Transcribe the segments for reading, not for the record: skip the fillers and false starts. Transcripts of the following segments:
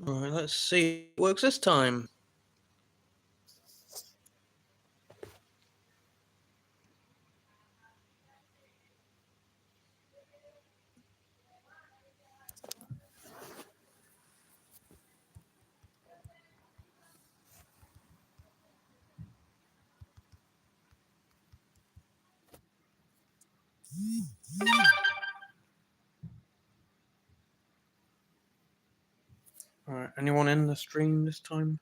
Alright, let's see if it works this time. Alright, anyone in the stream this time?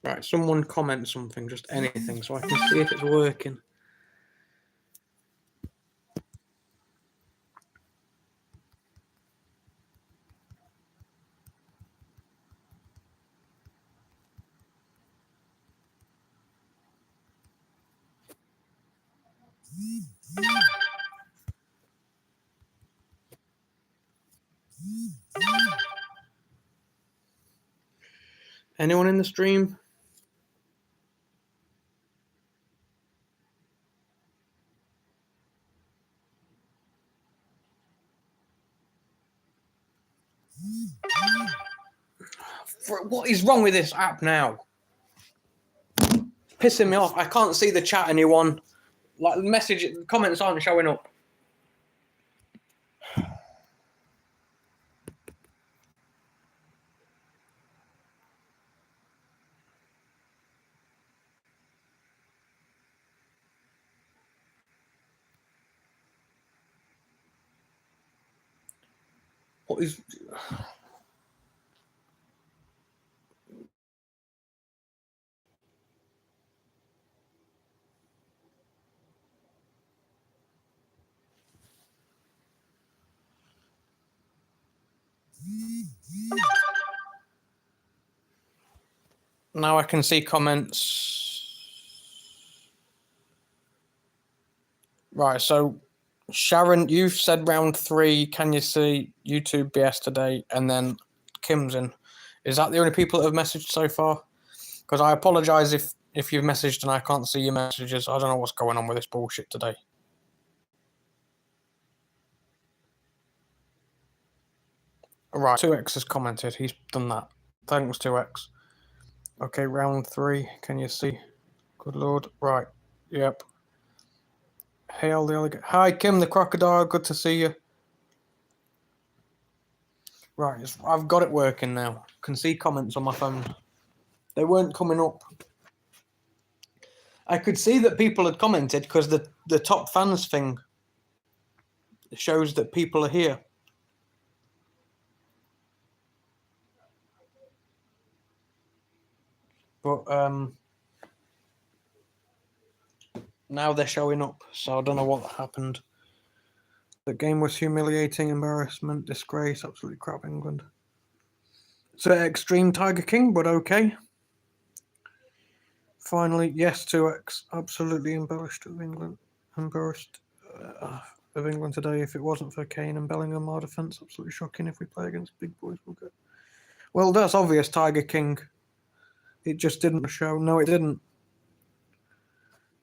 Right, someone comment something, just anything, so I can see if it's working. Anyone in the stream? What is wrong with this app now? It's pissing me off. I can't see the chat anyone. Like, comments aren't showing up. What is... Now I can see comments. Right, so Sharon, you've said round 3. Can you see YouTube BS today? And then Kim's in. Is that the only people that have messaged so far? Because I apologise if you've messaged and I can't see your messages. I don't know what's going on with this bullshit today. Right, 2X has commented. He's done that. Thanks, 2X. Okay, round 3. Can you see? Good lord. Right. Yep. Hail the alligator. Hi, Kim the crocodile. Good to see you. Right, I've got it working now. Can see comments on my phone. They weren't coming up. I could see that people had commented because the top fans thing shows that people are here. But now they're showing up, so I don't know what happened. The game was humiliating, embarrassment, disgrace, absolutely crap England. So extreme Tiger King, but okay. Finally, yes, 2X. Absolutely embarrassed of England. Embarrassed of England today. If it wasn't for Kane and Bellingham, our defence absolutely shocking. If we play against big boys, we'll go. Well, that's obvious, Tiger King. It just didn't show. No, it didn't.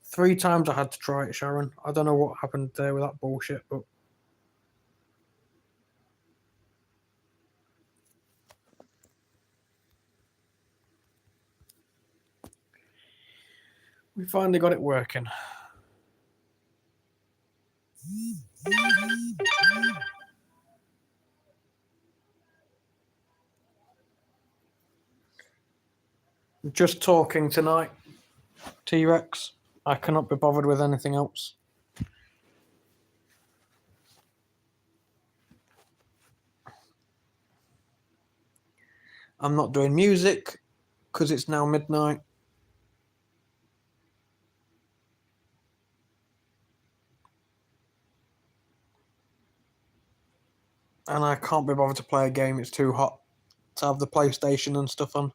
3 times I had to try it, Sharon. I don't know what happened there with that bullshit, but we finally got it working. Just talking tonight, T-Rex. I cannot be bothered with anything else. I'm not doing music because it's now midnight. and I can't be bothered to play a game. It's too hot to have the PlayStation and stuff on.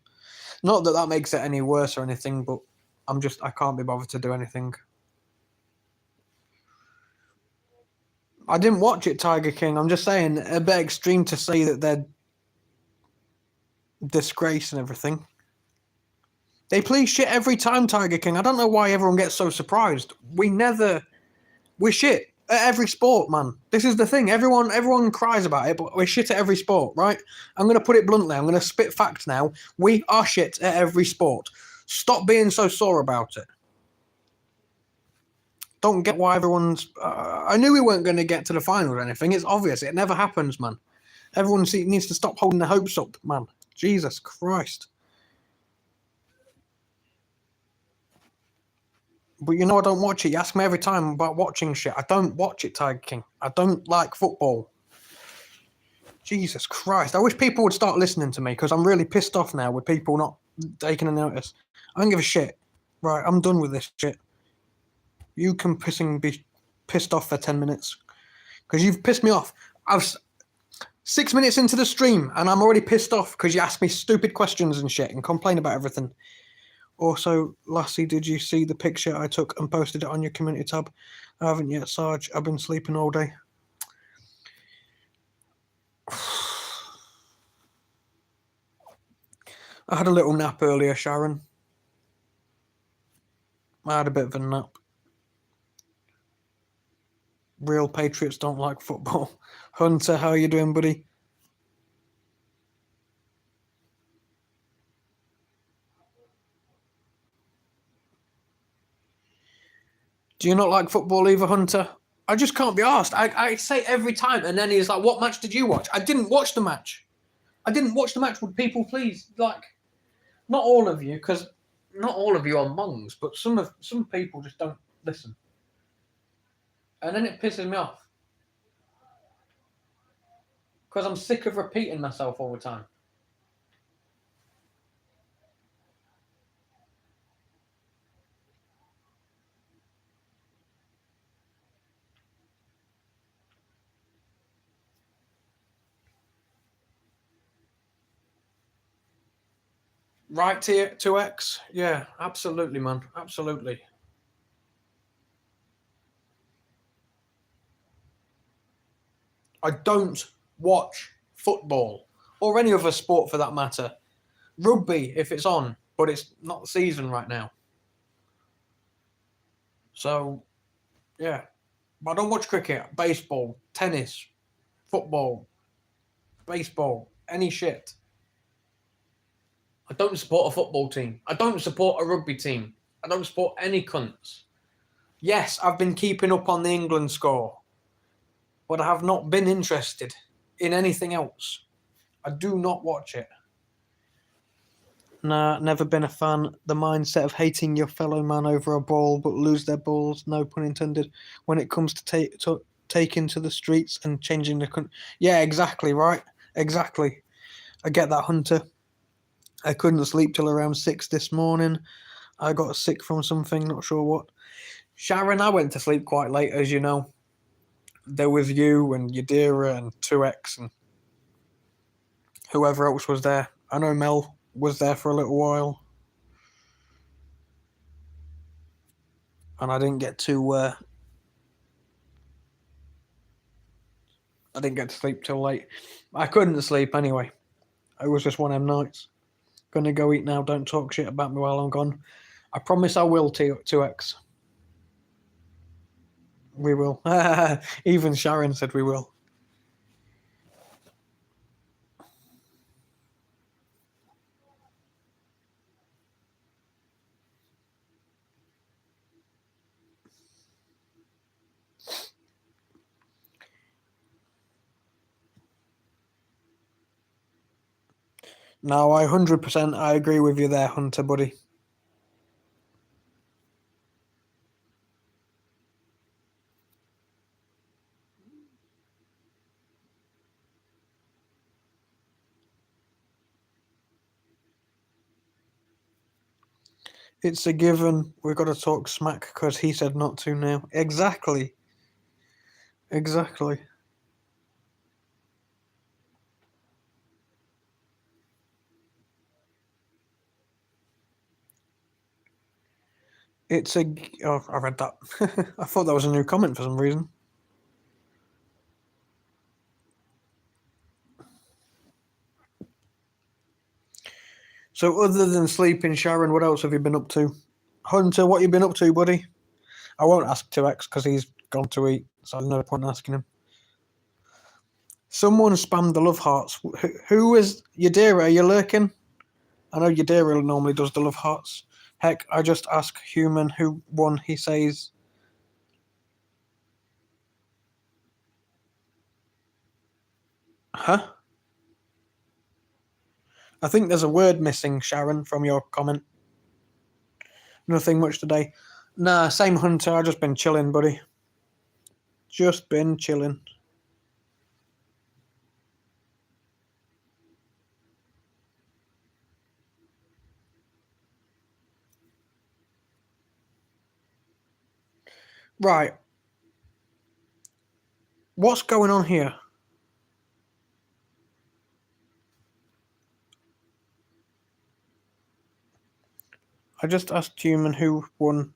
Not that that makes it any worse or anything, but I can't be bothered to do anything. I didn't watch it, Tiger King. I'm just saying, a bit extreme to say that they're disgrace and everything. They play shit every time, Tiger King. I don't know why everyone gets so surprised. We're shit at every sport, man. This is the thing. Everyone cries about it, but we're shit at every sport, right? I'm going to put it bluntly. I'm going to spit facts now. We are shit at every sport. Stop being so sore about it. Don't get why everyone's... I knew we weren't going to get to the final or anything. It's obvious. It never happens, man. Everyone needs to stop holding their hopes up, man. Jesus Christ. But you know I don't watch it. You ask me every time about watching shit. I don't watch it, Tiger King. I don't like football. Jesus Christ. I wish people would start listening to me because I'm really pissed off now with people not taking a notice. I don't give a shit. Right, I'm done with this shit. You can be pissed off for 10 minutes because you've pissed me off. I've 6 minutes into the stream and I'm already pissed off because you ask me stupid questions and shit and complain about everything. Also, Lassie, did you see the picture I took and posted it on your community tab? I haven't yet, Sarge. I've been sleeping all day. I had a little nap earlier, Sharon. I had a bit of a nap. Real Patriots don't like football. Hunter, how are you doing, buddy? Do you not like football either, Hunter? I just can't be asked. I say every time, and then he's like, what match did you watch? I didn't watch the match. I didn't watch the match. Would people please, like, not all of you, because not all of you are mongs, but some people just don't listen. And then it pisses me off. Because I'm sick of repeating myself all the time. Right tier 2X? Yeah, absolutely, man. Absolutely. I don't watch football or any other sport for that matter. Rugby, if it's on, but it's not the season right now. So, yeah. But I don't watch cricket, baseball, tennis, football, baseball, any shit. I don't support a football team. I don't support a rugby team. I don't support any cunts. Yes, I've been keeping up on the England score, but I have not been interested in anything else. I do not watch it. Nah, never been a fan. The mindset of hating your fellow man over a ball but lose their balls, no pun intended, when it comes to taking to the streets and changing the country. Yeah, exactly, right? Exactly. I get that, Hunter. I couldn't sleep till around 6 this morning. I got sick from something, not sure what. Sharon, I went to sleep quite late, as you know. There was you and Yadira and 2X and whoever else was there. I know Mel was there for a little while. And I didn't get to sleep till late. I couldn't sleep anyway. It was just one of them nights. Gonna go eat now. Don't talk shit about me while I'm gone. I promise I will, 2X. We will. Even Sharon said we will. No, I 100% I agree with you there, Hunter, buddy. It's a given. We've got to talk smack because he said not to now. Exactly. Exactly. It's a. Oh, I read that. I thought that was a new comment for some reason. So, other than sleeping, Sharon, what else have you been up to? Hunter, what you been up to, buddy? I won't ask 2X because he's gone to eat, so there's no point in asking him. Someone spammed the love hearts. Who is Yadira? Are you lurking? I know Yadira normally does the love hearts. Heck, I just ask human who won. He says, huh? I think there's a word missing, Sharon, from your comment. Nothing much today. Nah, same Hunter. I just been chilling, buddy. Just been chilling. Right. What's going on here? I just asked human who won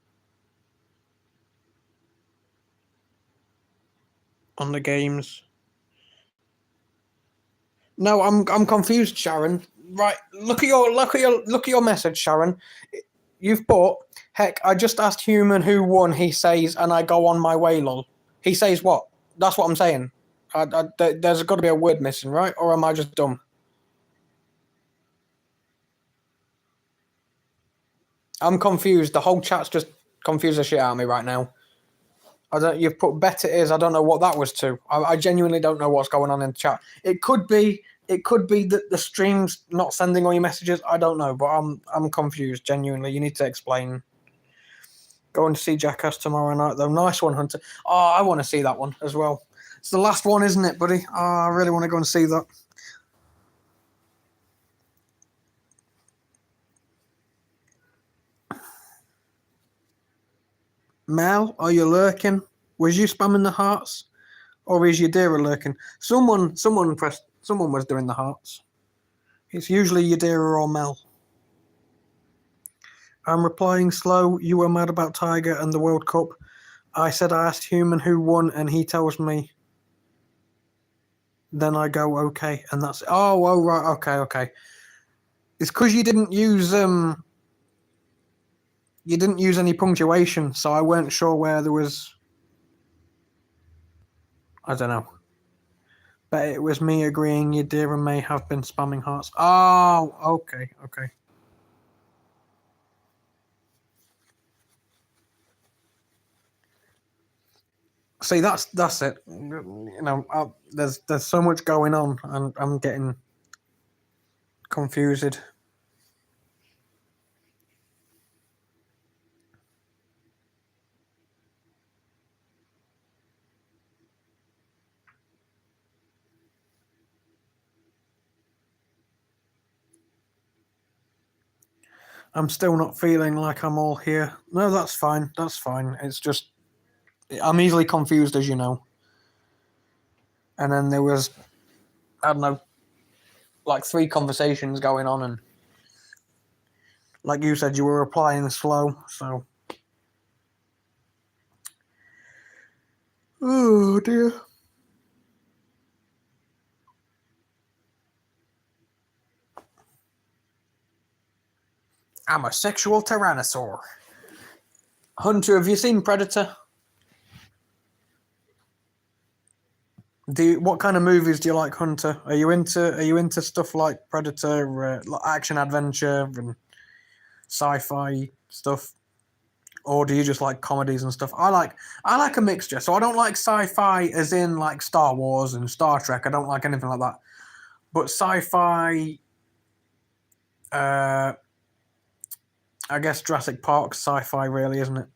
on the games. No, I'm confused, Sharon. Right, look at your message, Sharon. You've put, heck, I just asked human who won. He says, and I go on my way, lol. He says what? That's what I'm saying. There's got to be a word missing, right? Or am I just dumb? I'm confused. The whole chat's just confused the shit out of me right now. I don't. You've put bet it is. I don't know what that was to. I genuinely don't know what's going on in the chat. It could be. It could be that the stream's not sending all your messages. I don't know, but I'm confused. Genuinely, you need to explain. Going to see Jackass tomorrow night, though. Nice one, Hunter. Oh, I want to see that one as well. It's the last one, isn't it, buddy? Oh, I really want to go and see that. Mel, are you lurking? Was you spamming the hearts? Or is your Yadira lurking? Someone pressed. Someone was doing the hearts. It's usually Yadira or Mel. I'm replying slow. You were mad about Tiger and the World Cup. I said I asked human who won, and he tells me. Then I go okay, and that's oh right, okay. It's because you didn't use any punctuation, so I weren't sure where there was. I don't know. But it was me agreeing Yadira may have been spamming hearts. Oh, okay. See, that's it. You know, there's so much going on, and I'm getting confused. I'm still not feeling like I'm all here. No, that's fine. That's fine. It's just I'm easily confused, as you know. And then there was I don't know, like 3 conversations going on, and like you said, you were replying slow. So, oh dear. I'm a sexual tyrannosaur. Hunter, have you seen Predator? What kind of movies do you like, Hunter? Are you into stuff like Predator, like action adventure and sci-fi stuff, or do you just like comedies and stuff? I like a mixture. So I don't like sci-fi as in like Star Wars and Star Trek. I don't like anything like that. But sci-fi, uh, I guess Jurassic Park's sci-fi, really, isn't it?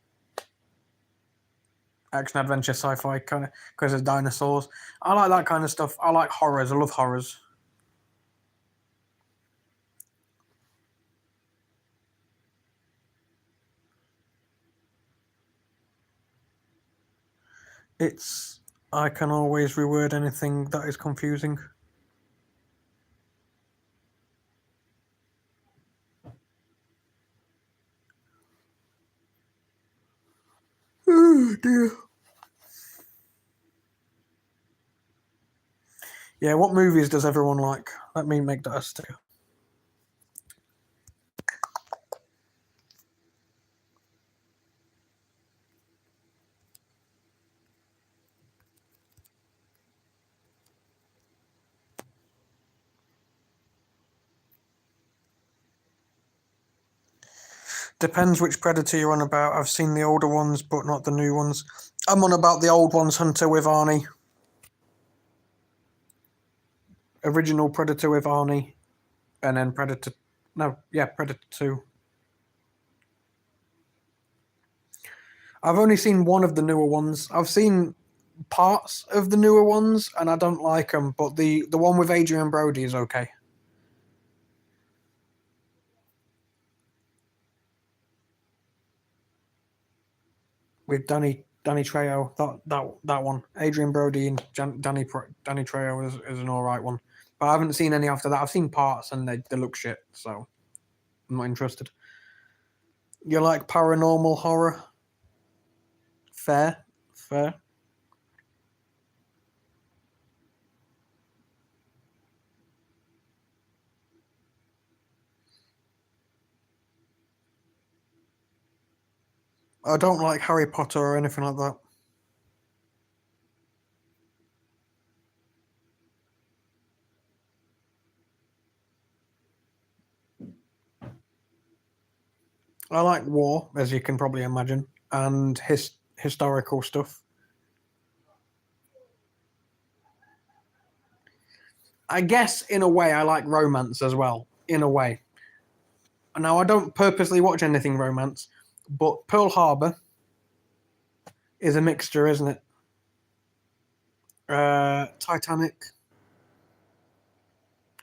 Action adventure sci-fi kind of because of dinosaurs. I like that kind of stuff. I like horrors. I love horrors. It's I can always reword anything that is confusing. dear. Yeah, what movies does everyone like? Let me make that a sticker. Depends which Predator you're on about. I've seen the older ones, but not the new ones. I'm on about the old ones, Hunter with Arnie. Original Predator with Arnie. And then Predator... No, yeah, Predator 2. I've only seen one of the newer ones. I've seen parts of the newer ones, and I don't like them, but the one with Adrian Brody is okay. With Danny Trejo, that one, Adrian Brody and Danny Trejo is an all right one. But I haven't seen any after that. I've seen parts and they look shit, so I'm not interested. You like paranormal horror? Fair. I don't like Harry Potter or anything like that. I like war, as you can probably imagine, and historical stuff. I guess in a way I like romance as well. In a way. Now I don't purposely watch anything romance, but Pearl Harbor is a mixture, isn't it? Titanic.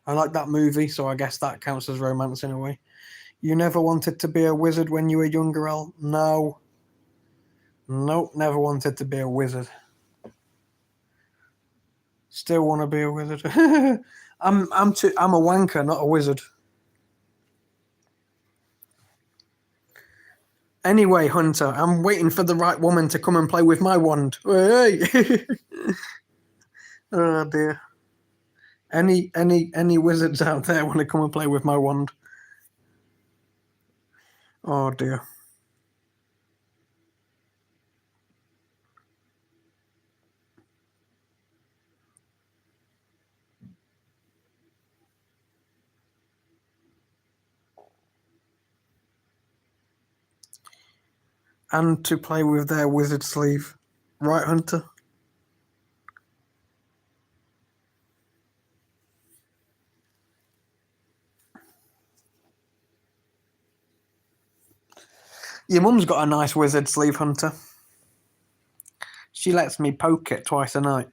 I like that movie, so I guess that counts as romance in a way. You never wanted to be a wizard when you were younger, El? No. Nope, never wanted to be a wizard. Still want to be a wizard. I'm a wanker, not a wizard. Anyway, Hunter, I'm waiting for the right woman to come and play with my wand. Hey. Oh dear. Any wizards out there want to come and play with my wand? Oh dear. And to play with their wizard sleeve. Right, Hunter? Your mum's got a nice wizard sleeve, Hunter. She lets me poke it twice a night.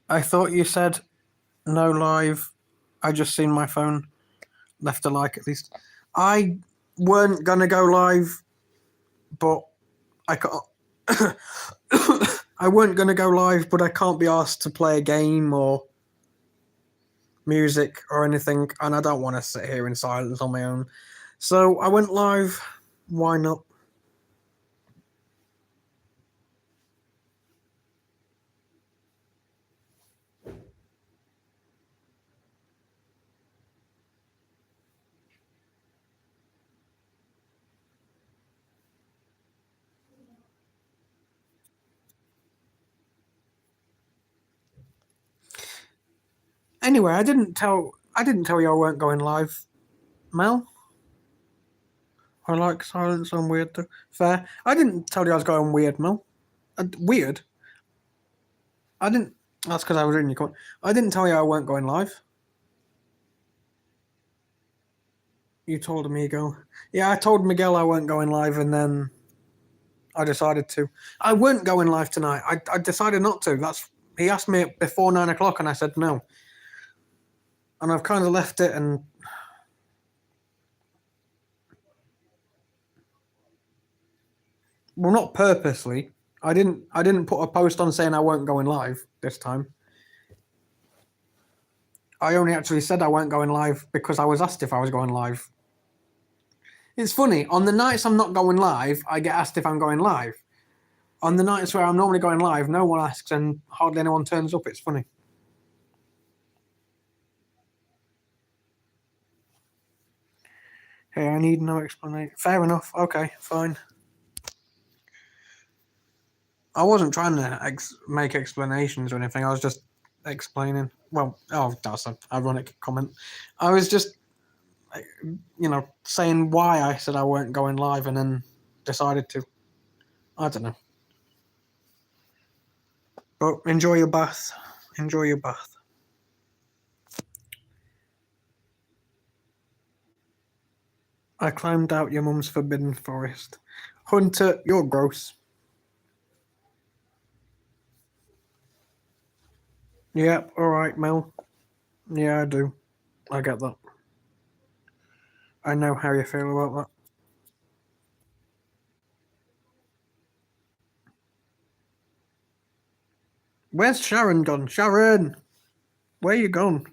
I thought you said no live. I just seen my phone. Left a like at least. I weren't gonna go live, but I can't. I weren't gonna go live, but I can't be asked to play a game or music or anything, and I don't want to sit here in silence on my own. So I went live. Why not? Anyway, I didn't tell you I weren't going live, Mel. I like silence. I'm weird too. Fair. I didn't tell you I was going weird, Mel. Weird. I didn't. That's because I was reading your comment. I didn't tell you I weren't going live. You told Miguel. Yeah, I told Miguel I weren't going live, and then I decided to. I weren't going live tonight. I decided not to. He asked me before 9 o'clock, and I said no. And I've kind of left it, and well, not purposely. I didn't put a post on saying I weren't going live this time. I only actually said I weren't going live because I was asked if I was going live. It's funny, on the nights I'm not going live, I get asked if I'm going live. On the nights where I'm normally going live, no one asks and hardly anyone turns up. It's funny. Hey, I need no explanation. Fair enough. Okay, fine. I wasn't trying to make explanations or anything. I was just explaining. Well, oh, that's an ironic comment. I was just, saying why I said I weren't going live and then decided to. I don't know. But enjoy your bath. Enjoy your bath. I climbed out your mum's forbidden forest. Hunter, you're gross. Yeah, alright, Mel. Yeah, I do. I get that. I know how you feel about that. Where's Sharon gone? Sharon! Where you gone?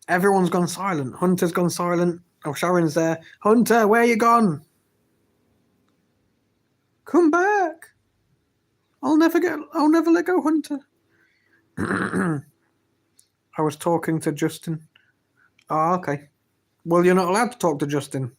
Everyone's gone silent. Hunter's gone silent. Oh, Sharon's there. Hunter, where you gone? Come back. I'll never let go, Hunter. I was talking to Justin. Oh, okay. Well, you're not allowed to talk to Justin.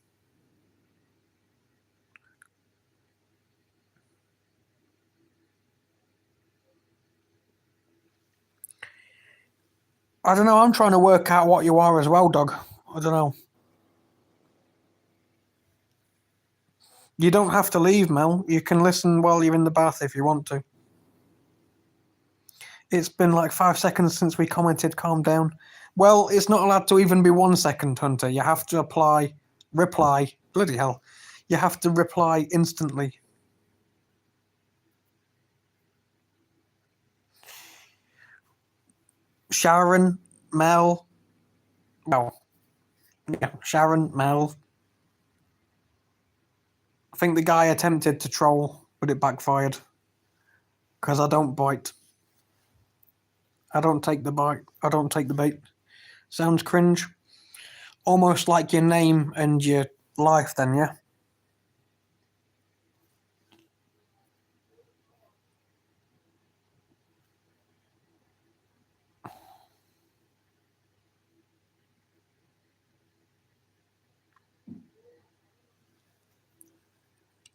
I don't know. I'm trying to work out what you are as well, dog. I don't know. You don't have to leave, Mel. You can listen while you're in the bath if you want to. It's been like 5 seconds since we commented. Calm down. Well, it's not allowed to even be 1 second, Hunter. You have to reply. Bloody hell. You have to reply instantly. Sharon, Mel. Well, yeah, Sharon, Mel. I think the guy attempted to troll, but it backfired. Because I don't bite. I don't take the bite. I don't take the bait. Sounds cringe. Almost like your name and your life, then, yeah?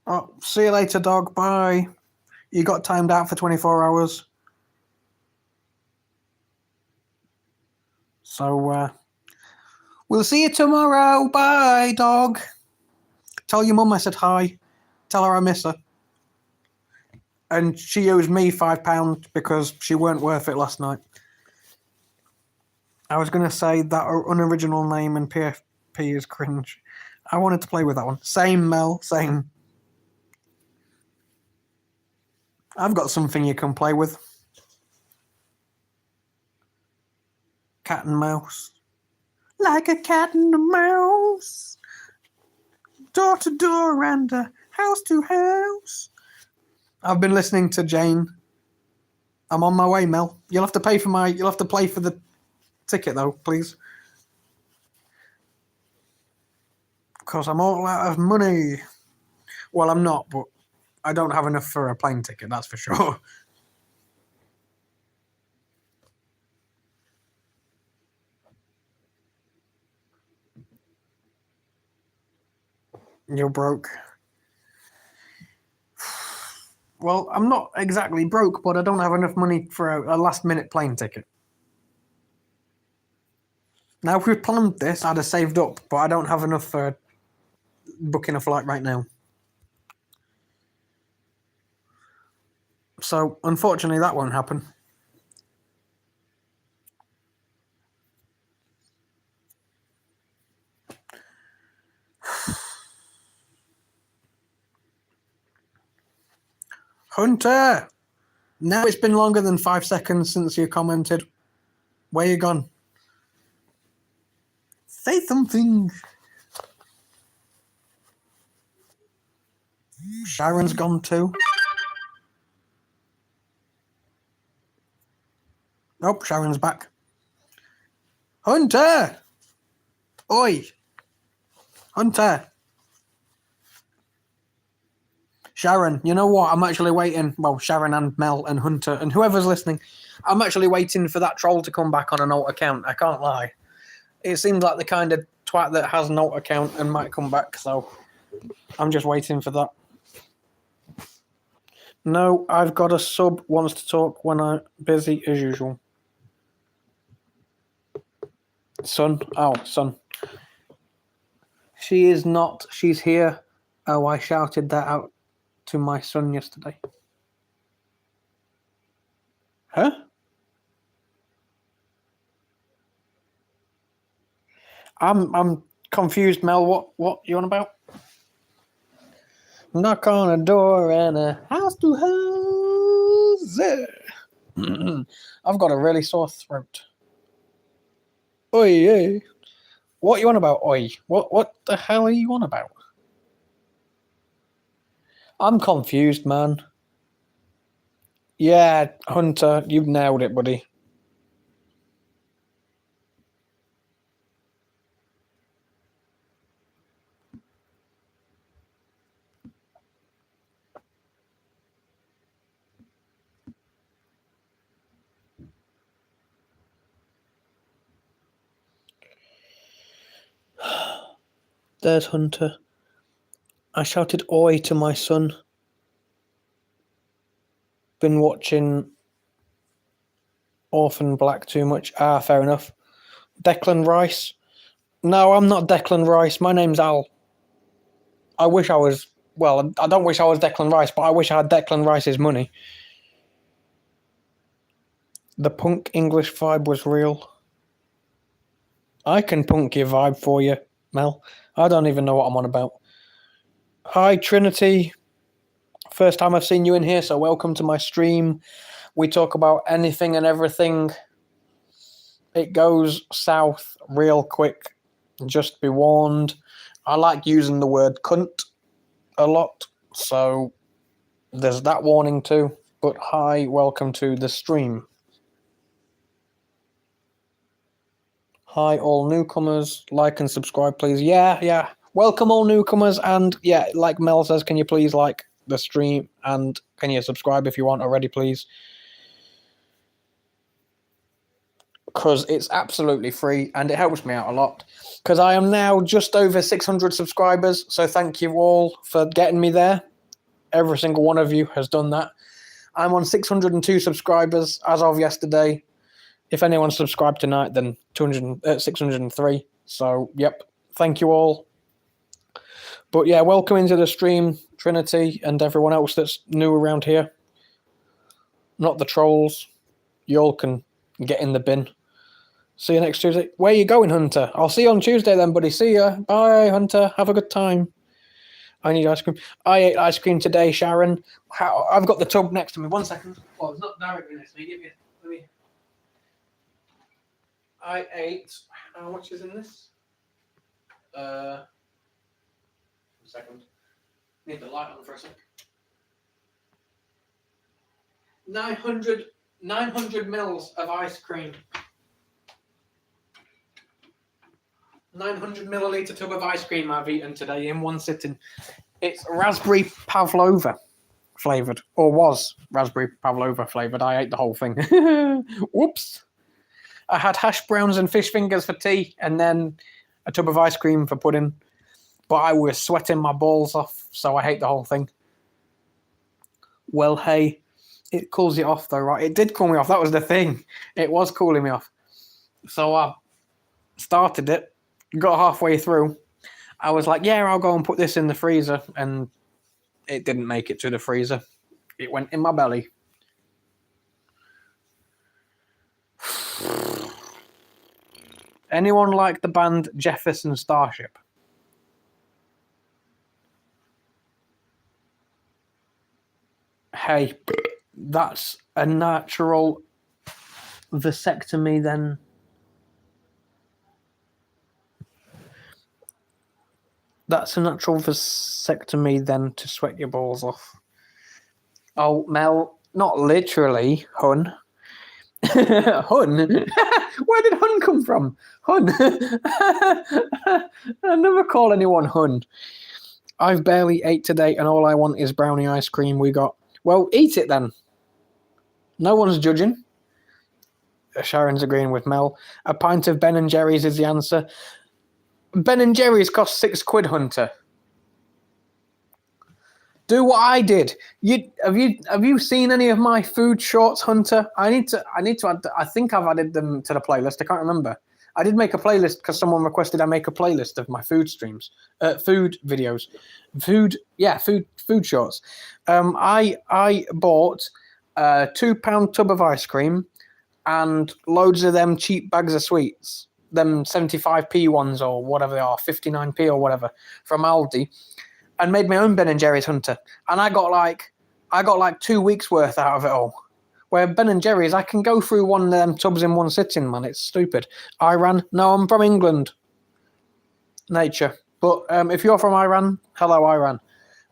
Oh, see you later, dog. Bye. You got timed out for 24 hours. So, we'll see you tomorrow. Bye, dog. Tell your mum I said hi. Tell her I miss her. And she owes me £5 because she weren't worth it last night. I was going to say that unoriginal name and PFP is cringe. I wanted to play with that one. Same, Mel. Same. I've got something you can play with. Cat and mouse. Like a cat and a mouse. Door to door and house to house. I've been listening to Jane. I'm on my way, Mel. You'll have to play for the ticket though, please. Because I'm all out of money. Well, I'm not, but I don't have enough for a plane ticket, that's for sure. You're broke. Well, I'm not exactly broke, but I don't have enough money for a last-minute plane ticket. Now, if we planned this, I'd have saved up, but I don't have enough for booking a flight right now. So, unfortunately, that won't happen. Hunter! Now it's been longer than 5 seconds since you commented. Where you gone? Say something. Sharon's gone too. Oh, Sharon's back. Hunter! Oi! Hunter! Sharon, you know what? I'm actually waiting. Well, Sharon and Mel and Hunter and whoever's listening, I'm actually waiting for that troll to come back on an alt account. I can't lie. It seems like the kind of twat that has an alt account and might come back, so I'm just waiting for that. No, I've got a sub wants to talk when I'm busy as usual. Son. Oh, son. She is not. She's here. Oh, I shouted that out to my son yesterday. Huh? I'm confused, Mel. What you on about? Knock on a door and a house to house. I've got a really sore throat. Oi, oi. What you on about, oi? What the hell are you on about? I'm confused, man. Yeah, Hunter, you've nailed it, buddy. There's Hunter. I shouted oi to my son. Been watching Orphan Black too much. Ah, fair enough. Declan Rice. No, I'm not Declan Rice. My name's Al. I wish I was. Well, I don't wish I was Declan Rice, but I wish I had Declan Rice's money. The punk English vibe was real. I can punk your vibe for you, Mel. I don't even know what I'm on about. Hi, Trinity. First time I've seen you in here, so welcome to my stream. We talk about anything and everything. It goes south real quick. Just be warned. I like using the word cunt a lot, so there's that warning too. But hi, welcome to the stream. Hi, all newcomers. Like and subscribe, please. Yeah. Welcome, all newcomers. And yeah, like Mel says, can you please like the stream and can you subscribe if you want already, please? Because it's absolutely free and it helps me out a lot. Because I am now just over 600 subscribers. So thank you all for getting me there. Every single one of you has done that. I'm on 602 subscribers as of yesterday. If anyone subscribed tonight, then 603. So, yep. Thank you all. But yeah, welcome into the stream, Trinity, and everyone else that's new around here. Not the trolls. You all can get in the bin. See you next Tuesday. Where are you going, Hunter? I'll see you on Tuesday then, buddy. See ya. Bye, Hunter. Have a good time. I need ice cream. I ate ice cream today, Sharon. I've got the tub next to me. 1 second. Oh, it's not directly next to me. Let me. I ate. How much is in this? 1 second. Need the light on for a sec. 900 mils of ice cream. 900 milliliter tub of ice cream I've eaten today in one sitting. It's raspberry pavlova flavored, or was raspberry pavlova flavored. I ate the whole thing. Whoops. I had hash browns and fish fingers for tea, and then a tub of ice cream for pudding. But I was sweating my balls off, so I hate the whole thing. Well, hey, it cools you off though, right? It did cool me off. That was the thing. It was cooling me off. So I started it. Got halfway through, I was like, yeah, I'll go and put this in the freezer, and it didn't make it to the freezer. It went in my belly. Anyone like the band Jefferson Starship? Hey, that's a natural vasectomy then. That's a natural vasectomy then to sweat your balls off. Oh, Mel, not literally, hun. Hun? Where did Hun come from? Hun? I never call anyone Hun. I've barely ate today and all I want is brownie ice cream we got. Well, eat it then. No one's judging. Sharon's agreeing with Mel. A pint of Ben & Jerry's is the answer. Ben & Jerry's cost £6, Hunter. Do what I did. Have you seen any of my food shorts, Hunter? I need to add. I think I've added them to the playlist. I can't remember. I did make a playlist because someone requested I make a playlist of my food streams, food videos, food shorts. I bought a £2 tub of ice cream and loads of them cheap bags of sweets, them 75p ones or whatever they are, 59p or whatever from Aldi. And made my own Ben & Jerry's, Hunter, and I got like 2 weeks worth out of it all. Where Ben & Jerry's, I can go through one of them tubs in one sitting, man. It's stupid. Iran? No, I'm from England. Nature. But if you're from Iran, hello, Iran.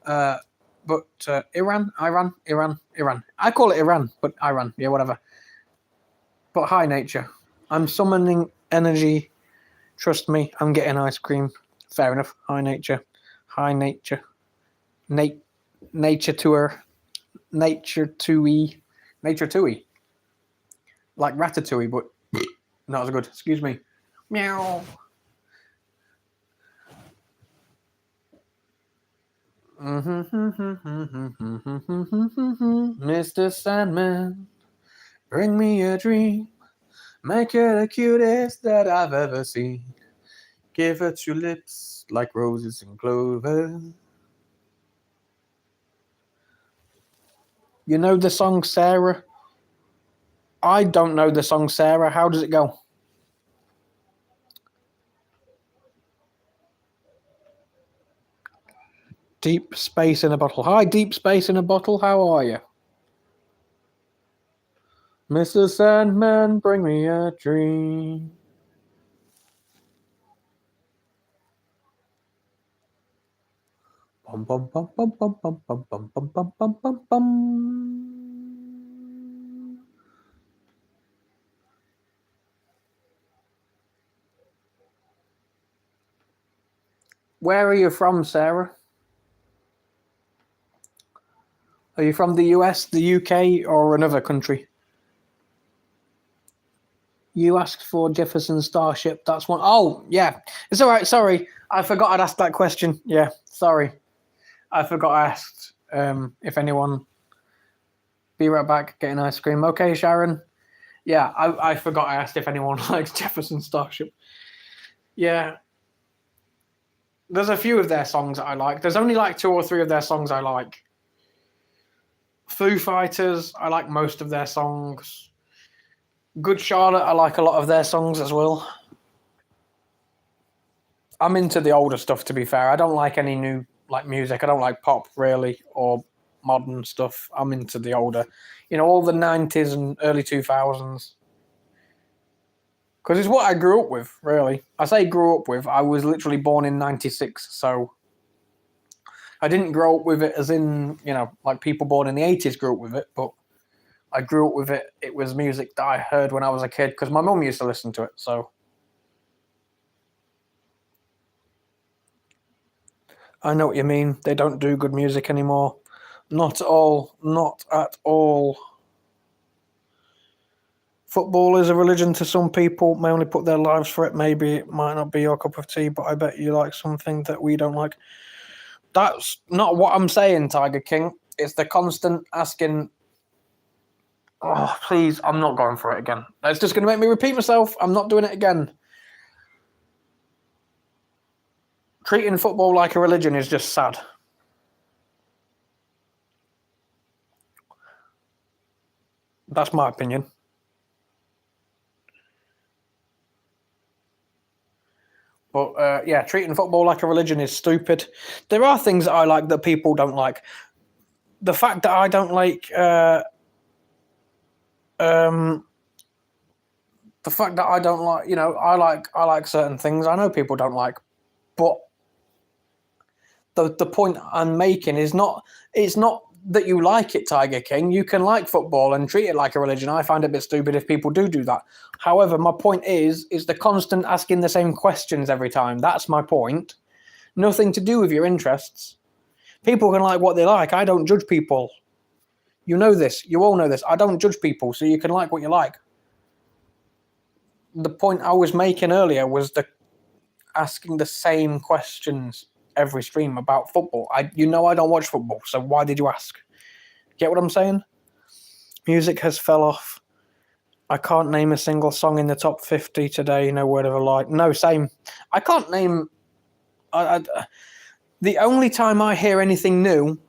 But Iran. I call it Iran, but Iran, yeah, whatever. But hi, nature. I'm summoning energy. Trust me, I'm getting ice cream. Fair enough. Hi, nature. Hi, nature. Nature tour. Nature tooey. Nature tooey. Like Ratatouille, but not as good. Excuse me. Meow. Mr. Sandman, bring me a dream. Make her the cutest that I've ever seen. Give her 2 lips like roses and clover. You know the song, Sarah? I don't know the song, Sarah. How does it go? Deep space in a bottle. Hi, deep space in a bottle. How are you? Mr. Sandman, bring me a dream. Bum, bum, bum, bum, bum, bum, bum, bum, bum, bum, bum, bum, bum. Where are you from, Sarah? Are you from the US, the UK, or another country? You asked for Jefferson Starship. That's one. Oh, yeah. It's all right. Sorry. I forgot I'd asked that question. Yeah. Sorry. I forgot I asked if anyone... Be right back. Getting ice cream. Okay, Sharon. Yeah, I forgot I asked if anyone likes Jefferson Starship. Yeah. There's a few of their songs that I like. There's only like 2 or 3 of their songs I like. Foo Fighters, I like most of their songs. Good Charlotte, I like a lot of their songs as well. I'm into the older stuff, to be fair. I don't like any new music. I don't like pop, really, or modern stuff. I'm into the older, all the 90s and early 2000s. Because it's what I grew up with, really. I say grew up with. I was literally born in 96, so I didn't grow up with it as in, like people born in the 80s grew up with it, but I grew up with it. It was music that I heard when I was a kid because my mum used to listen to it, so. I know what you mean. They don't do good music anymore. Not at all. Football is a religion to some people. May only put their lives for it. Maybe it might not be your cup of tea, but I bet you like something that we don't like. That's not what I'm saying, Tiger King. It's the constant asking. Oh, please, I'm not going for it again. That's just going to make me repeat myself. I'm not doing it again. Treating football like a religion is just sad. That's my opinion. But yeah, treating football like a religion is stupid. There are things that I like that people don't like. The fact that I don't like, the fact that I don't like, I like certain things. I know people don't like, but the point I'm making is not. It's not that you like it, Tiger King. You can like football and treat it like a religion. I find it a bit stupid if people do that. However, my point is the constant asking the same questions every time. That's my point. Nothing to do with your interests. People can like what they like. I don't judge people. You know this. You all know this. I don't judge people, so you can like what you like. The point I was making earlier was asking the same questions every stream about football. I don't watch football, so why did you ask? Get what I'm saying? Music has fell off. I can't name a single song in the top 50 today. No word of a lie. No, same. I can't name. The only time I hear anything new,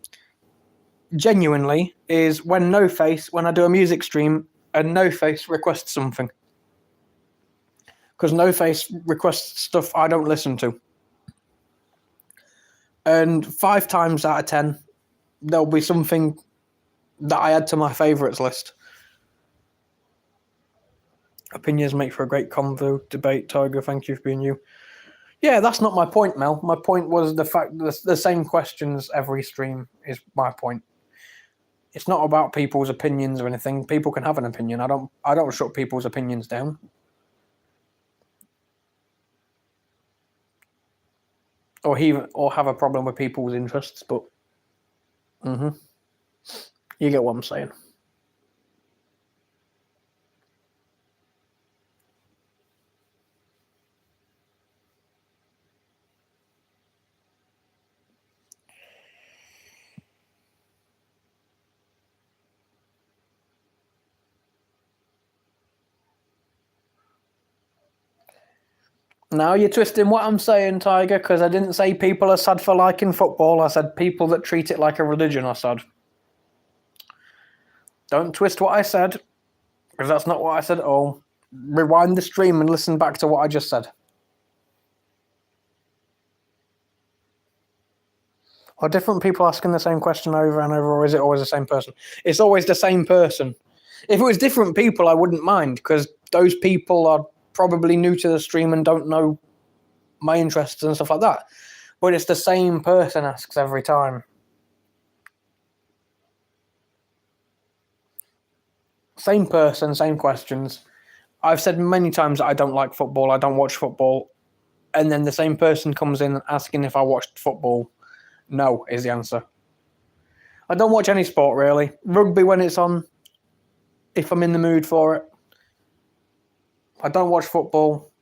genuinely, is when when I do a music stream and No Face requests something. Because No Face requests stuff I don't listen to. And 5 times out of 10, there'll be something that I add to my favourites list. Opinions make for a great convo debate, Tiger. Thank you for being you. Yeah, that's not my point, Mel. My point was the fact that the same questions every stream is my point. It's not about people's opinions or anything. People can have an opinion. I don't shut people's opinions down. Or have a problem with people's interests, but you get what I'm saying. Now you're twisting what I'm saying, Tiger, because I didn't say people are sad for liking football. I said people that treat it like a religion are sad. Don't twist what I said, because that's not what I said at all. Rewind the stream and listen back to what I just said. Are different people asking the same question over and over, or is it always the same person? It's always the same person. If it was different people, I wouldn't mind, because those people are probably new to the stream and don't know my interests and stuff like that. But it's the same person asks every time. Same person, same questions. I've said many times that I don't like football, I don't watch football, and then the same person comes in asking if I watched football. No is the answer. I don't watch any sport, really. Rugby when it's on, if I'm in the mood for it. I don't watch football,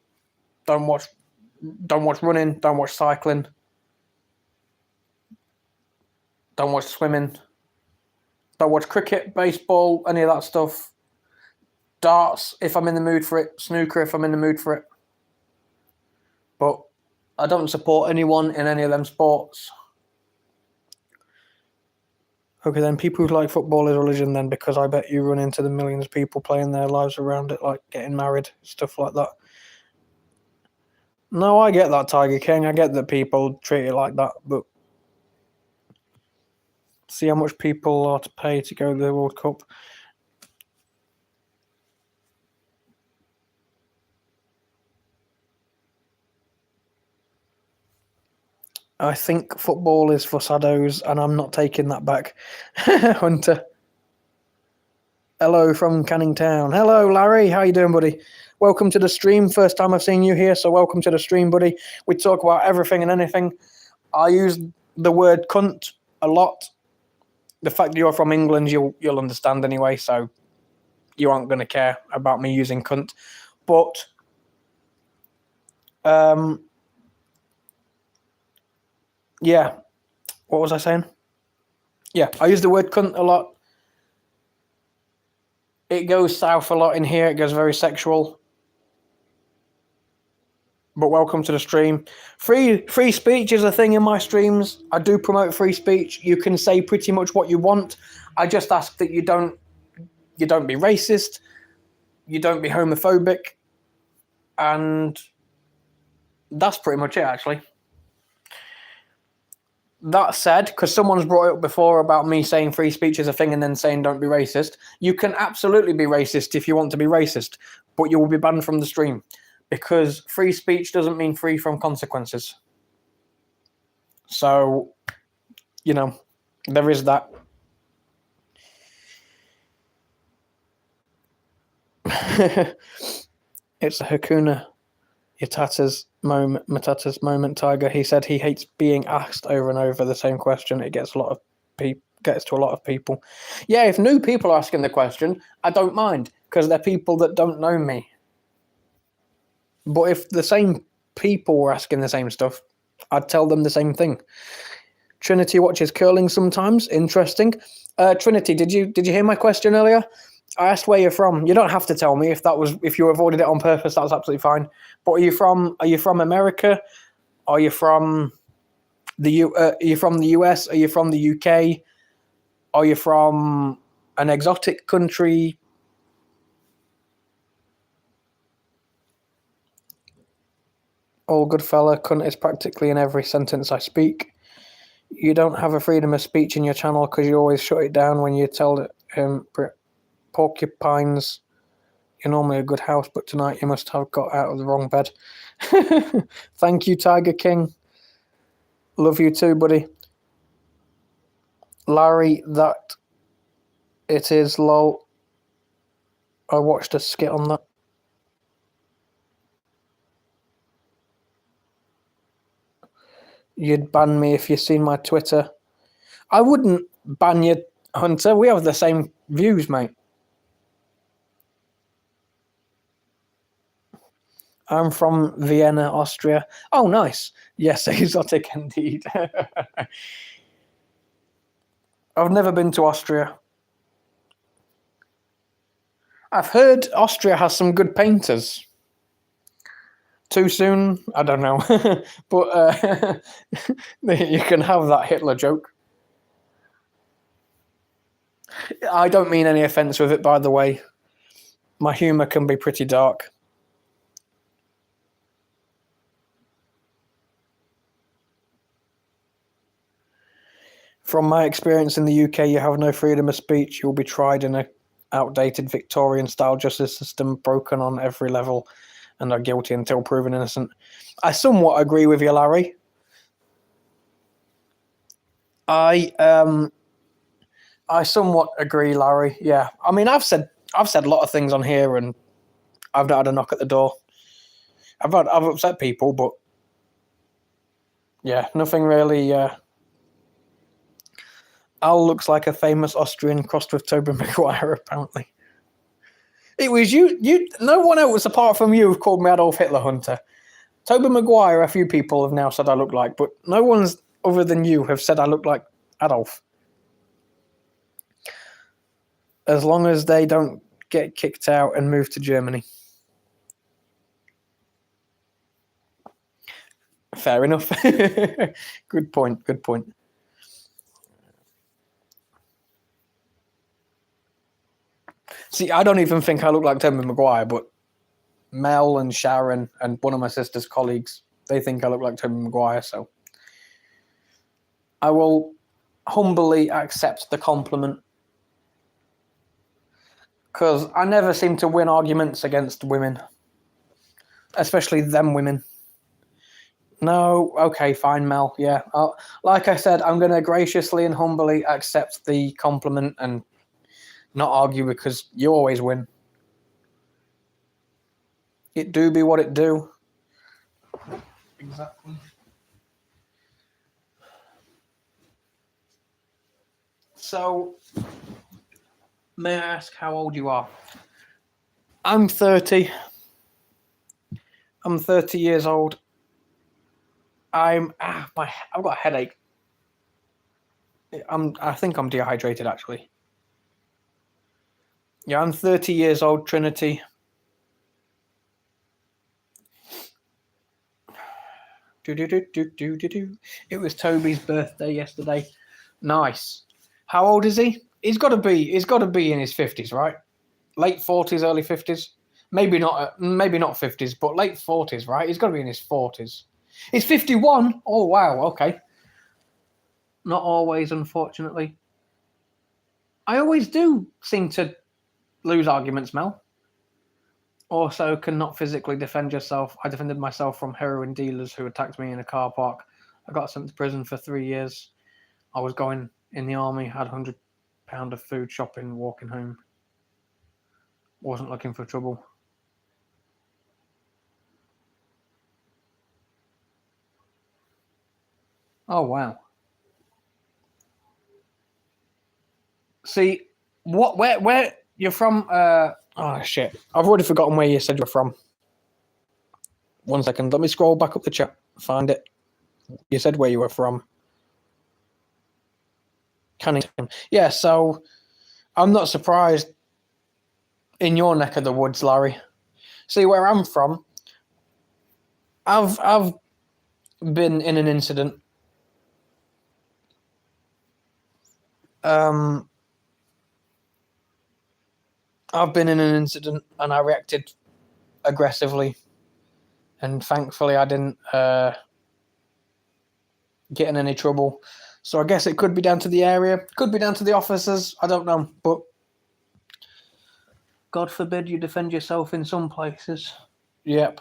don't watch running, don't watch cycling, don't watch swimming, don't watch cricket, baseball, any of that stuff. Darts, if I'm in the mood for it. Snooker, if I'm in the mood for it. But I don't support anyone in any of them sports. Okay, then people who like football is religion then, because I bet you run into the millions of people playing their lives around it, like getting married, stuff like that. No, I get that, Tiger King. I get that people treat it like that, but see how much people are to pay to go to the World Cup. I think football is for saddos, and I'm not taking that back. Hunter. Hello from Canning Town. Hello, Larry. How you doing, buddy? Welcome to the stream. First time I've seen you here, so welcome to the stream, buddy. We talk about everything and anything. I use the word cunt a lot. The fact that you're from England, you'll understand anyway, so you aren't going to care about me using cunt. But yeah, what was I saying? Yeah, I use the word cunt a lot. It goes south a lot in here. It goes very sexual. But welcome to the stream. Free speech is a thing in my streams. I do promote free speech. You can say pretty much what you want. I just ask that you don't be racist, you don't be homophobic, and that's pretty much it, actually. That said, because someone's brought it up before about me saying free speech is a thing and then saying don't be racist, you can absolutely be racist if you want to be racist, but you will be banned from the stream, because free speech doesn't mean free from consequences. So, there is that. It's a Hakuna Matata's moment, Tiger. He said he hates being asked over and over the same question. It gets to a lot of people. Yeah, if new people are asking the question, I don't mind because they're people that don't know me. But if the same people were asking the same stuff, I'd tell them the same thing. Trinity watches curling sometimes. Interesting. Trinity, did you hear my question earlier? I asked where you're from. You don't have to tell me if you avoided it on purpose. That's absolutely fine. But are you from America? Are you from the US? Are you from the UK? Are you from an exotic country? All good fella. Cunt is practically in every sentence I speak. You don't have a freedom of speech in your channel because you always shut it down when you tell porcupines. You're normally a good house, but tonight you must have got out of the wrong bed. Thank you, Tiger King. Love you too, buddy. Larry, that it is lol. I watched a skit on that. You'd ban me if you seen my Twitter. I wouldn't ban you, Hunter. We have the same views, mate. I'm from Vienna, Austria. Oh, nice. Yes, exotic indeed. I've never been to Austria. I've heard Austria has some good painters. Too soon? I don't know. But you can have that Hitler joke. I don't mean any offence with it, by the way. My humour can be pretty dark. From my experience in the UK, you have no freedom of speech. You'll be tried in an outdated Victorian-style justice system, broken on every level, and are guilty until proven innocent. I somewhat agree with you, Larry. I somewhat agree, Larry. Yeah, I mean, I've said a lot of things on here, and I've not had a knock at the door. I've upset people, but yeah, nothing really. Al looks like a famous Austrian crossed with Tobey Maguire, apparently. It was you. No one else apart from you have called me Adolf Hitler, Hunter. Tobey Maguire, a few people have now said I look like, but no one's other than you have said I look like Adolf. As long as they don't get kicked out and move to Germany. Fair enough. Good point. Good point. See, I don't even think I look like Tobey Maguire, but Mel and Sharon and one of my sister's colleagues, they think I look like Tobey Maguire, so I will humbly accept the compliment. Because I never seem to win arguments against women. Especially them women. No, okay, fine, Mel, yeah. Like I said, I'm going to graciously and humbly accept the compliment and not argue because you always win. It do be what it do. Exactly. So, may I ask how old you are? I'm 30. I'm 30 years old. I've got a headache. I think I'm dehydrated, actually. Yeah, I'm 30 years old, Trinity. It was Toby's birthday yesterday. Nice. How old is he? He's got to be in his 50s, right? Late 40s, early 50s. Maybe not 50s, but late 40s, right? He's got to be in his 40s. He's 51. Oh wow, okay. Not always, unfortunately. I always do seem to lose arguments, Mel. Also, cannot physically defend yourself. I defended myself from heroin dealers who attacked me in a car park. I got sent to prison for 3 years. I was going in the army, had £100 of food shopping, walking home. Wasn't looking for trouble. Oh, wow. See, where you're from? Oh, shit. I've already forgotten where you said you're from. 1 second. Let me scroll back up the chat. Find it. You said where you were from. Cannington. Yeah, so I'm not surprised in your neck of the woods, Larry. See, where I'm from, I've been in an incident. I've been in an incident and I reacted aggressively, and thankfully I didn't get in any trouble. So I guess it could be down to the area, could be down to the officers. I don't know, but God forbid you defend yourself in some places. Yep,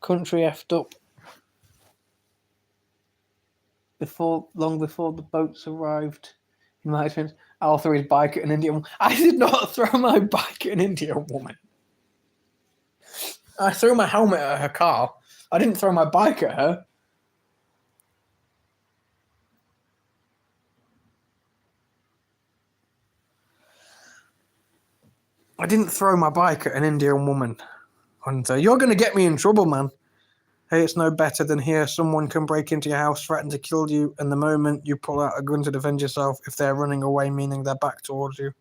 country effed up. Long before the boats arrived, in my experience, I'll throw his bike at an Indian woman. I did not throw my bike at an Indian woman. I threw my helmet at her car. I didn't throw my bike at her. I didn't throw my bike at an Indian woman, Hunter. You're going to get me in trouble, man. Hey, it's no better than here. Someone can break into your house, threaten to kill you, and the moment you pull out a gun to defend yourself, if they're running away, meaning they're back towards you,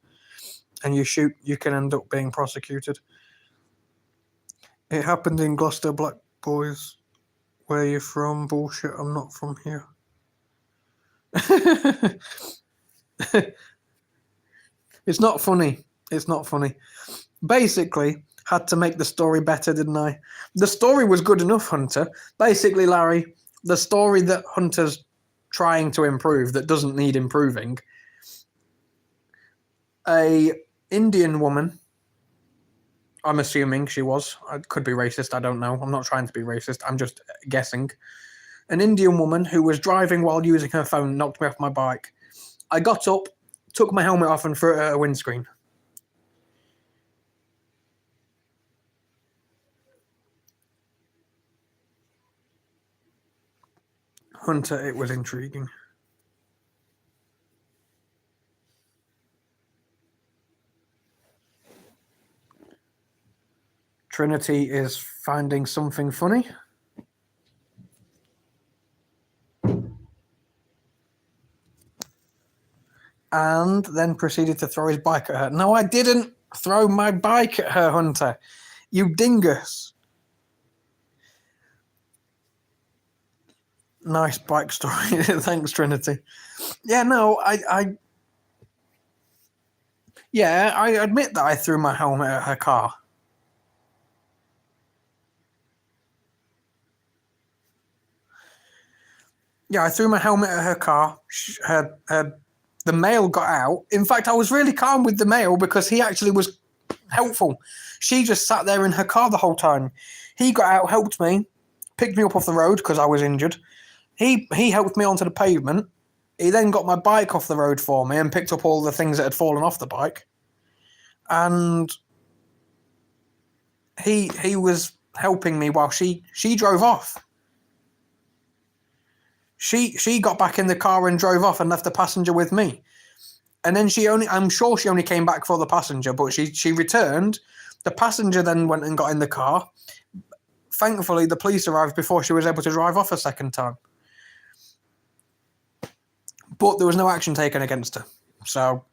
and you shoot, you can end up being prosecuted. It happened in Gloucester, Black Boys. Where you from? Bullshit, I'm not from here. It's not funny. It's not funny. Basically, had to make the story better, didn't I? The story was good enough, Hunter. Basically, Larry, the story that Hunter's trying to improve that doesn't need improving. A Indian woman, I'm assuming she was. I could be racist, I don't know. I'm not trying to be racist. I'm just guessing. An Indian woman who was driving while using her phone knocked me off my bike. I got up, took my helmet off and threw it at her windscreen. Hunter, it was intriguing. Trinity is finding something funny. And then proceeded to throw his bike at her. No, I didn't throw my bike at her, Hunter. You dingus. Nice bike story. Thanks, Trinity. Yeah, no, I admit that I threw my helmet at her car. Yeah, I threw my helmet at her car. The male got out. In fact, I was really calm with the male because he actually was helpful. She just sat there in her car the whole time. He got out, helped me, picked me up off the road because I was injured. He helped me onto the pavement. He then got my bike off the road for me and picked up all the things that had fallen off the bike. And he was helping me while she drove off. She got back in the car and drove off and left the passenger with me. And then I'm sure she only came back for the passenger, but she returned. The passenger then went and got in the car. Thankfully, the police arrived before she was able to drive off a second time. But there was no action taken against her. So,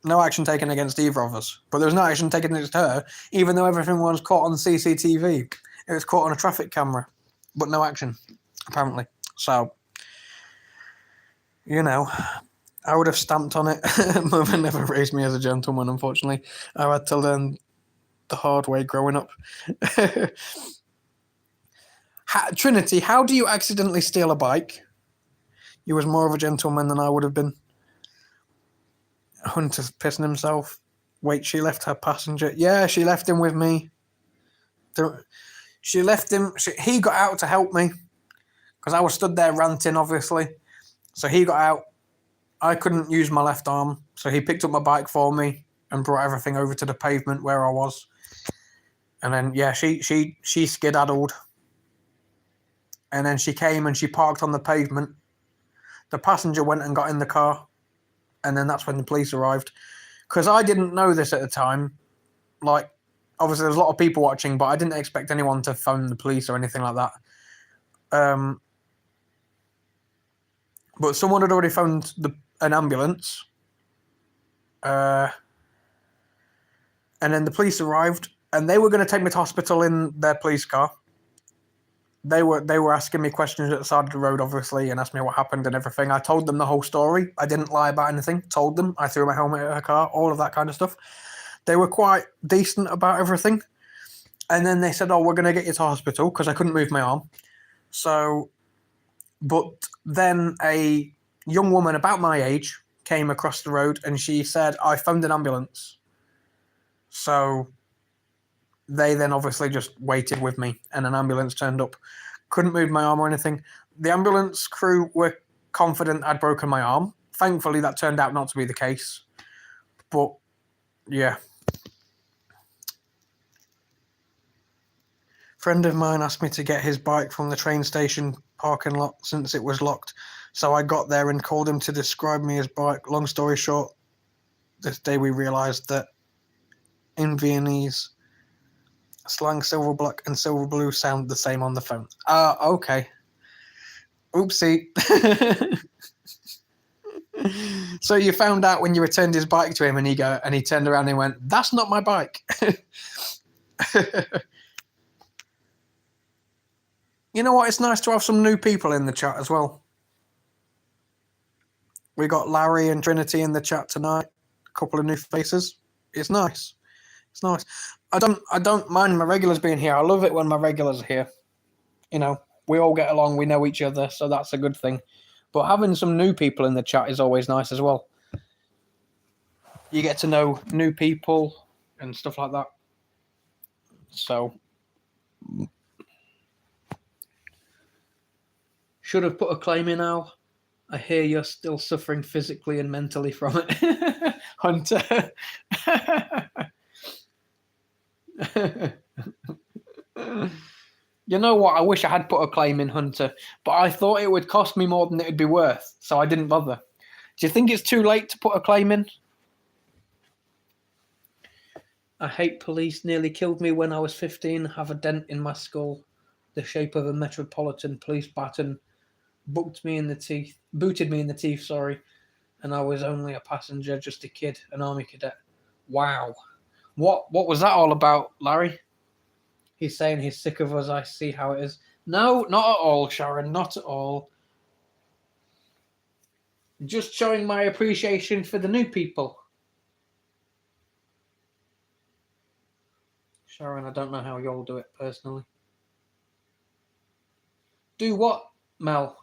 no action taken against either of us. But there was no action taken against her, even though everything was caught on CCTV. It was caught on a traffic camera. But no action, apparently. So, you know, I would have stamped on it. Mother never raised me as a gentleman, unfortunately. I had to learn the hard way growing up. Trinity, how do you accidentally steal a bike? You was more of a gentleman than I would have been. Hunter's pissing himself. Wait, she left her passenger. Yeah, she left him with me. She left him. He got out to help me because I was stood there ranting, obviously. So he got out. I couldn't use my left arm, so he picked up my bike for me and brought everything over to the pavement where I was. And then yeah, she skedaddled, and then she came and she parked on the pavement. The passenger went and got in the car, and then that's when the police arrived. Because I didn't know this at the time. Like, obviously, there's a lot of people watching, but I didn't expect anyone to phone the police or anything like that. But someone had already phoned an ambulance. And then the police arrived, and they were going to take me to hospital in their police car. They were asking me questions at the side of the road, obviously, and asked me what happened and everything. I told them the whole story. I didn't lie about anything. Told them. I threw my helmet at her car, all of that kind of stuff. They were quite decent about everything. And then they said, oh, we're going to get you to hospital, because I couldn't move my arm. So, but then a young woman about my age came across the road, and she said, I phoned an ambulance. So they then obviously just waited with me, and an ambulance turned up. Couldn't move my arm or anything. The ambulance crew were confident I'd broken my arm. Thankfully, that turned out not to be the case. But, yeah. Friend of mine asked me to get his bike from the train station parking lot since it was locked. So I got there and called him to describe me his bike. Long story short, this day we realised that in Viennese, slang silver black and silver blue sound the same on the phone. Okay. Oopsie. So you found out when you returned his bike to him, and he turned around and went, "That's not my bike." You know what? It's nice to have some new people in the chat as well. We got Larry and Trinity in the chat tonight. A couple of new faces. It's nice. It's nice. I don't mind my regulars being here. I love it when my regulars are here. You know, we all get along. We know each other, so that's a good thing. But having some new people in the chat is always nice as well. You get to know new people and stuff like that. So, should have put a claim in, Al. I hear you're still suffering physically and mentally from it. Hunter. You know what? I wish I had put a claim in, Hunter, but I thought it would cost me more than it would be worth, so I didn't bother. Do you think it's too late to put a claim in? I hate police. Nearly killed me when I was 15. Have a dent in my skull, the shape of a Metropolitan Police baton. Booted me in the teeth, sorry, and I was only a passenger, just a kid, an army cadet. Wow. What was that all about, Larry? He's saying he's sick of us. I see how it is. No, not at all, Sharon, not at all. Just showing my appreciation for the new people. Sharon, I don't know how y'all do it personally. Do what, Mel?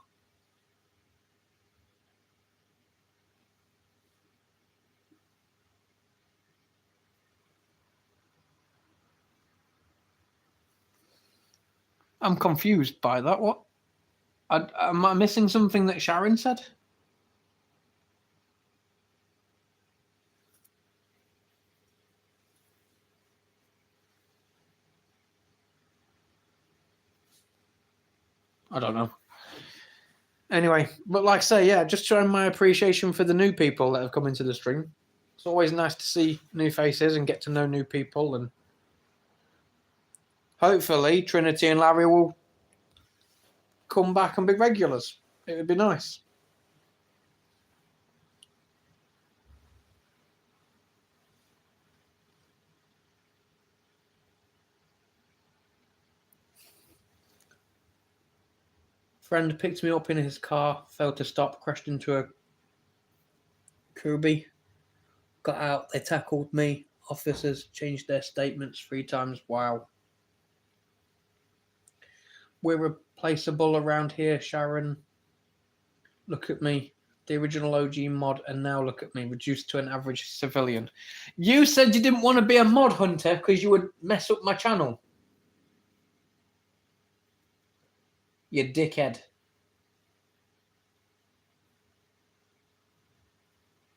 I'm confused by that. What? Am I missing something that Sharon said? I don't know. Anyway, but like I say, yeah, just showing my appreciation for the new people that have come into the stream. It's always nice to see new faces and get to know new people, and hopefully Trinity and Larry will come back and be regulars. It would be nice. Friend picked me up in his car, failed to stop, crashed into a Kirby. Got out, they tackled me. Officers changed their statements 3 times. Wow. We're replaceable around here, Sharon. Look at me. The original OG mod, and now look at me, reduced to an average civilian. You said you didn't want to be a mod hunter because you would mess up my channel. You dickhead.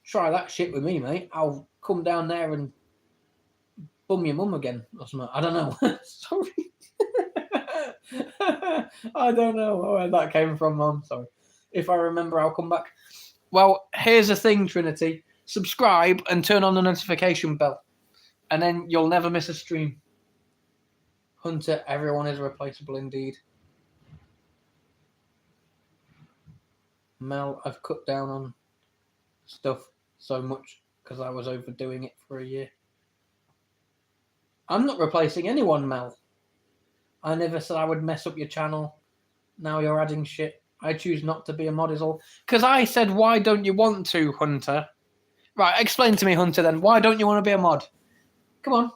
Try that shit with me, mate. I'll come down there and bum your mum again or something. I don't know. Sorry. I don't know where that came from, Mum. Sorry. If I remember, I'll come back. Well, here's the thing, Trinity. Subscribe and turn on the notification bell, and then you'll never miss a stream. Hunter, everyone is replaceable indeed. Mel, I've cut down on stuff so much because I was overdoing it for a year. I'm not replacing anyone, Mel. I never said I would mess up your channel. Now you're adding shit. I choose not to be a mod is all. Because I said, why don't you want to, Hunter? Right, explain to me, Hunter, then. Why don't you want to be a mod? Come on.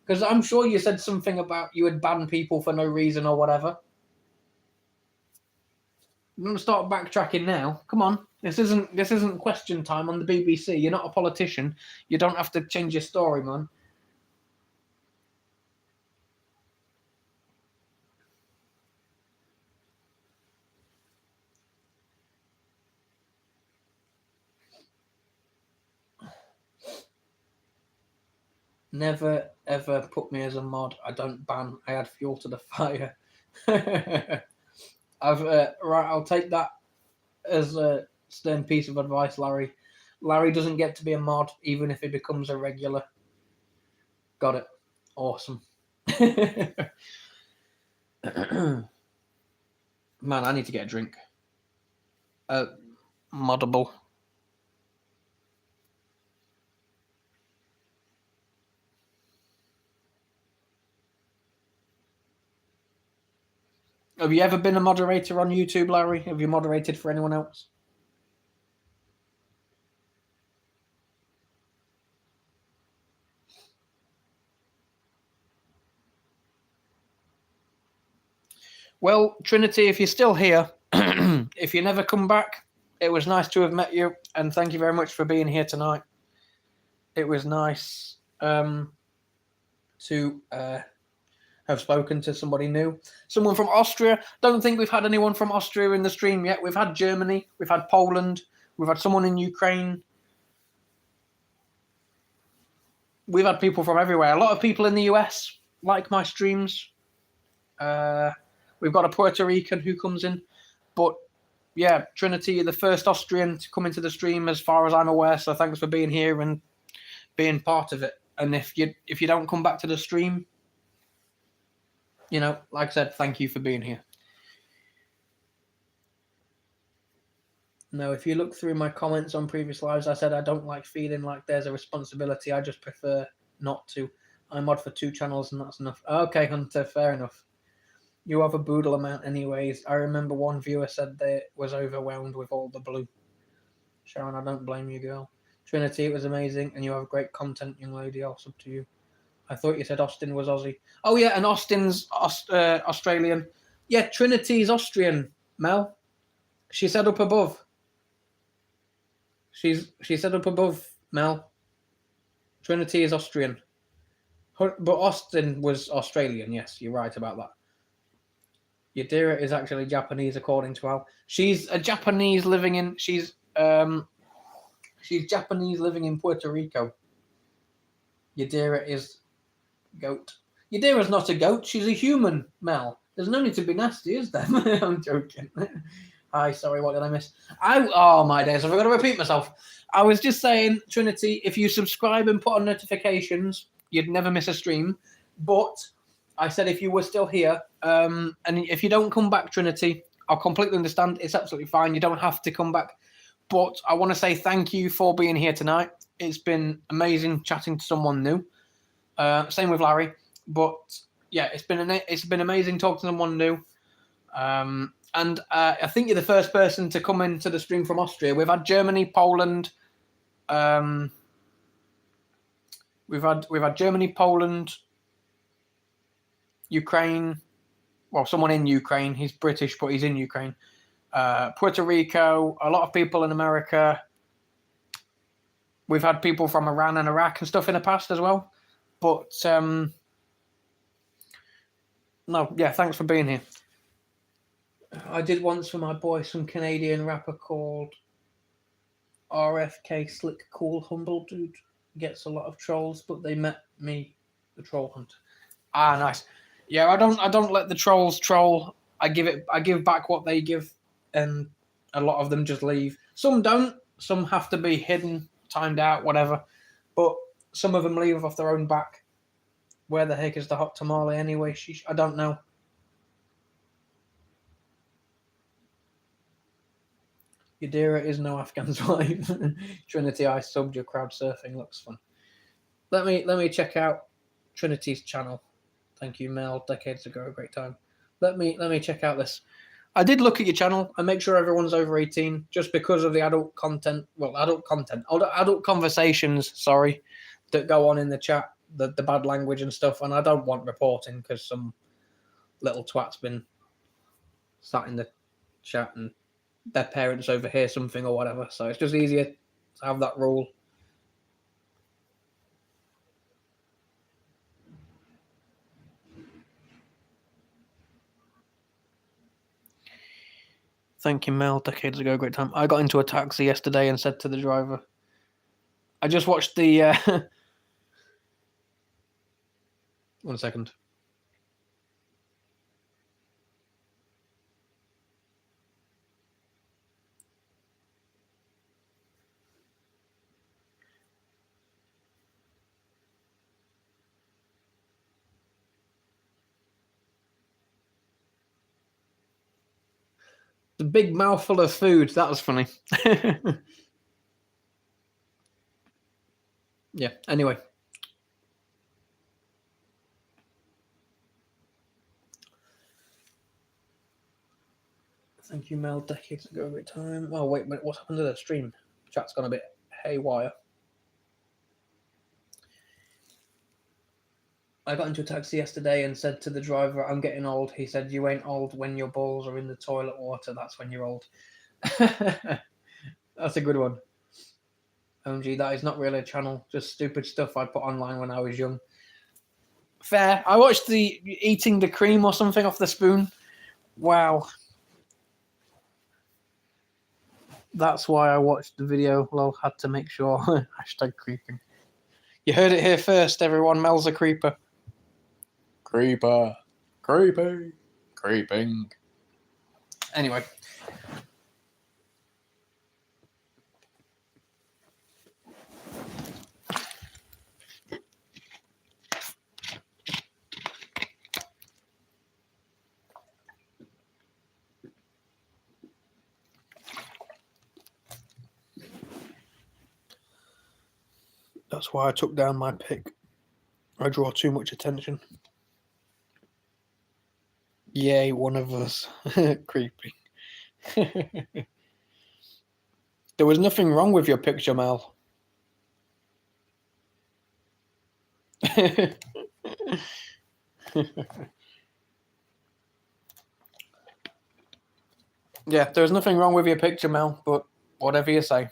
Because I'm sure you said something about you would ban people for no reason or whatever. I'm going to start backtracking now. Come on. This isn't question time on the BBC. You're not a politician. You don't have to change your story, man. Never, ever put me as a mod. I don't ban. I add fuel to the fire. Right, I'll take that as a stern piece of advice, Larry. Larry doesn't get to be a mod, even if he becomes a regular. Got it. Awesome. Man, I need to get a drink. Moddable. Have you ever been a moderator on YouTube, Larry? Have you moderated for anyone else? Well, Trinity, if you're still here, if you never come back, it was nice to have met you, and thank you very much for being here tonight. It was nice to have spoken to somebody new. Someone from Austria. Don't think we've had anyone from Austria in the stream yet. We've had Germany, we've had Poland, we've had someone in Ukraine. We've had people from everywhere. A lot of people in the US like my streams. We've got a Puerto Rican who comes in. But yeah, Trinity, you're the first Austrian to come into the stream as far as I'm aware. So thanks for being here and being part of it. And if you don't come back to the stream, you know, like I said, thank you for being here. No, if you look through my comments on previous lives, I said I don't like feeling like there's a responsibility. I just prefer not to. I mod for 2 channels and that's enough. Okay, Hunter, fair enough. You have a boodle amount anyways. I remember one viewer said they was overwhelmed with all the blue. Sharon, I don't blame you, girl. Trinity, it was amazing, and you have great content, young lady. I'll sub to you. I thought you said Austin was Aussie. Oh, yeah, and Austin's Australian. Yeah, Trinity's Austrian, Mel. She said up above. She said up above, Mel. Trinity is Austrian. But Austin was Australian, yes, you're right about that. Yadira is actually Japanese, according to Al. She's a Japanese living in... She's Japanese living in Puerto Rico. Yadira is goat. Yadira's not a goat. She's a human, Mel. There's no need to be nasty, is there? I'm joking. Hi, sorry, what did I miss? Oh, my days. I've got to repeat myself. I was just saying, Trinity, if you subscribe and put on notifications, you'd never miss a stream. But I said if you were still here, and if you don't come back, Trinity, I'll completely understand. It's absolutely fine. You don't have to come back. But I want to say thank you for being here tonight. It's been amazing chatting to someone new. Same with Larry. But yeah, it's been amazing talking to someone new. And I think you're the first person to come into the stream from Austria. We've had Germany, Poland. We've had Germany, Poland, Ukraine. Well, someone in Ukraine. He's British, but he's in Ukraine. Puerto Rico. A lot of people in America. We've had people from Iran and Iraq and stuff in the past as well. But no, yeah, thanks for being here. I did once for my boy some Canadian rapper called RFK, Slick, Cool, Humble Dude. Gets a lot of trolls, but they met me The troll hunt. Ah, nice. Yeah, I don't let the trolls troll. I give back what they give, and a lot of them just leave. Some don't. Some have to be hidden, timed out, whatever. But some of them leave off their own back. Where the heck is the hot tamale anyway? I don't know. Yadira is no Afghan's wife. Trinity, I subbed your crowd surfing. Looks fun. Let me check out Trinity's channel. Thank you, Mel. Decades ago, a great time. Let me check out this. I did look at your channel and make sure everyone's over 18, just because of the adult content. Well, adult conversations. Sorry, that go on in the chat, the bad language and stuff. And I don't want reporting because some little twat's been sat in the chat and their parents overhear something or whatever. So it's just easier to have that rule. Thank you, Mel. Decades ago, great time. I got into a taxi yesterday and said to the driver, I just watched the... 1 second. The big mouthful of food. That was funny. Yeah, anyway. Thank you, Mel. Decades ago, great time. Oh, wait a minute. What happened to the stream? Chat's gone a bit haywire. I got into a taxi yesterday and said to the driver, I'm getting old. He said, you ain't old when your balls are in the toilet water. That's when you're old. That's a good one. OMG, that is not really a channel. Just stupid stuff I put online when I was young. Fair. I watched the eating the cream or something off the spoon. Wow. That's why I watched the video. Lol, had to make sure. Hashtag creeping. You heard it here first, everyone. Mel's a creeper. Creeper. Creepy. Creeping. Anyway. That's why I took down my pic. I draw too much attention. Yay, one of us. Creepy. There was nothing wrong with your picture, Mel. Yeah, there's nothing wrong with your picture, Mel, but whatever you say.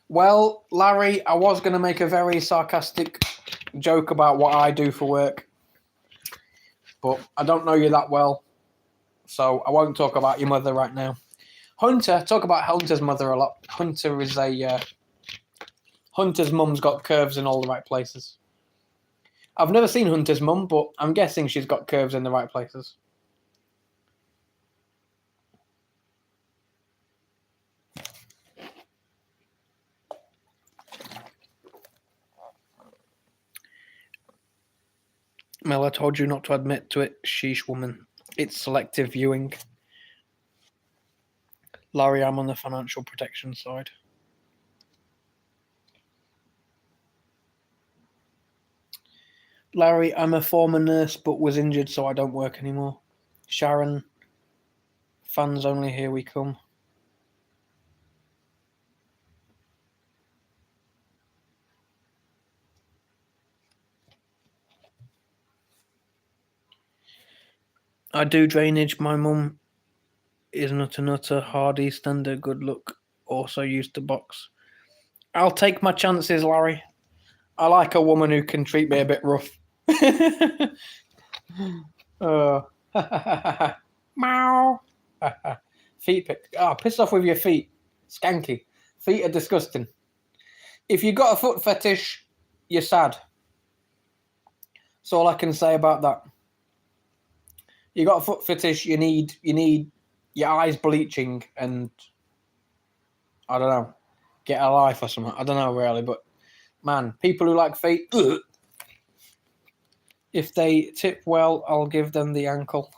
Well, Larry, I was going to make a very sarcastic joke about what I do for work, but I don't know you that well, so I won't talk about your mother right now. Hunter, talk about Hunter's mother a lot. Hunter is Hunter's mum's got curves in all the right places. I've never seen Hunter's mum, but I'm guessing she's got curves in the right places. Mel, I told you not to admit to it, sheesh woman. It's selective viewing. Larry, I'm on the financial protection side. Larry, I'm a former nurse but was injured, so I don't work anymore. Sharon, fans only, here we come. I do drainage. My mum is not a nutter. Hardy, standard, good look. Also used to box. I'll take my chances, Larry. I like a woman who can treat me a bit rough. Meow. Feet pick. Oh, piss off with your feet. Skanky. Feet are disgusting. If you got a foot fetish, you're sad. That's all I can say about that. You got a foot fetish, you need your eyes bleaching and I don't know, get a life or something. I don't know really, but man, people who like feet, if they tip well, I'll give them the ankle.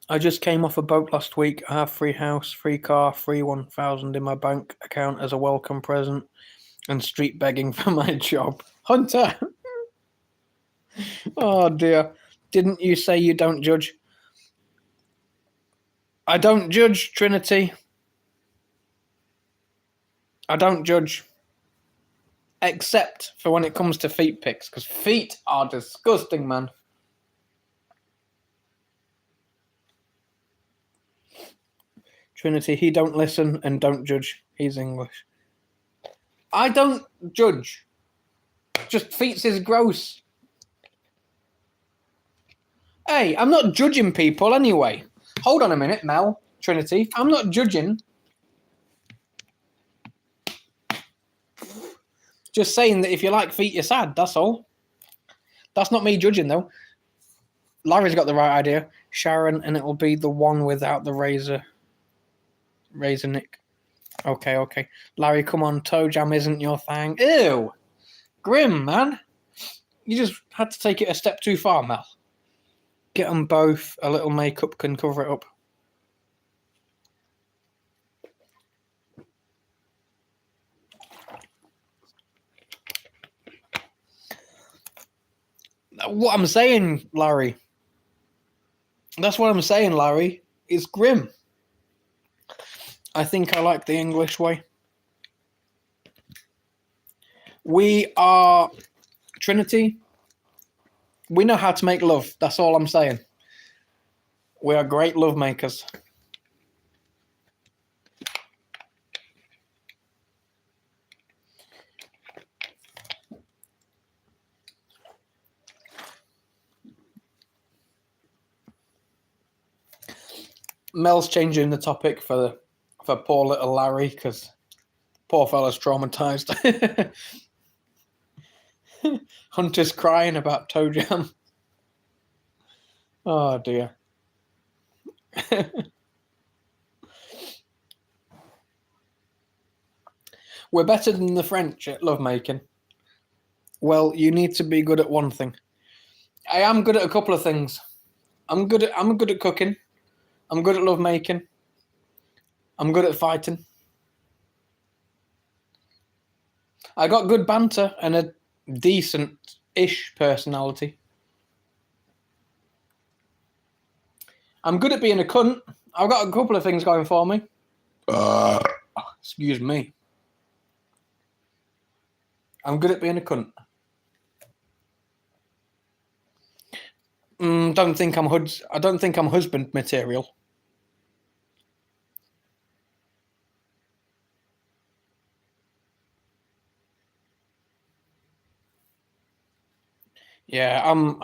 I just came off a boat last week. I have free house, free car, free 1,000 in my bank account as a welcome present, and street begging for my job. Hunter! Oh dear. Didn't you say you don't judge? I don't judge, Trinity. I don't judge. Except for when it comes to feet pics, because feet are disgusting, man. Trinity, he don't listen and don't judge. He's English. I don't judge. Just feet is gross. Hey, I'm not judging people anyway. Hold on a minute, Mel, Trinity. I'm not judging. Just saying that if you like feet, you're sad. That's all. That's not me judging, though. Larry's got the right idea. Sharon, and it will be the one without the razor. Razor Nick. Okay. Larry, come on. Toe jam isn't your thing. Ew. Grim, man. You just had to take it a step too far, Mel. Get them both. A little makeup can cover it up. What I'm saying, Larry. That's what I'm saying, Larry. It's grim. I think I like the English way. We are Trinity. We know how to make love. That's all I'm saying. We are great love makers. Mel's changing the topic for poor little Larry because poor fella's traumatized. Hunter's crying about toe jam. Oh dear. We're better than the French at lovemaking. Well, you need to be good at one thing. I am good at a couple of things. I'm good at cooking. I'm good at lovemaking. I'm good at fighting. I got good banter and a decent-ish personality. I'm good at being a cunt. I've got a couple of things going for me. Excuse me. I'm good at being a cunt. I don't think I'm husband material. Yeah, I'm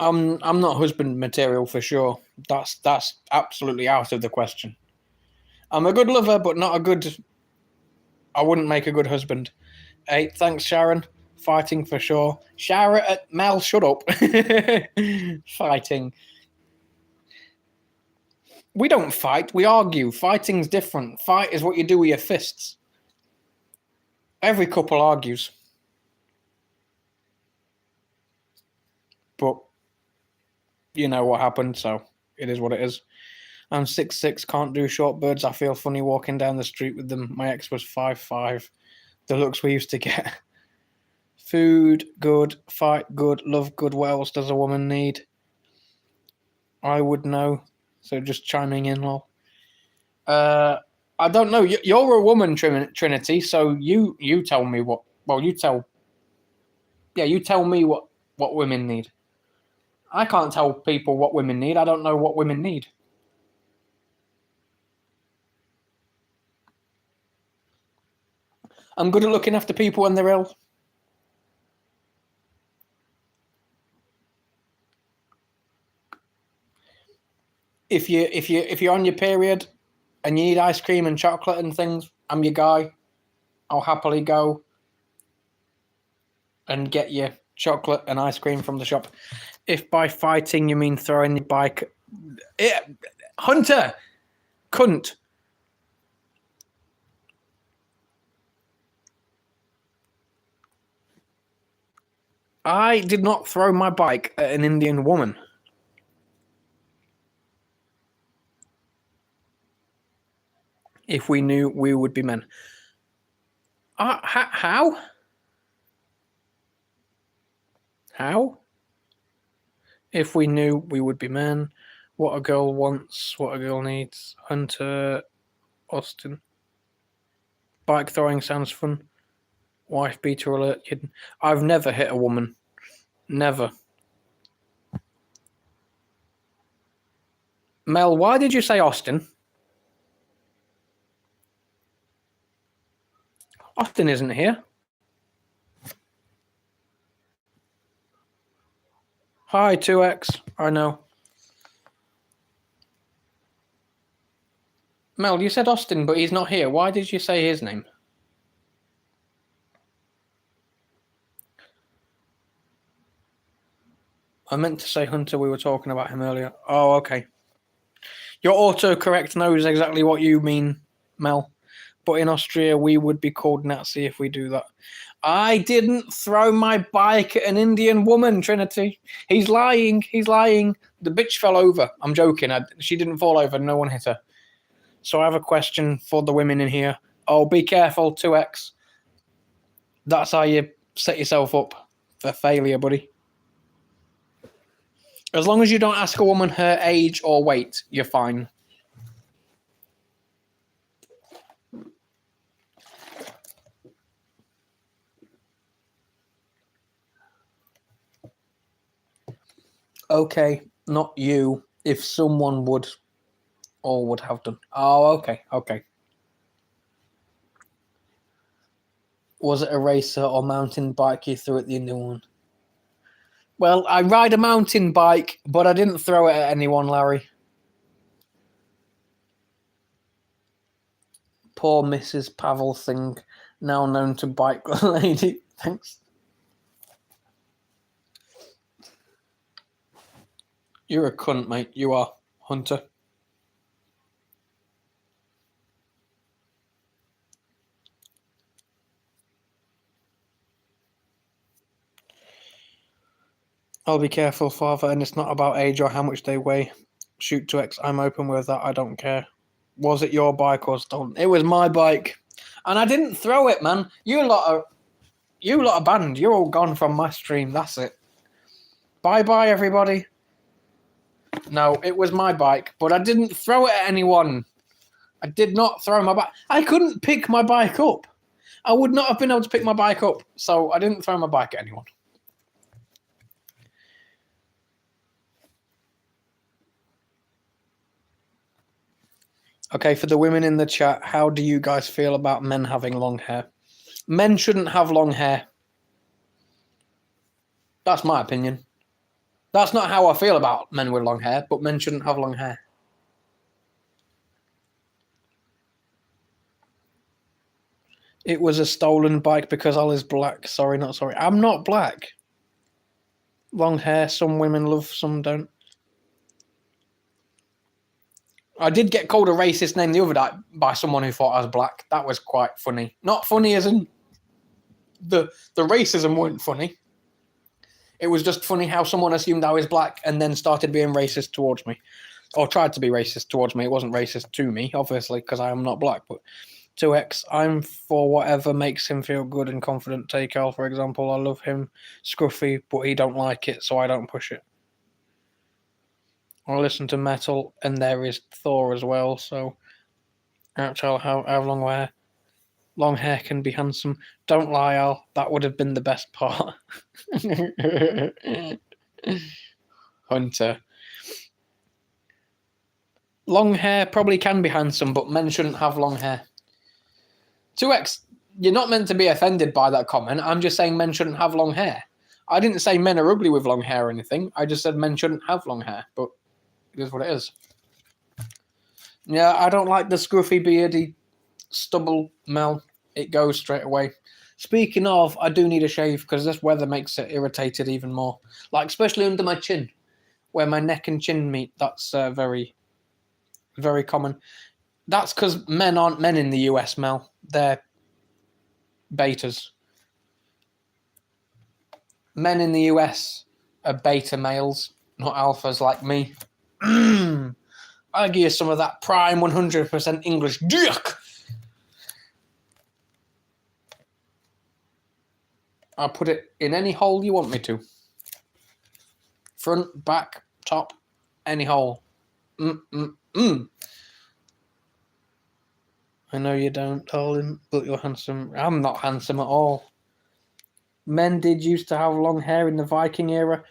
not husband material for sure. That's absolutely out of the question. I'm a good lover, but not a good. I wouldn't make a good husband. Hey, thanks, Sharon. Fighting for sure. Sharon, Mel, shut up. Fighting. We don't fight. We argue. Fighting's different. Fight is what you do with your fists. Every couple argues. But you know what happened, so it is what it is. I'm 6'6", can't do short birds. I feel funny walking down the street with them. My ex was 5'5". The looks we used to get. Food, good. Fight, good. Love, good. What else does a woman need? I would know. So just chiming in, lol. I don't know. You're a woman, Trinity, so you tell me what... Well, you tell me what women need. I can't tell people what women need. I don't know what women need. I'm good at looking after people when they're ill. if you're on your period and you need ice cream and chocolate and things, I'm your guy. I'll happily go and get you chocolate and ice cream from the shop. If by fighting you mean throwing the bike, Hunter, cunt. I did not throw my bike at an Indian woman. If we knew we would be men. How? How? If we knew we would be men. What a girl wants, what a girl needs. Hunter, Austin. Bike throwing sounds fun. Wife beater alert, kid. I've never hit a woman. Never. Mel, why did you say Austin? Austin isn't here. Hi, 2X. I know. Mel, you said Austin, but he's not here. Why did you say his name? I meant to say Hunter. We were talking about him earlier. Oh, okay. Your autocorrect knows exactly what you mean, Mel. But in Austria, we would be called Nazi if we do that. I didn't throw my bike at an Indian woman, Trinity. He's lying. He's lying. The bitch fell over. I'm joking. She didn't fall over. No one hit her. So I have a question for the women in here. Oh, be careful, 2X. That's how you set yourself up for failure, buddy. As long as you don't ask a woman her age or weight, you're fine. Okay, not you. If someone would or would have done. Oh, okay, okay. Was it a racer or mountain bike you threw at the Indian one? Well, I ride a mountain bike, but I didn't throw it at anyone, Larry. Poor Mrs. Pavel Singh, now known to Bike Lady. Thanks. You're a cunt, mate. You are, Hunter. I'll be careful, father, and it's not about age or how much they weigh. Shoot 2X, I'm open with that, I don't care. Was it your bike or stolen? It was my bike. And I didn't throw it, man. You lot are banned. You're all gone from my stream, that's it. Bye-bye, everybody. No, it was my bike, but I didn't throw it at anyone. I did not throw my bike. I couldn't pick my bike up. I would not have been able to pick my bike up, so I didn't throw my bike at anyone. Okay, for the women in the chat, how do you guys feel about men having long hair? Men shouldn't have long hair. That's my opinion. That's not how I feel about men with long hair, but men shouldn't have long hair. It was a stolen bike because Ollie's black. Sorry, not sorry. I'm not black. Long hair, some women love, some don't. I did get called a racist name the other day by someone who thought I was black. That was quite funny. Not funny as in the racism weren't funny. It was just funny how someone assumed I was black and then started being racist towards me. Or tried to be racist towards me. It wasn't racist to me, obviously, because I am not black. But 2X, I'm for whatever makes him feel good and confident. Take L, for example. I love him. Scruffy, but he don't like it, so I don't push it. I listen to metal, and there is Thor as well, so actually I'll have long hair. Long hair can be handsome. Don't lie, Al. That would have been the best part. Hunter. Long hair probably can be handsome, but men shouldn't have long hair. 2X, you're not meant to be offended by that comment. I'm just saying men shouldn't have long hair. I didn't say men are ugly with long hair or anything. I just said men shouldn't have long hair, but it is what it is. Yeah, I don't like the scruffy, beardy stubble Mel. It goes straight away. Speaking of, I do need a shave because this weather makes it irritated even more. Like, especially under my chin, where my neck and chin meet. That's very, very common. That's because men aren't men in the US, Mel. They're betas. Men in the US are beta males, not alphas like me. I'll give you some of that prime 100% English dick. I'll put it in any hole you want me to. Front, back, top, any hole. I know you don't, darling, but you're handsome. I'm not handsome at all. Men did used to have long hair in the Viking era.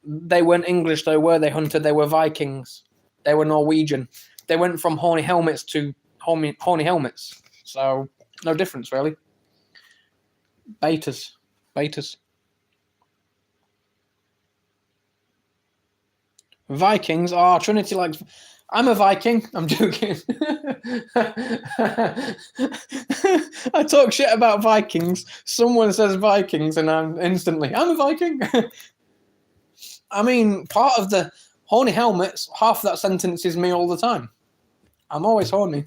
They weren't English though, were they, Hunter? They were Vikings. They were Norwegian. They went from horny helmets to horny helmets. So, no difference, really. Betas. Vikings. Oh, Trinity likes... I'm a Viking. I'm joking. I talk shit about Vikings. Someone says Vikings and I'm a Viking. I mean, part of the horny helmets, half of that sentence is me all the time. I'm always horny.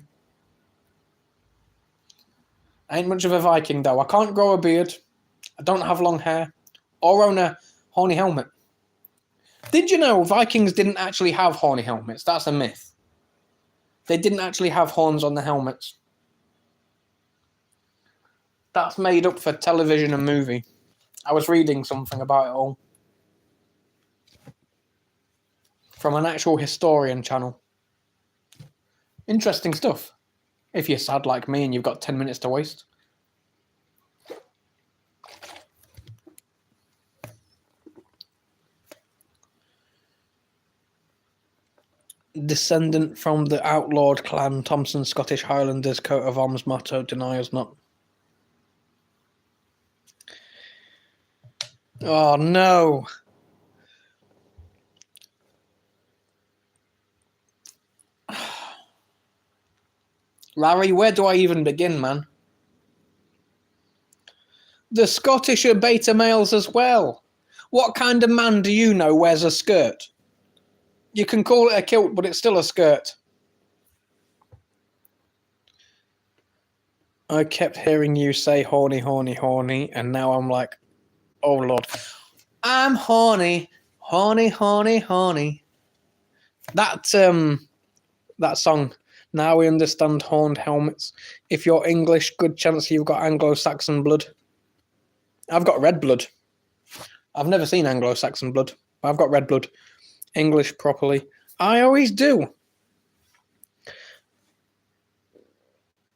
I ain't much of a Viking, though. I can't grow a beard. I don't have long hair. Or own a horny helmet. Did you know Vikings didn't actually have horny helmets? That's a myth. They didn't actually have horns on the helmets. That's made up for television and movie. I was reading something about it all. From an actual historian channel. Interesting stuff. If you're sad like me and you've got 10 minutes to waste. Descendant from the outlawed clan, Thompson Scottish Highlanders coat of arms motto, deny us not. Oh no. Larry, where do I even begin, man? The Scottish are beta males as well. What kind of man do you know wears a skirt? You can call it a kilt, but it's still a skirt. I kept hearing you say horny, horny, horny, and now I'm like, oh Lord. I'm horny, horny, horny, horny. That song, Now We Understand Horned Helmets. If you're English, good chance you've got Anglo-Saxon blood. I've got red blood. I've never seen Anglo-Saxon blood, but I've got red blood. English properly. I always do.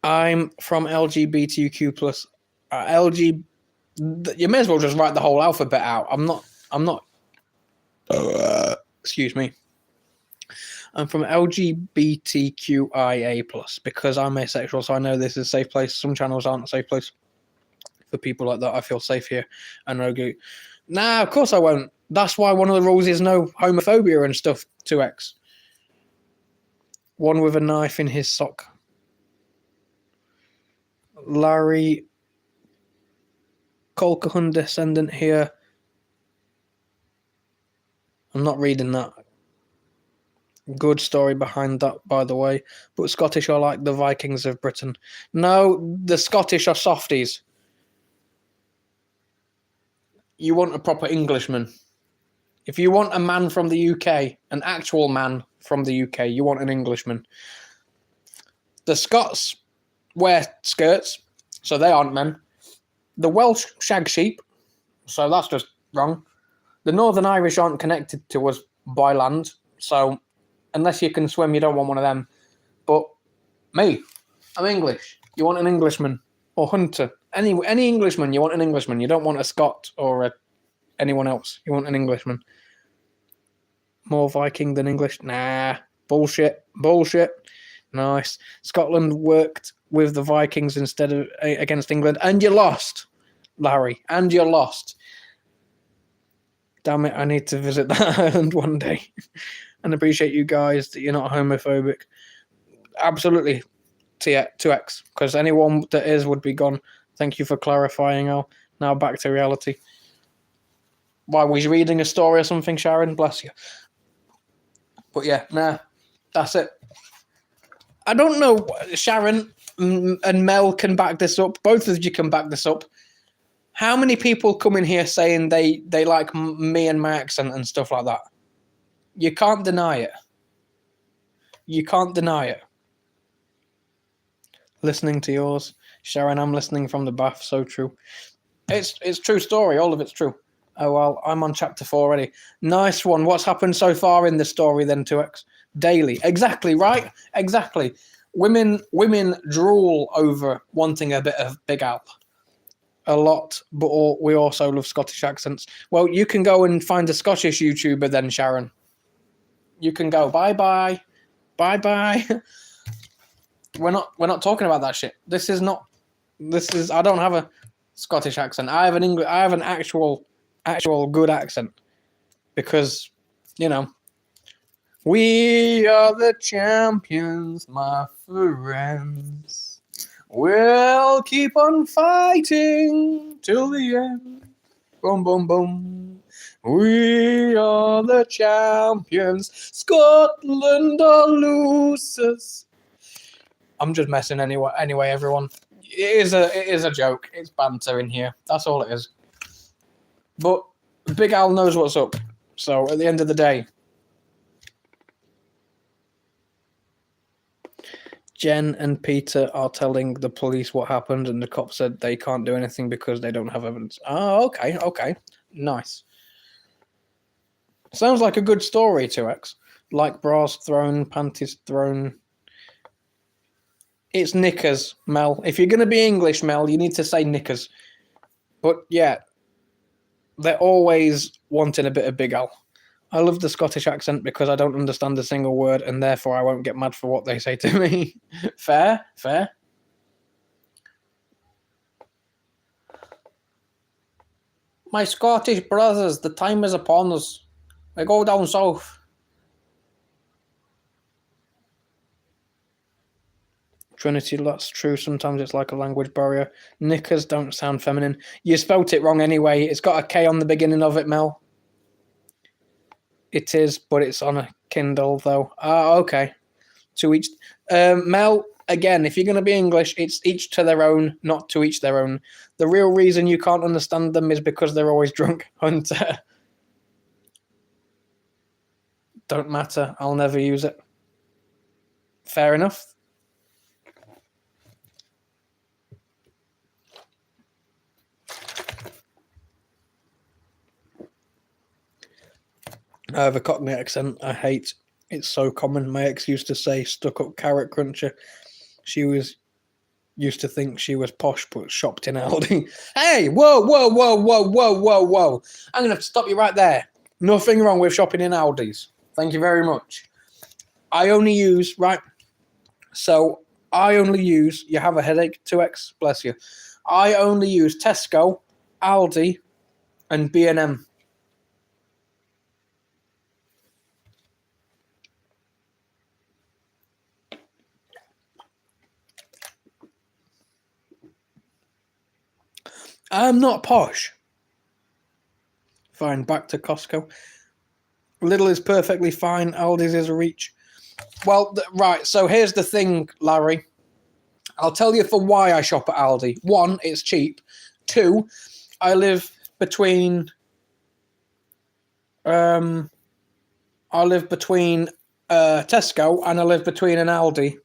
I'm from LGBTQ plus. You may as well just write the whole alphabet out. I'm not. Excuse me. I'm from LGBTQIA plus because I'm asexual, so I know this is a safe place. Some channels aren't a safe place for people like that. I feel safe here, and I'll go. Nah, of course I won't. That's why one of the rules is no homophobia and stuff. 2x. One with a knife in his sock. Larry Colquhoun descendant here. I'm not reading that. Good story behind that, by the way. But Scottish are like the Vikings of Britain. No, the Scottish are softies. You want a proper Englishman. If you want a man from the UK, an actual man from the UK, you want an Englishman. The Scots wear skirts, so they aren't men. The Welsh shag sheep, so that's just wrong. The Northern Irish aren't connected to us by land, so unless you can swim, you don't want one of them. But me, I'm English. You want an Englishman or Hunter. Any Englishman, you want an Englishman. You don't want a Scot or anyone else. You want an Englishman. More Viking than English? Nah. Bullshit. Nice. Scotland worked with the Vikings instead of against England, and you lost, Larry. And you lost. Damn it, I need to visit that island one day. And appreciate you guys that you're not homophobic. absolutely 2x, because anyone that is would be gone. Thank you for clarifying, Al. Now back to reality. Why, was you reading a story or something, Sharon? Bless you. But yeah, nah, that's it. I don't know, Sharon and Mel can back this up. Both of you can back this up. How many people come in here saying they like me and my accent and stuff like that? You can't deny it. You can't deny it. Listening to yours, Sharon, I'm listening from the bath. So true. It's true story. All of it's true. Oh, well, I'm on chapter 4 already. Nice one. What's happened so far in the story then, 2x? Daily. Exactly, right? Exactly. Women drool over wanting a bit of Big Al. A lot, but we also love Scottish accents. Well, you can go and find a Scottish YouTuber then, Sharon. You can go, bye-bye. Bye-bye. We're not talking about that shit. This is I don't have a Scottish accent. I have an actual good accent, because, you know, we are the champions, my friends. We'll keep on fighting till the end. Boom, boom, boom. We are the champions. Scotland are losers. I'm just messing anyway, everyone. It is a joke. It's banter in here. That's all it is. But Big Al knows what's up. So at the end of the day, Jen and Peter are telling the police what happened, and the cops said they can't do anything because they don't have evidence. Oh, okay. Nice. Sounds like a good story, 2x. Like bras thrown, panties thrown. It's knickers, Mel. If you're going to be English, Mel, you need to say knickers. But yeah, they're always wanting a bit of Big Al. I love the Scottish accent because I don't understand a single word, and therefore I won't get mad for what they say to me. Fair. My Scottish brothers, the time is upon us. We go down south. Trinity, that's true. Sometimes it's like a language barrier. Knickers don't sound feminine. You spelt it wrong anyway. It's got a K on the beginning of it, Mel. It is, but it's on a Kindle, though. Okay. To each. Mel, again, if you're going to be English, it's each to their own, not to each their own. The real reason you can't understand them is because they're always drunk. Hunter. Don't matter. I'll never use it. Fair enough. I have a Cockney accent I hate. It's so common. My ex used to say stuck up carrot cruncher. She used to think she was posh but shopped in Aldi. Hey, whoa. I'm going to have to stop you right there. Nothing wrong with shopping in Aldi's. Thank you very much. I only use, you have a headache, 2x, bless you. I only use Tesco, Aldi, and B&M. I'm not posh. Fine, back to Costco. Lidl is perfectly fine. Aldi's is a reach. Well, right, so here's the thing, Larry. I'll tell you for why I shop at Aldi. 1, it's cheap. 2, I live between Tesco and I live between an Aldi.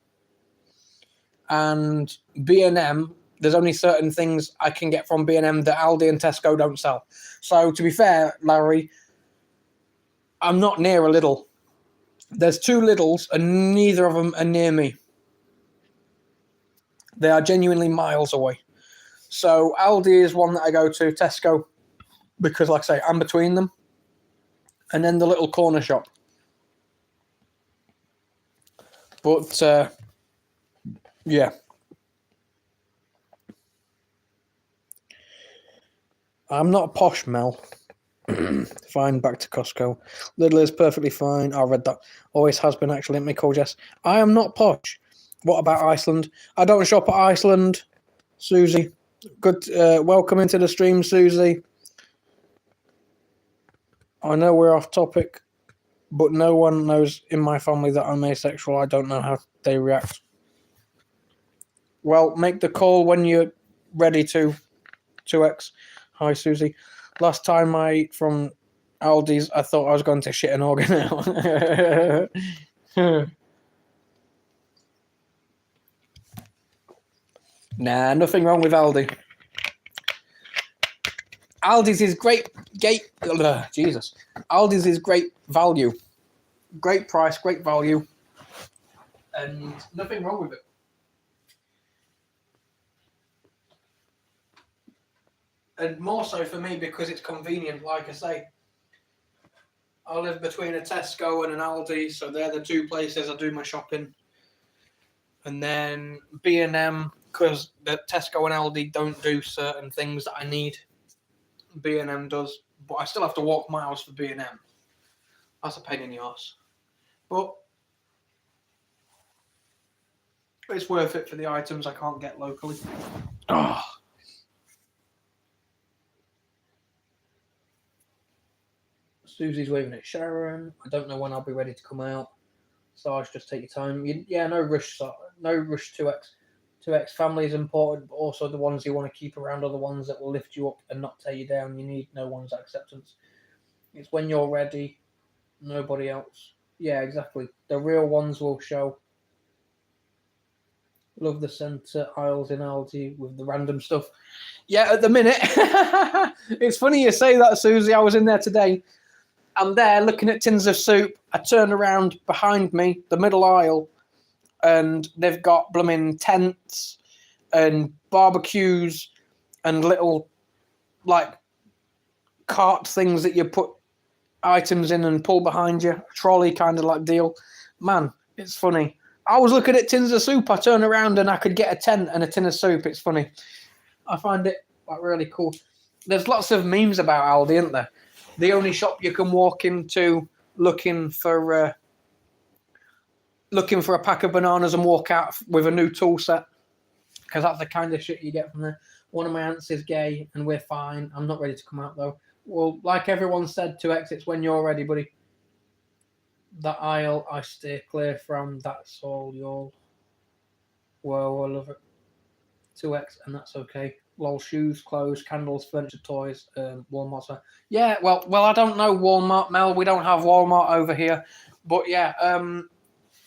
And B&M, there's only certain things I can get from B&M that Aldi and Tesco don't sell. So to be fair, Larry, I'm not near a Lidl. There's 2 Lidls and neither of them are near me. They are genuinely miles away. So Aldi is one that I go to, Tesco, because like I say, I'm between them. And then the little corner shop. But, yeah. I'm not posh, Mel. Fine, back to Costco. Lidl is perfectly fine. I read that. Always has been, actually. Let me call Jess. I am not posh. What about Iceland? I don't shop at Iceland. Susie, good. Welcome into the stream, Susie. I know we're off topic, but no one knows in my family that I'm asexual. I don't know how they react. Well, make the call when you're ready to. 2x. Hi, Susie. Last time I ate from Aldi's, I thought I was going to shit an organ out. Nah, nothing wrong with Aldi. Aldi's is great. Jesus. Aldi's is great value. Great price, great value. And nothing wrong with it. And more so for me because it's convenient, like I say. I live between a Tesco and an Aldi, so they're the two places I do my shopping. And then B&M, because the Tesco and Aldi don't do certain things that I need. B&M does, but I still have to walk miles for B&M. That's a pain in the arse. But it's worth it for the items I can't get locally. Oh. Susie's waving at Sharon. I don't know when I'll be ready to come out. Sarge, just take your time. No rush. No rush. 2x. 2x family is important, but also the ones you want to keep around are the ones that will lift you up and not tear you down. You need no one's acceptance. It's when you're ready. Nobody else. Yeah, exactly. The real ones will show. Love the centre aisles in Aldi with the random stuff. Yeah, at the minute. It's funny you say that, Susie. I was in there today. I'm there looking at tins of soup. I turn around behind me, the middle aisle, and they've got blooming tents and barbecues and little, like, cart things that you put items in and pull behind you. Trolley kind of like deal. Man, it's funny. I was looking at tins of soup. I turn around and I could get a tent and a tin of soup. It's funny. I find it like really cool. There's lots of memes about Aldi, isn't there? The only shop you can walk into looking for a pack of bananas and walk out with a new tool set, because that's the kind of shit you get from there. One of my aunts is gay and we're fine. I'm not ready to come out though. Well, like everyone said, 2x, it's when you're ready, buddy. That aisle I stay clear from. That's all y'all. Whoa, I love it. 2x, and that's okay. Lol, shoes, clothes, candles, furniture, toys, Walmart. Yeah, well, I don't know Walmart, Mel. We don't have Walmart over here, but yeah,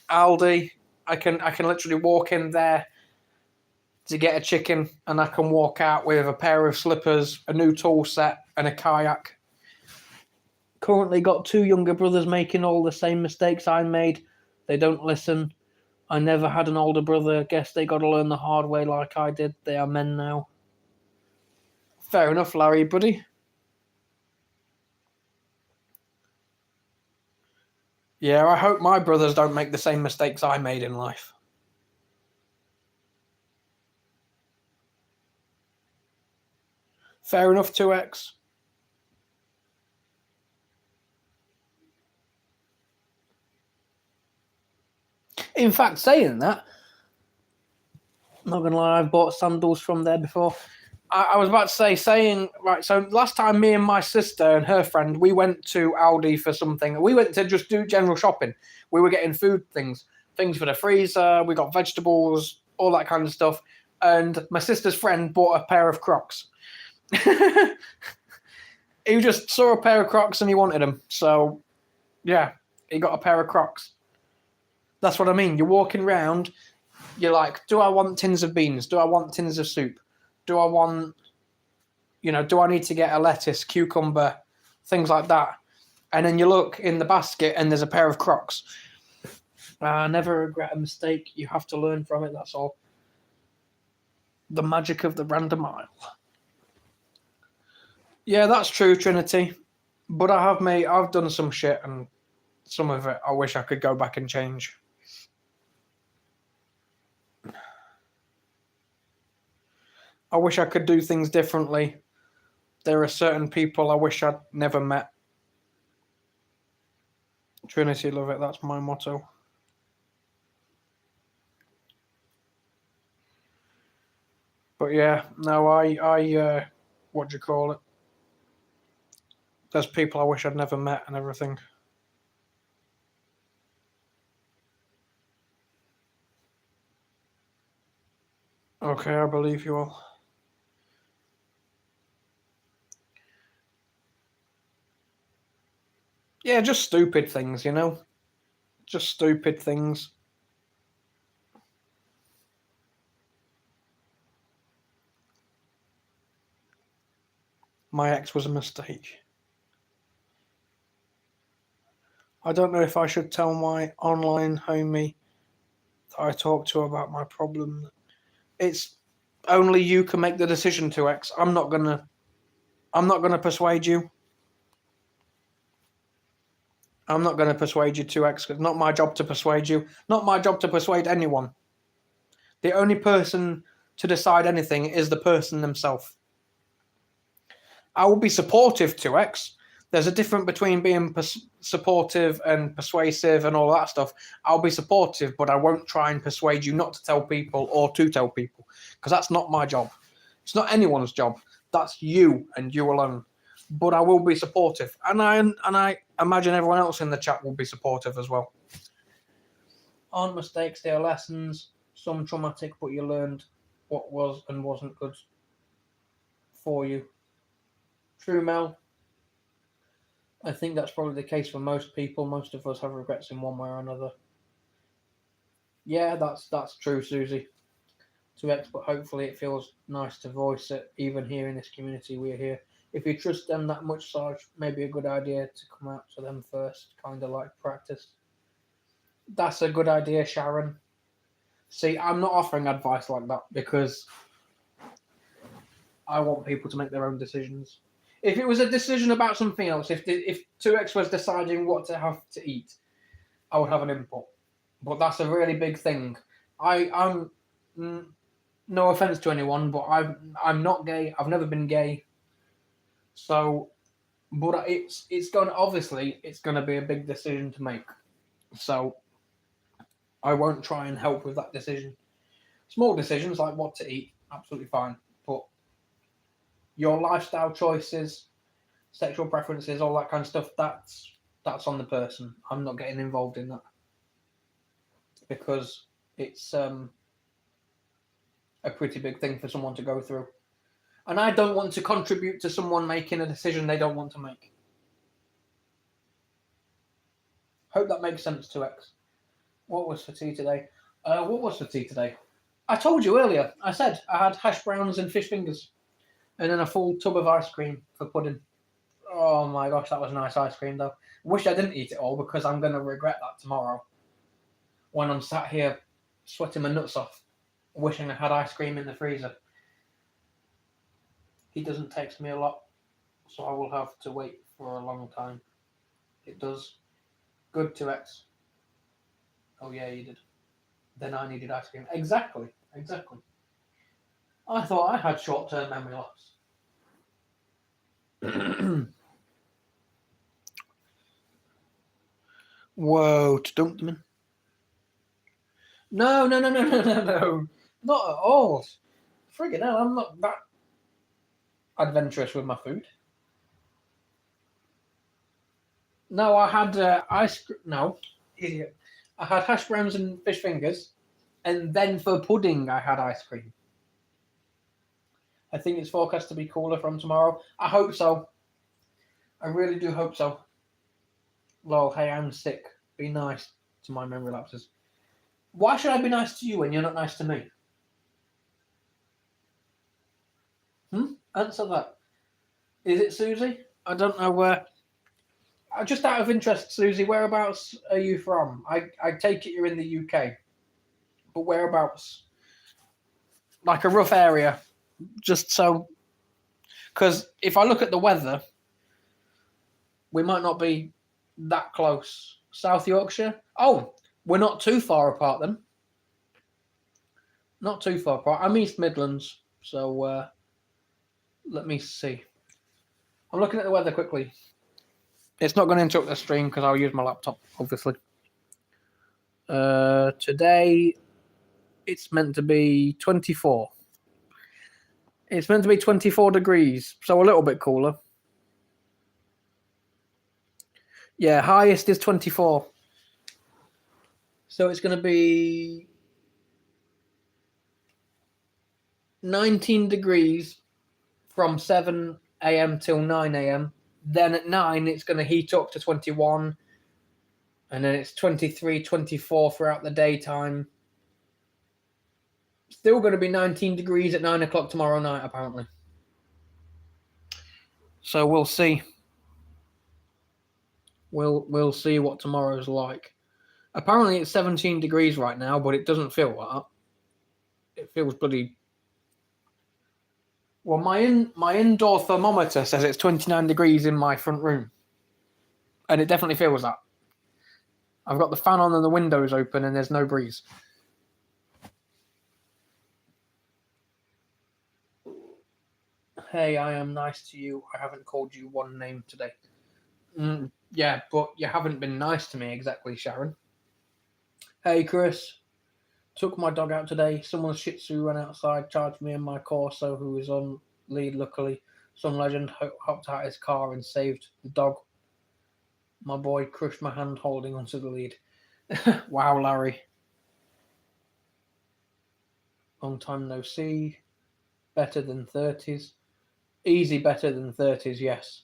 Aldi. I can literally walk in there to get a chicken, and I can walk out with a pair of slippers, a new tool set, and a kayak. Currently got 2 younger brothers making all the same mistakes I made. They don't listen. I never had an older brother. Guess they got to learn the hard way like I did. They are men now. Fair enough, Larry, buddy. Yeah, I hope my brothers don't make the same mistakes I made in life. Fair enough, 2x. In fact, saying that, I'm not going to lie, I've bought sandals from there before. I was about to say, right, so last time me and my sister and her friend, we went to Aldi for something. We went to just do general shopping. We were getting food things for the freezer. We got vegetables, all that kind of stuff. And my sister's friend bought a pair of Crocs. He just saw a pair of Crocs and he wanted them. So, yeah, he got a pair of Crocs. That's what I mean. You're walking around, you're like, do I want tins of beans? Do I want tins of soup? Do I want, do I need to get a lettuce, cucumber, things like that? And then you look in the basket and there's a pair of Crocs. Never regret a mistake. You have to learn from it, that's all. The magic of the random aisle. Yeah, that's true, Trinity. But I've done some shit, and some of it I wish I could go back and change. I wish I could do things differently. There are certain people I wish I'd never met. Trinity, love it. That's my motto. yeah, no, what do you call it? There's people I wish I'd never met and everything. Okay, I believe you all. Yeah, just stupid things, you know? Just stupid things. My ex was a mistake. I don't know if I should tell my online homie that I talked to about my problem. It's only you can make the decision to X. I'm not gonna persuade you. I'm not gonna persuade you to X. It's not my job to persuade you. Not my job to persuade anyone. The only person to decide anything is the person themselves. I will be supportive to X. There's a difference between being supportive and persuasive and all that stuff. I'll be supportive, but I won't try and persuade you not to tell people or to tell people, because that's not my job. It's not anyone's job. That's you and you alone. But I will be supportive, and I imagine everyone else in the chat will be supportive as well. Aren't mistakes, they are lessons. Some traumatic, but you learned what was and wasn't good for you. True, Mel. I think that's probably the case for most people. Most of us have regrets in one way or another. Yeah, that's true, Susie. To X, but hopefully it feels nice to voice it, even here in this community we're here. If you trust them that much, Sarge, maybe a good idea to come out to them first, kind of like practice. That's a good idea, Sharon. See, I'm not offering advice like that because I want people to make their own decisions. If it was a decision about something else, if 2X was deciding what to have to eat, I would have an input. But that's a really big thing. I'm no offense to anyone, but I'm not gay. I've never been gay. So, but it's going to be a big decision to make. So, I won't try and help with that decision. Small decisions like what to eat, absolutely fine. But your lifestyle choices, sexual preferences, all that kind of stuff, that's on the person. I'm not getting involved in that because it's a pretty big thing for someone to go through. And I don't want to contribute to someone making a decision they don't want to make. Hope that makes sense to X. What was for tea today? I told you earlier. I said I had hash browns and fish fingers. And then a full tub of ice cream for pudding. Oh my gosh, that was nice ice cream though. Wish I didn't eat it all because I'm going to regret that tomorrow. When I'm sat here sweating my nuts off, wishing I had ice cream in the freezer. He doesn't text me a lot, so I will have to wait for a long time. It does. Good to X. Oh yeah, you did. Then I needed ice cream. Exactly. I thought I had short-term memory loss. Whoa, Stumpman. No. Not at all. Friggin' hell, I'm not that adventurous with my food. No, I had ice cream. No, idiot. I had hash browns and fish fingers, and then for pudding, I had ice cream. I think it's forecast to be cooler from tomorrow. I hope so. I really do hope so. Lol, hey, I'm sick. Be nice to my memory lapses. Why should I be nice to you when you're not nice to me? Answer that. Is it Susie? I don't know where. Just out of interest, Susie, whereabouts are you from? I take it you're in the UK. But whereabouts? Like a rough area. Just so. Because if I look at the weather, we might not be that close. South Yorkshire? Oh, we're not too far apart then. Not too far apart. I'm East Midlands, so let me see. I'm looking at the weather quickly. It's not going to interrupt the stream because I'll use my laptop, obviously. Today, it's meant to be 24. It's meant to be 24 degrees, so a little bit cooler. Yeah, highest is 24. So it's going to be 19 degrees from 7 a.m. till 9 a.m. Then at 9, it's going to heat up to 21. And then it's 23, 24 throughout the daytime. Still going to be 19 degrees at 9 o'clock tomorrow night, apparently. So we'll see. We'll see what tomorrow's like. Apparently it's 17 degrees right now, but it doesn't feel like that. It feels bloody... Well, my indoor thermometer says it's 29 degrees in my front room. And it definitely feels that. I've got the fan on and the windows open and there's no breeze. Hey, I am nice to you. I haven't called you one name today. Yeah, but you haven't been nice to me exactly, Sharon. Hey, Chris. Took my dog out today. Someone's Shih Tzu ran outside, charged me and my Corso, who was on lead, luckily. Some legend hopped out his car and saved the dog. My boy crushed my hand holding onto the lead. Wow, Larry. Long time no see. Better than 30s. Easy better than 30s, yes.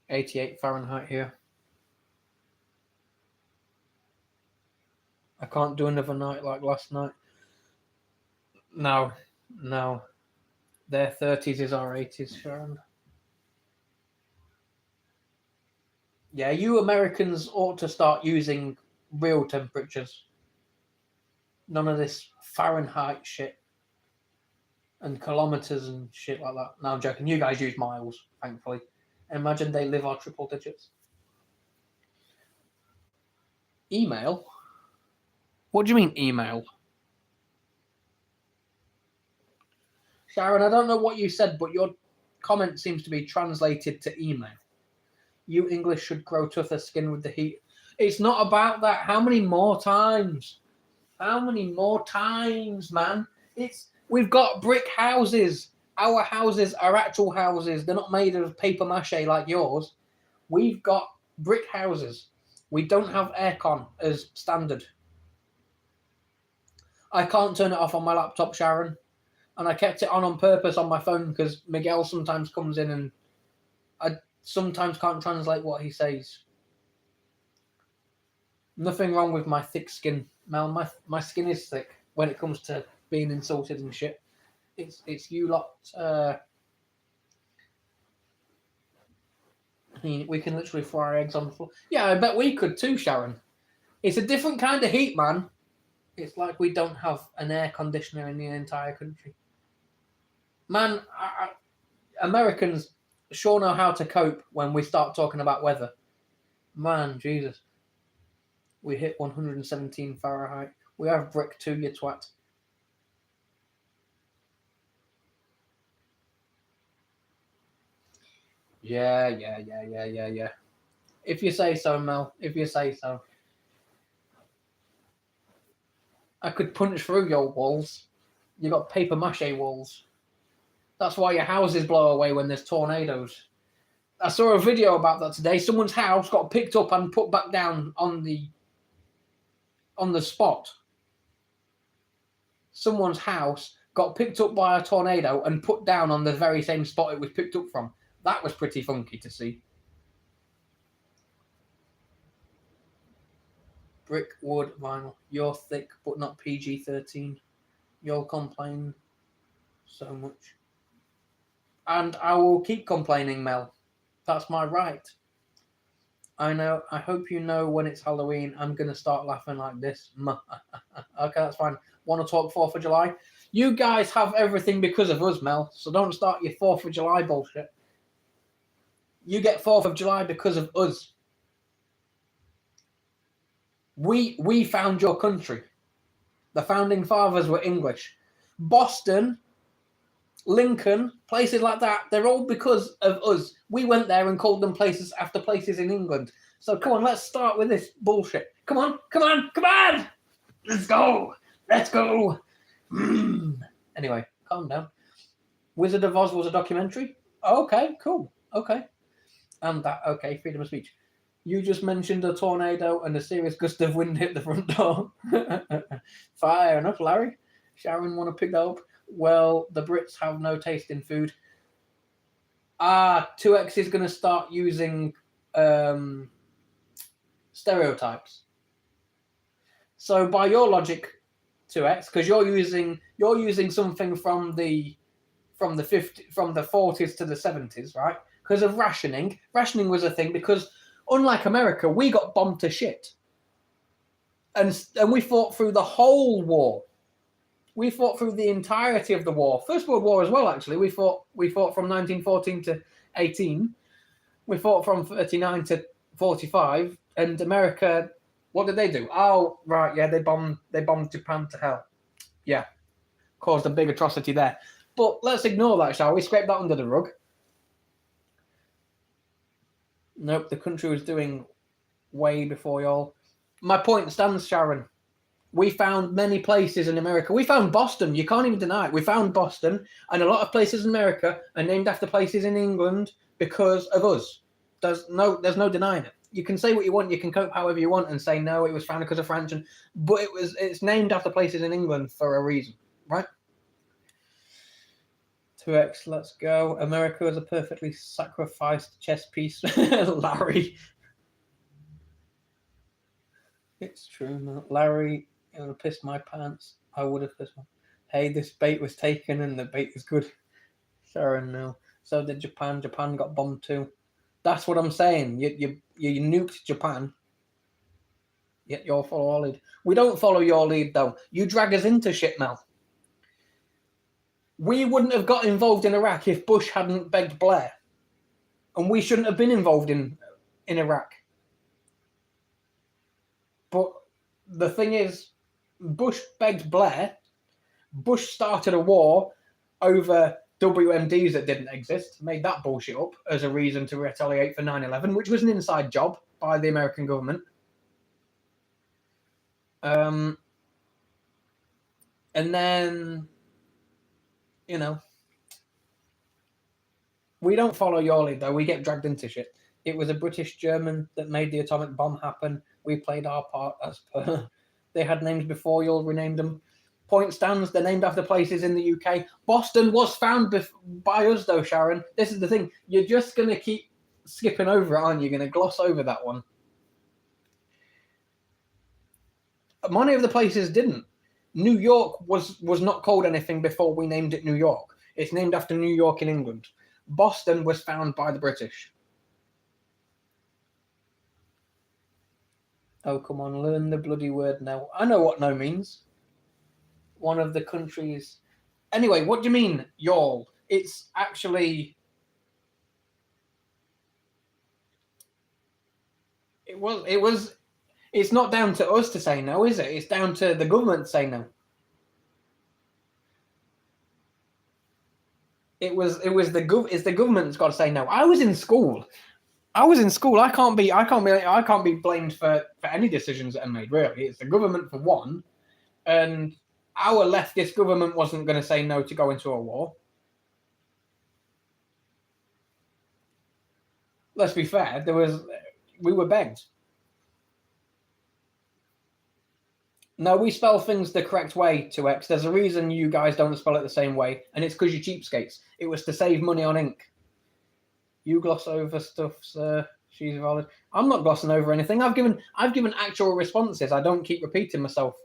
88 Fahrenheit here. I can't do another night like last night. No. Their 30s is our 80s, Sharon. Yeah, you Americans ought to start using real temperatures. None of this Fahrenheit shit. And kilometers and shit like that. No, I'm joking. You guys use miles, thankfully. Imagine they live our triple digits. Email? What do you mean, email? Sharon, I don't know what you said, but your comment seems to be translated to email. You English should grow tougher skin with the heat. It's not about that. How many more times? How many more times, man? We've got brick houses. Our houses are actual houses. They're not made of paper mache like yours. We've got brick houses. We don't have aircon as standard. I can't turn it off on my laptop, Sharon. And I kept it on purpose on my phone because Miguel sometimes comes in and I sometimes can't translate what he says. Nothing wrong with my thick skin, Mel. My skin is thick when it comes to being insulted and shit. It's you lot. We can literally fry our eggs on the floor. Yeah, I bet we could too, Sharon. It's a different kind of heat, man. It's like we don't have an air conditioner in the entire country. Man, Americans sure know how to cope when we start talking about weather. Man, Jesus. We hit 117 Fahrenheit. We have brick too, you twat. Yeah. If you say so, Mel. If you say so. I could punch through your walls. You got paper mache walls. That's why your houses blow away when there's tornadoes. I saw a video about that today. Someone's house got picked up and put back down on the spot. Someone's house got picked up by a tornado and put down on the very same spot it was picked up from. That was pretty funky to see. Brick, wood, vinyl. You're thick, but not PG-13. You'll complain so much. And I will keep complaining, Mel. That's my right. I know. I hope you know when it's Halloween, I'm going to start laughing like this. Okay, that's fine. Want to talk 4th of July? You guys have everything because of us, Mel. So don't start your 4th of July bullshit. You get 4th of July because of us. We found your country. The founding fathers were English. Boston, Lincoln, places like that, they're all because of us. We went there and called them places after places in England. So come on, let's start with this bullshit. Come on. Let's go. Anyway, calm down. Wizard of Oz was a documentary? Okay, cool. Okay. And that, okay, freedom of speech. You just mentioned a tornado and a serious gust of wind hit the front door. Fair enough, Larry. Sharon, want to pick that up? Well, the Brits have no taste in food. 2X is going to start using stereotypes. So by your logic, 2X, because you're using something from the 40s to the 70s, right? Because of rationing. Rationing was a thing because, unlike America, we got bombed to shit, and we fought through the whole war. We fought through the entirety of the war. First World War as well, actually. We fought from 1914 to 18. We fought from 39 to 45. And America, what did they do? Oh, right, yeah, they bombed Japan to hell. Yeah, caused a big atrocity there. But let's ignore that, shall we? Scrape that under the rug. Nope, the country was doing way before y'all. My point stands, Sharon. We found many places in America. We found Boston. You can't even deny it. We found Boston, and a lot of places in America are named after places in England because of us. There's no denying it. You can say what you want. You can cope however you want and say no, it was founded because of French, but it's named after places in England for a reason, right? 2X, let's go. America is a perfectly sacrificed chess piece, Larry. It's true, man. Larry, it would have pissed my pants. I would have pissed my... Hey, this bait was taken and the bait was good. Sharon, no. So did Japan. Japan got bombed too. That's what I'm saying. You nuked Japan, yet you'll follow our lead. We don't follow your lead, though. You drag us into shit, Mel. We wouldn't have got involved in Iraq if Bush hadn't begged Blair. And we shouldn't have been involved in Iraq. But the thing is, Bush begged Blair. Bush started a war over WMDs that didn't exist, made that bullshit up as a reason to retaliate for 9/11, which was an inside job by the American government. And then, we don't follow your lead, though. We get dragged into shit. It was a British German that made the atomic bomb happen. We played our part as per. They had names before, you'll rename them. Point stands, they're named after places in the UK. Boston was found by us, though, Sharon. This is the thing. You're just going to keep skipping over it, aren't you? You're going to gloss over that one. Many of the places didn't. New York was not called anything before we named it New York. It's named after New York in England. Boston was found by the British. Oh, come on, learn the bloody word now. I know what no means. One of the countries. Anyway, what do you mean, y'all? It's actually... It's not down to us to say no, is it? It's down to the government to say no. It's the government's got to say no. I was in school. I can't be blamed for any decisions that are made, really. It's the government for one, and our leftist government wasn't going to say no to go into a war. Let's be fair, we were begged. No, we spell things the correct way, 2X. There's a reason you guys don't spell it the same way, and it's because you're cheapskates. It was to save money on ink. You gloss over stuff, sir. She's valid. I'm not glossing over anything. I've given actual responses. I don't keep repeating myself.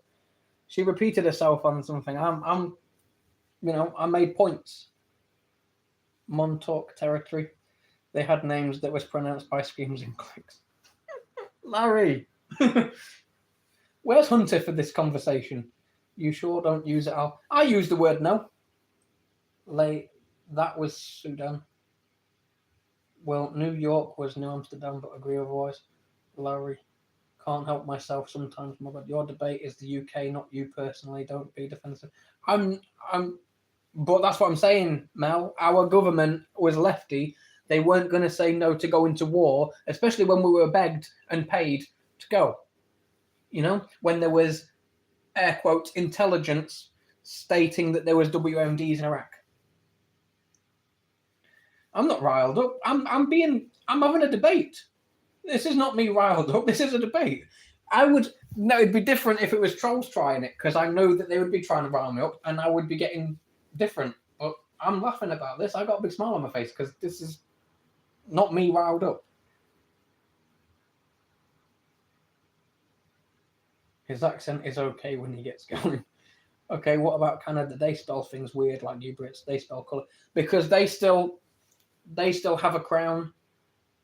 She repeated herself on something. I made points. Montauk territory. They had names that was pronounced by screams and clicks. Larry. Where's Hunter for this conversation? You sure don't use it, Al? I use the word no. That was Sudan. Well, New York was New Amsterdam, but agree otherwise. Larry, can't help myself sometimes, my God. Your debate is the UK, not you personally. Don't be defensive. But that's what I'm saying, Mel. Our government was lefty. They weren't going to say no to go into war, especially when we were begged and paid to go. When there was, air quotes, intelligence stating that there was WMDs in Iraq. I'm not riled up. I'm having a debate. This is not me riled up. This is a debate. No, it'd be different if it was trolls trying it, because I know that they would be trying to rile me up and I would be getting different. But I'm laughing about this. I got a big smile on my face because this is not me riled up. His accent is okay when he gets going. Okay, what about Canada? They spell things weird like you Brits. They spell colour because they still have a crown.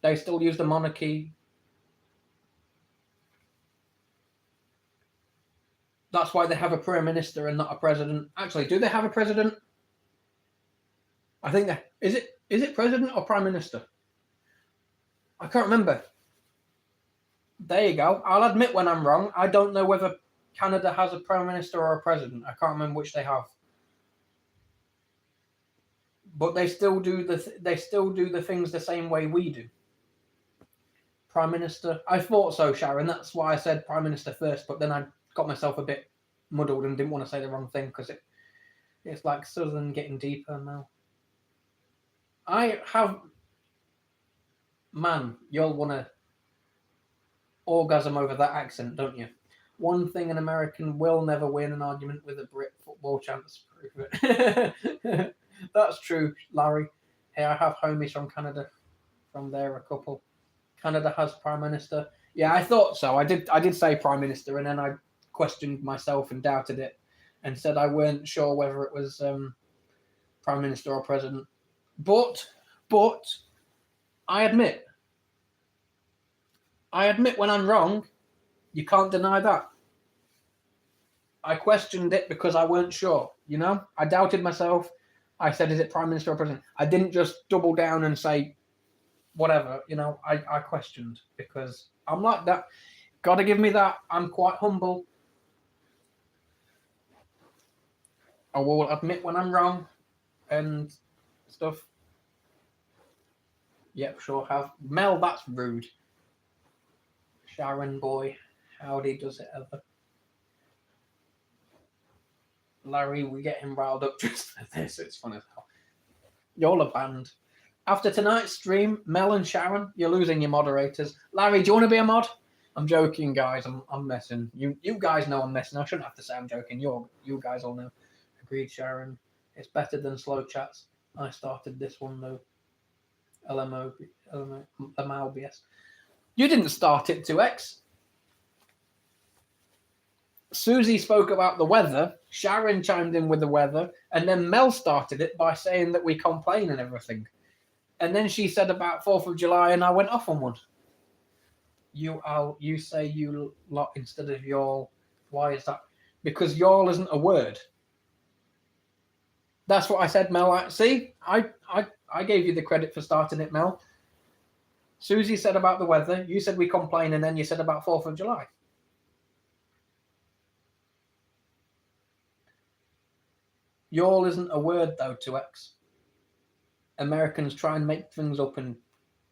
They still use the monarchy. That's why they have a prime minister and not a president. Actually, do they have a president? I think that is it president or prime minister? I can't remember. There you go. I'll admit when I'm wrong. I don't know whether Canada has a prime minister or a president. I can't remember which they have. But they still do the things the same way we do. Prime minister. I thought so, Sharon. That's why I said prime minister first. But then I got myself a bit muddled and didn't want to say the wrong thing because it's like Southern getting deeper now. Man, you'll want to orgasm over that accent, don't you? One thing an American will never win an argument with a Brit football champs. Prove it. That's true, Larry. Hey, I have homies from Canada. From there, a couple. Canada has prime minister. Yeah, I thought so. I did say prime minister, and then I questioned myself and doubted it, and said I weren't sure whether it was prime minister or president. But I admit when I'm wrong. You can't deny that. I questioned it because I weren't sure. You know, I doubted myself. I said, "Is it prime minister or president?" I didn't just double down and say whatever. You know, I questioned because I'm like that. Got to give me that. I'm quite humble. I will admit when I'm wrong and stuff. Yep, sure have. Mel, that's rude. Sharon boy, howdy does it ever? Larry, we get him riled up just for this. It's fun as hell. You're a band. After tonight's stream, Mel and Sharon, you're losing your moderators. Larry, do you want to be a mod? I'm joking, guys. I'm messing. You guys know I'm messing. I shouldn't have to say I'm joking. You guys all know. Agreed, Sharon. It's better than slow chats. I started this one though. LMOBS. You didn't start it, 2X. Susie spoke about the weather. Sharon chimed in with the weather, and then Mel started it by saying that we complain and everything. And then she said about 4th of July, and I went off on one. You say you lot instead of y'all. Why is that? Because y'all isn't a word. That's what I said, Mel. See, I gave you the credit for starting it, Mel. Susie said about the weather. You said we complain, and then you said about 4th of July. Y'all isn't a word, though, 2X. Americans try and make things up and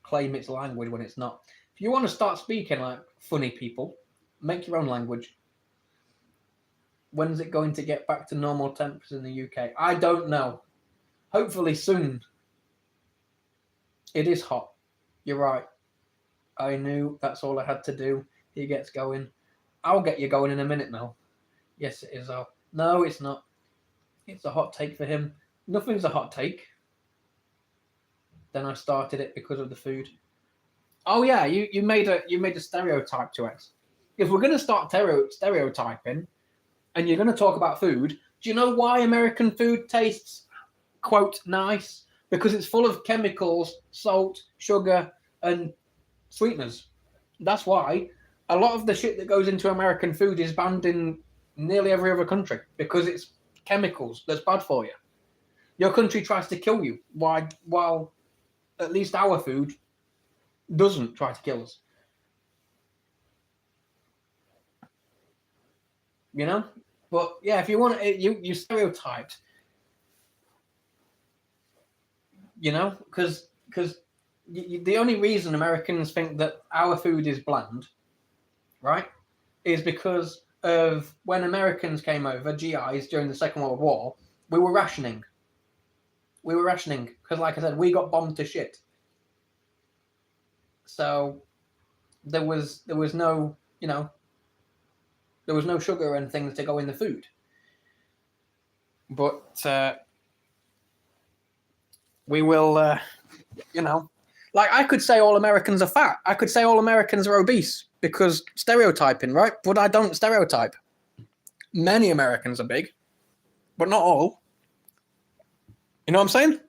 claim it's language when it's not. If you want to start speaking like funny people, make your own language. When's it going to get back to normal temps in the UK? I don't know. Hopefully soon. It is hot. You're right. I knew that's all I had to do. He gets going. I'll get you going in a minute, Mel. Yes, it is. No, it's not. It's a hot take for him. Nothing's a hot take. Then I started it because of the food. Oh yeah, you made a stereotype, 2X. If we're going to start stereotyping, and you're going to talk about food, do you know why American food tastes, quote, nice? Because it's full of chemicals, salt, sugar, and sweeteners. That's why a lot of the shit that goes into American food is banned in nearly every other country because it's chemicals that's bad for you. Your country tries to kill you, while at least our food doesn't try to kill us. You know? But yeah, if you want it, you stereotyped. You know? Because the only reason Americans think that our food is bland, right, is because of when Americans came over, GIs, during the Second World War, we were rationing. We were rationing because, like I said, we got bombed to shit. So there was no, there was no sugar and things to go in the food. But we will, like I could say all Americans are fat. I could say all Americans are obese because stereotyping, right? But I don't stereotype. Many Americans are big, but not all. You know what I'm saying?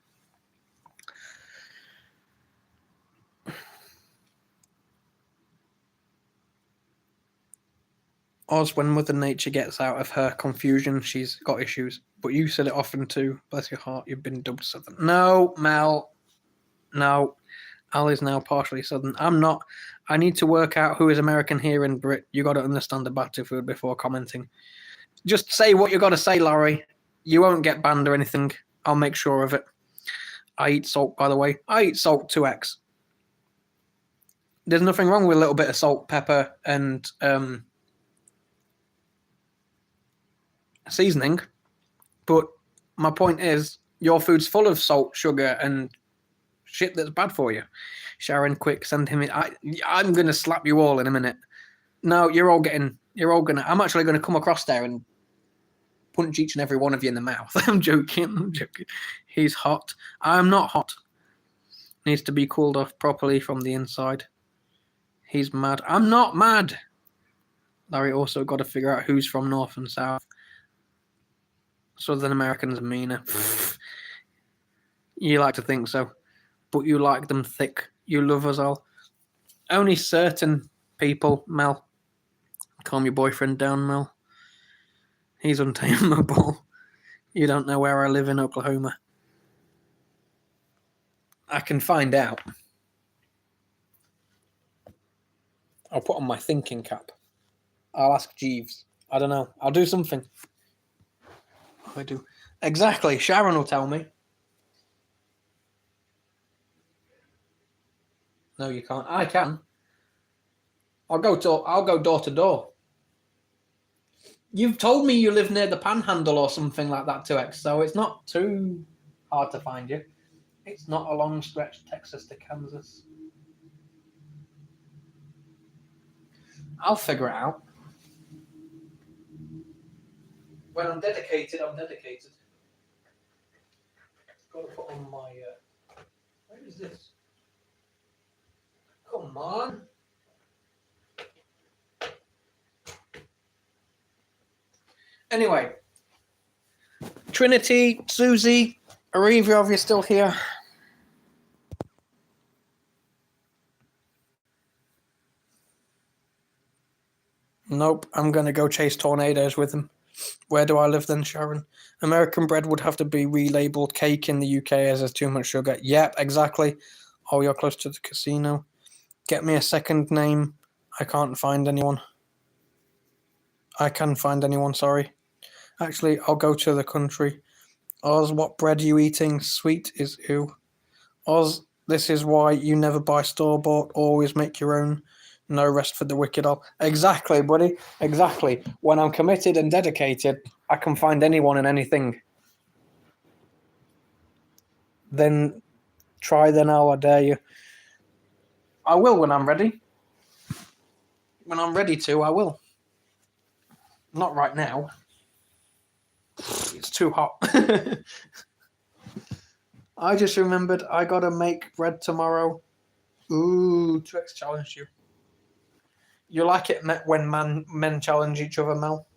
Oz, when Mother Nature gets out of her confusion, she's got issues. But you said it often too. Bless your heart, you've been dubbed Southern. No, Mel. No. Al is now partially Southern. I'm not. I need to work out who is American here in Brit. You got to understand the battlefield before commenting. Just say what you got to say, Larry. You won't get banned or anything. I'll make sure of it. I eat salt, by the way. I eat salt 2x. There's nothing wrong with a little bit of salt, pepper, and seasoning. But my point is, your food's full of salt, sugar, and shit that's bad for you. Sharon, quick, send him in. I'm going to slap you all in a minute. No, I'm actually going to come across there and punch each and every one of you in the mouth. I'm joking. He's hot. I'm not hot. Needs to be cooled off properly from the inside. He's mad. I'm not mad. Larry also got to figure out who's from North and South. Southern Americans are meaner. You like to think so. But you like them thick. You love us all. Only certain people, Mel. Calm your boyfriend down, Mel. He's untamable. You don't know where I live in Oklahoma. I can find out. I'll put on my thinking cap. I'll ask Jeeves. I don't know. I'll do something. I do. Exactly. Sharon will tell me. No, you can't. I can. I'll go door to door. You've told me you live near the Panhandle or something like that, 2x, so it's not too hard to find you. It's not a long stretch, Texas to Kansas. I'll figure it out. When I'm dedicated, I'm dedicated. Got to put on my... where is this? Come on. Anyway. Trinity, Susie, are either of you still here? Nope, I'm going to go chase tornadoes with him. Where do I live then, Sharon? American bread would have to be relabeled cake in the UK as there's too much sugar. Yep, exactly. Oh, you're close to the casino. Get me a second name. I can't find anyone. I can find anyone, sorry. Actually, I'll go to the country. Oz, what bread are you eating? Sweet is ew. Oz, this is why you never buy store-bought. Always make your own. No rest for the wicked. Exactly, buddy. Exactly. When I'm committed and dedicated, I can find anyone and anything. Then try then, I dare you. I will when I'm ready. When I'm ready to, I will. Not right now. It's too hot. I just remembered I gotta make bread tomorrow. Ooh, Twix challenged you. You like it when men challenge each other, Mel?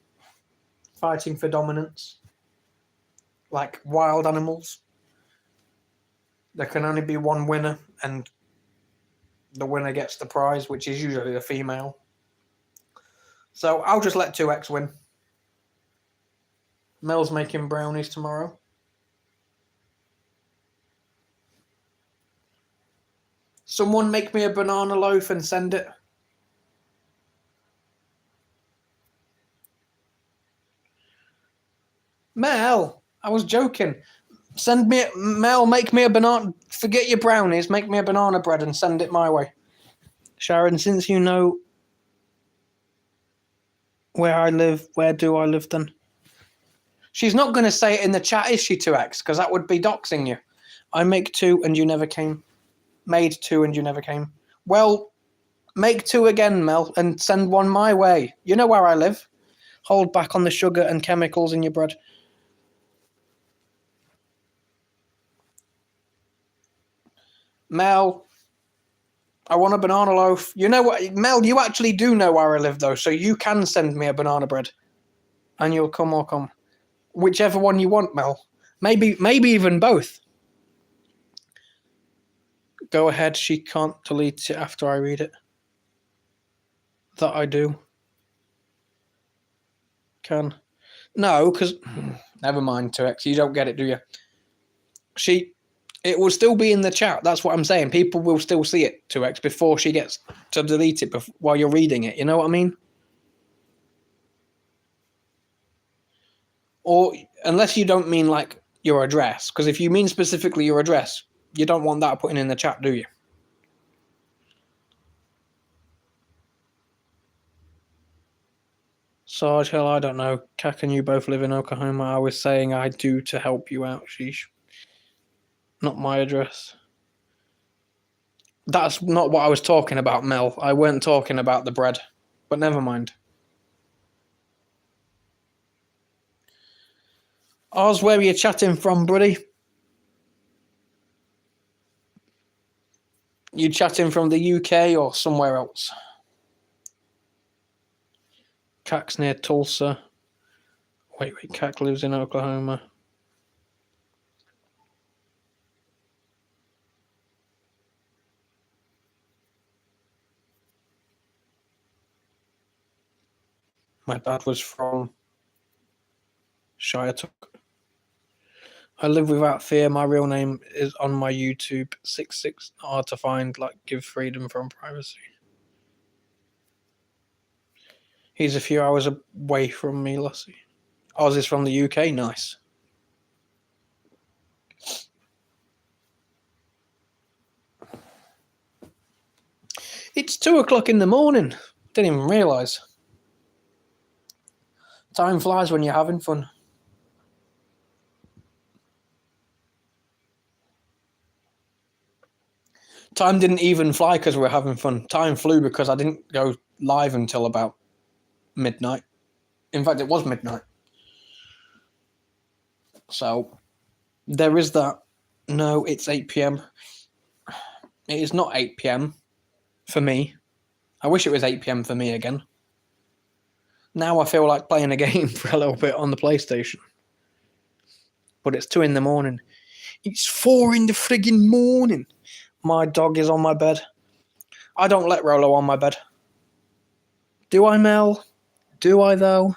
Fighting for dominance. Like wild animals. There can only be one winner, and the winner gets the prize, which is usually the female. So I'll just let 2x win. Mel's making brownies tomorrow. Someone make me a banana loaf and send it. Mel, I was joking. Mel, make me a banana. Forget your brownies. Make me a banana bread and send it my way. Sharon, since you know where I live, where do I live then? She's not going to say it in the chat, is she, 2x? Because that would be doxing you. I make 2 and you never came. Made 2 and you never came. Well, make 2 again, Mel, and send 1 my way. You know where I live. Hold back on the sugar and chemicals in your bread. Mel, I want a banana loaf. You know what, Mel, you actually do know where I live, though, so you can send me a banana bread. And you'll come or come. Whichever one you want, Mel. Maybe even both. Go ahead, she can't delete it after I read it. That I do. Can. No, because... Never mind, 2x. You don't get it, do you? It will still be in the chat. That's what I'm saying. People will still see it, 2x, before she gets to delete it while you're reading it. You know what I mean? Or, unless you don't mean, like, your address. Because if you mean specifically your address, you don't want that putting in the chat, do you? Sarge, hell, I don't know. Kak and you both live in Oklahoma. I was saying I do to help you out, sheesh. Not my address. That's not what I was talking about, Mel. I weren't talking about the bread. But never mind. Oz, where are you chatting from, buddy? You chatting from the UK or somewhere else? Kak's near Tulsa. Wait, Kak lives in Oklahoma. My dad was from Shiretuck. I live without fear. My real name is on my YouTube. 66. Hard to find. Like, give freedom from privacy. He's a few hours away from me, Lassie. Oz is from the UK. Nice. It's 2 o'clock in the morning. Didn't even realise. Time flies when you're having fun. Time didn't even fly because we're having fun. Time flew because I didn't go live until about midnight. In fact, it was midnight. So, there is that. No, it's 8 p.m. It is not 8 p.m. for me. I wish it was 8 p.m. for me again. Now I feel like playing a game for a little bit on the PlayStation. But it's 2 in the morning. It's 4 in the friggin' morning. My dog is on my bed. I don't let Rolo on my bed. Do I, Mel? Do I, though?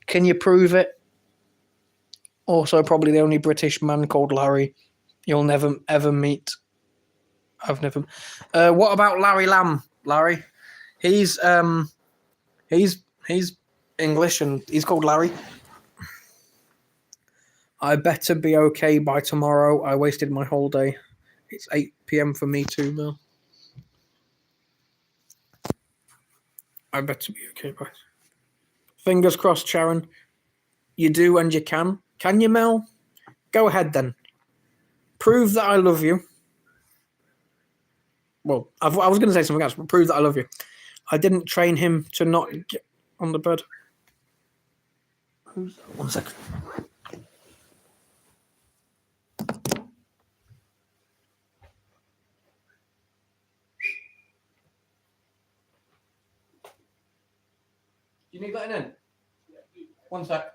Can you prove it? Also, probably the only British man called Larry you'll never, ever meet. I've never... what about Larry Lamb, Larry? He's English and he's called Larry. I better be okay by tomorrow. I wasted my whole day. It's 8 p.m. for me too, Mel. I better be okay, guys. Fingers crossed, Sharon. You do and you can. Can you, Mel? Go ahead then. Prove that I love you. Well, I was going to say something else, but prove that I love you. I didn't train him to not get on the bed. 1 second. You need letting in? 1 sec.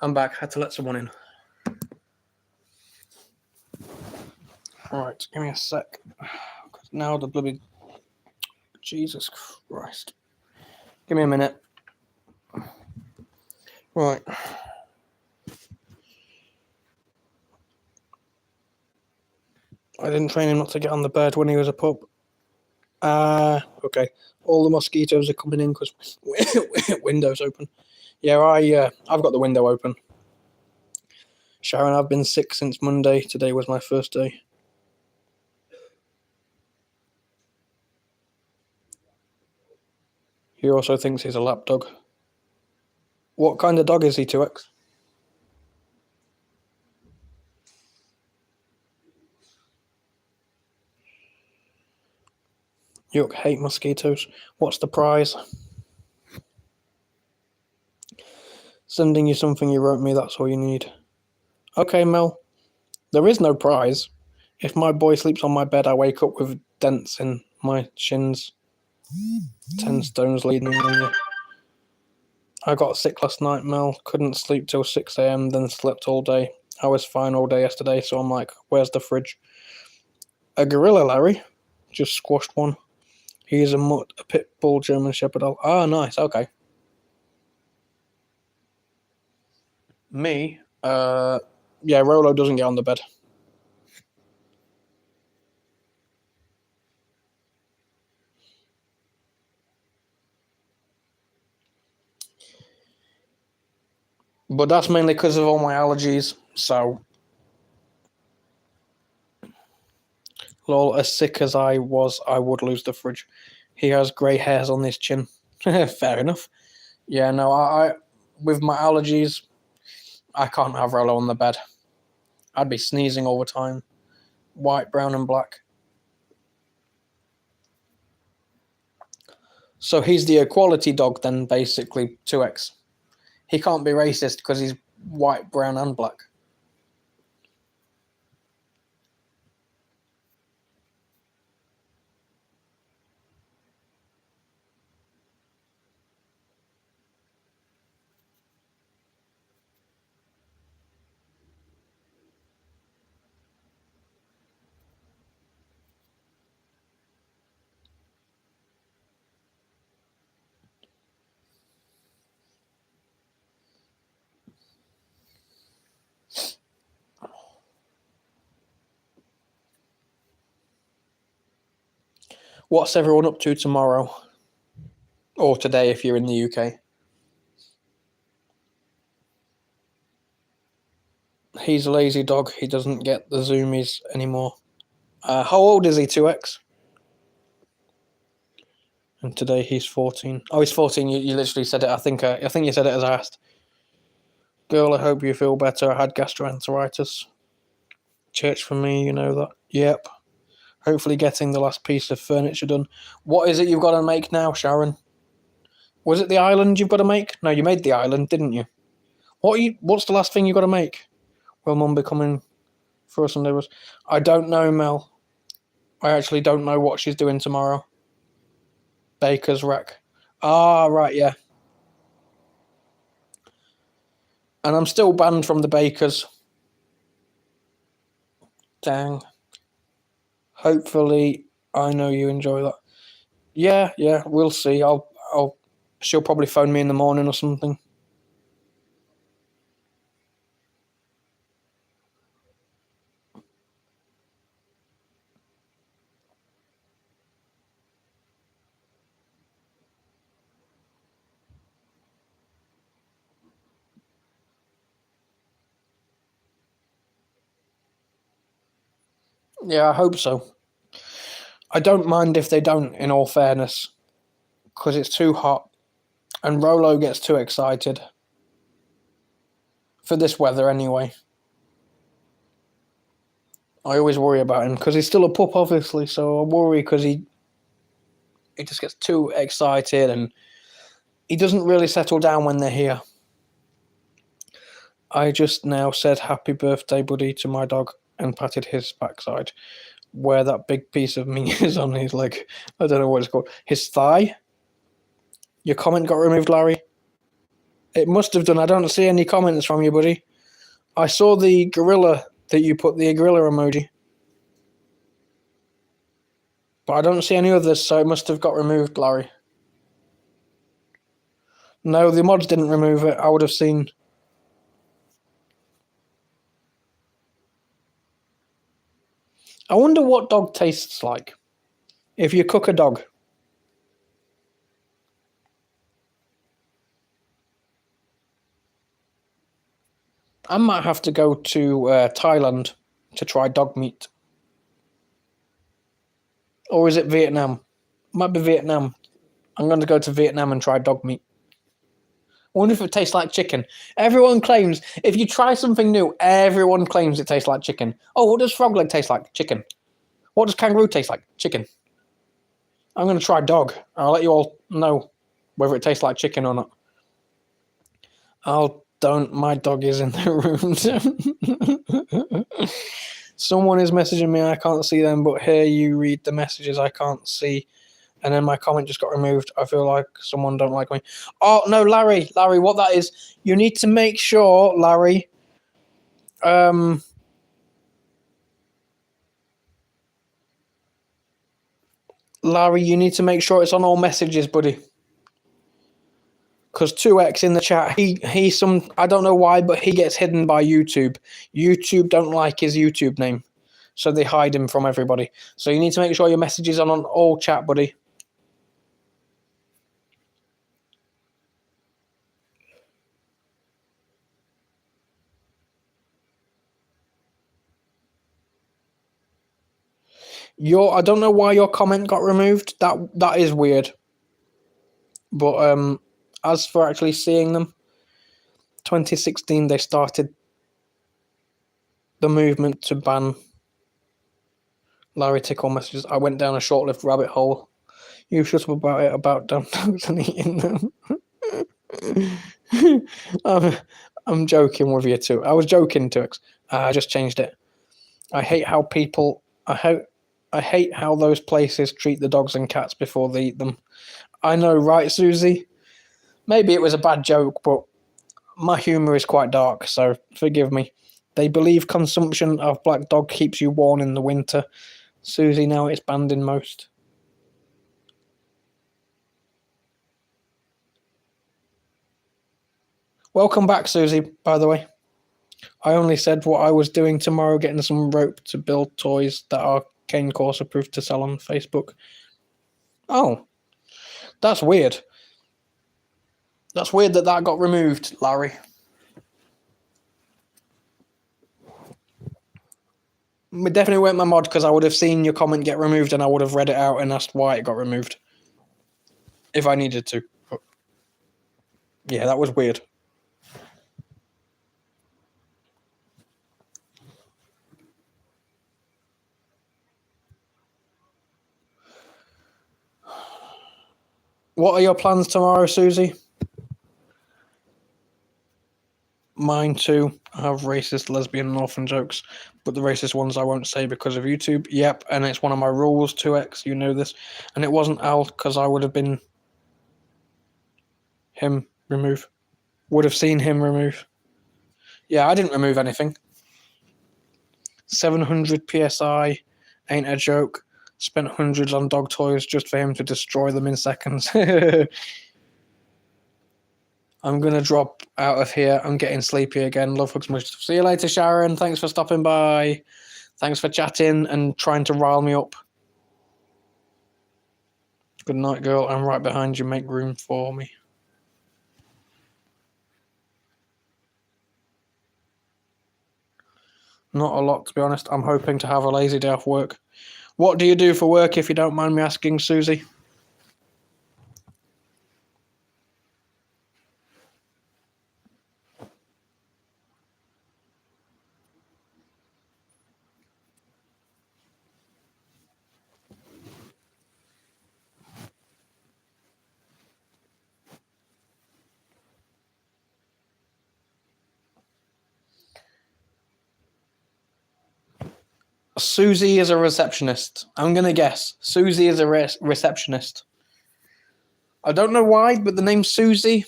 I'm back. Had to let someone in. Alright, give me a sec. Now the bloody... Jesus Christ. Give me a minute. Right. I didn't train him not to get on the bed when he was a pup. Okay. All the mosquitoes are coming in because window's open. Yeah, I've got the window open. Sharon, I've been sick since Monday. Today was my first day. He also thinks he's a lap dog. What kind of dog is he, 2X? Yuck, hate mosquitoes. What's the prize? Sending you something you wrote me, that's all you need. Okay, Mel. There is no prize. If my boy sleeps on my bed, I wake up with dents in my shins. 10 stones leading on you. I got sick last night, Mel. Couldn't sleep till 6 a.m, then slept all day. I was fine all day yesterday, so I'm like, where's the fridge? A gorilla, Larry. Just squashed one. He's a mutt, a pit bull German Shepherd. Ah, nice, okay. Me? Yeah, Rolo doesn't get on the bed. But that's mainly because of all my allergies, so... Lol, as sick as I was, I would lose the fridge. He has grey hairs on his chin. Fair enough. Yeah, no, I with my allergies, I can't have Rolo on the bed. I'd be sneezing all the time. White, brown, and black. So he's the equality dog then, basically, 2X. He can't be racist because he's white, brown, and black. What's everyone up to tomorrow? Or today if you're in the UK? He's a lazy dog. He doesn't get the zoomies anymore. How old is he, 2X? And today he's 14. Oh, he's 14. You literally said it. I think you said it as I asked. Girl, I hope you feel better. I had gastroenteritis. Church for me, you know that. Yep. Hopefully getting the last piece of furniture done. What is it you've got to make now, Sharon? Was it the island you've got to make? No, you made the island, didn't you? What's the last thing you've got to make? Will Mum be coming for us Sunday? I don't know, Mel. I actually don't know what she's doing tomorrow. Baker's Wreck. Ah, right, yeah. And I'm still banned from the Bakers. Dang. Hopefully, I know you enjoy that. Yeah, we'll see. She'll probably phone me in the morning or something. Yeah, I hope so. I don't mind if they don't, in all fairness, because it's too hot, and Rolo gets too excited. For this weather, anyway. I always worry about him, because he's still a pup, obviously, so I worry because he just gets too excited, and he doesn't really settle down when they're here. I just now said happy birthday, buddy, to my dog, and patted his backside, where that big piece of meat is on his leg. I don't know what it's called. His thigh? Your comment got removed, Larry? It must have done. I don't see any comments from you, buddy. I saw the gorilla that you put the gorilla emoji. But I don't see any others, so it must have got removed, Larry. No, the mods didn't remove it. I would have seen. I wonder what dog tastes like if you cook a dog. I might have to go to Thailand to try dog meat. Or is it Vietnam? Might be Vietnam. I'm going to go to Vietnam and try dog meat. I wonder if it tastes like chicken. Everyone claims, if you try something new, everyone claims it tastes like chicken. Oh, what does frog leg taste like? Chicken. What does kangaroo taste like? Chicken. I'm going to try dog. I'll let you all know whether it tastes like chicken or not. My dog is in the room. Someone is messaging me, I can't see them, but here you read the messages I can't see. And then my comment just got removed. I feel like someone don't like me. Oh, no, Larry, what that is, you need to make sure, Larry, you need to make sure it's on all messages, buddy. Because 2X in the chat, I don't know why, but he gets hidden by YouTube. YouTube don't like his YouTube name, so they hide him from everybody. So you need to make sure your message is on all chat, buddy. I don't know why your comment got removed. That is weird. But as for actually seeing them, 2016 they started the movement to ban Larry Tickle messages. I went down a short-lived rabbit hole. You shut up about it, about damn dogs and eating them. I'm joking with you too. I was joking too. I just changed it. I hate how those places treat the dogs and cats before they eat them. I know, right, Susie? Maybe it was a bad joke, but my humour is quite dark, so forgive me. They believe consumption of black dog keeps you warm in the winter. Susie, now it's banned in most. Welcome back, Susie, by the way. I only said what I was doing tomorrow, getting some rope to build toys that are cane course approved to sell on Facebook. Oh, that's weird. That's weird that got removed, Larry. It definitely weren't my mod, because I would have seen your comment get removed and I would have read it out and asked why it got removed. If I needed to. But yeah, that was weird. What are your plans tomorrow, Susie? Mine too. I have racist, lesbian, and orphan jokes, but the racist ones I won't say because of YouTube. Yep, and it's one of my rules, 2X, you know this. And it wasn't Al, because I would have been him remove. Would have seen him remove. Yeah, I didn't remove anything. 700 PSI, ain't a joke. Spent hundreds on dog toys just for him to destroy them in seconds. I'm going to drop out of here. I'm getting sleepy again. Love, hugs, much. See you later, Sharon. Thanks for stopping by. Thanks for chatting and trying to rile me up. Good night, girl. I'm right behind you. Make room for me. Not a lot, to be honest. I'm hoping to have a lazy day off work. What do you do for work, if you don't mind me asking, Susie? Susie is a receptionist. I'm going to guess. Susie is a receptionist. I don't know why, but the name Susie,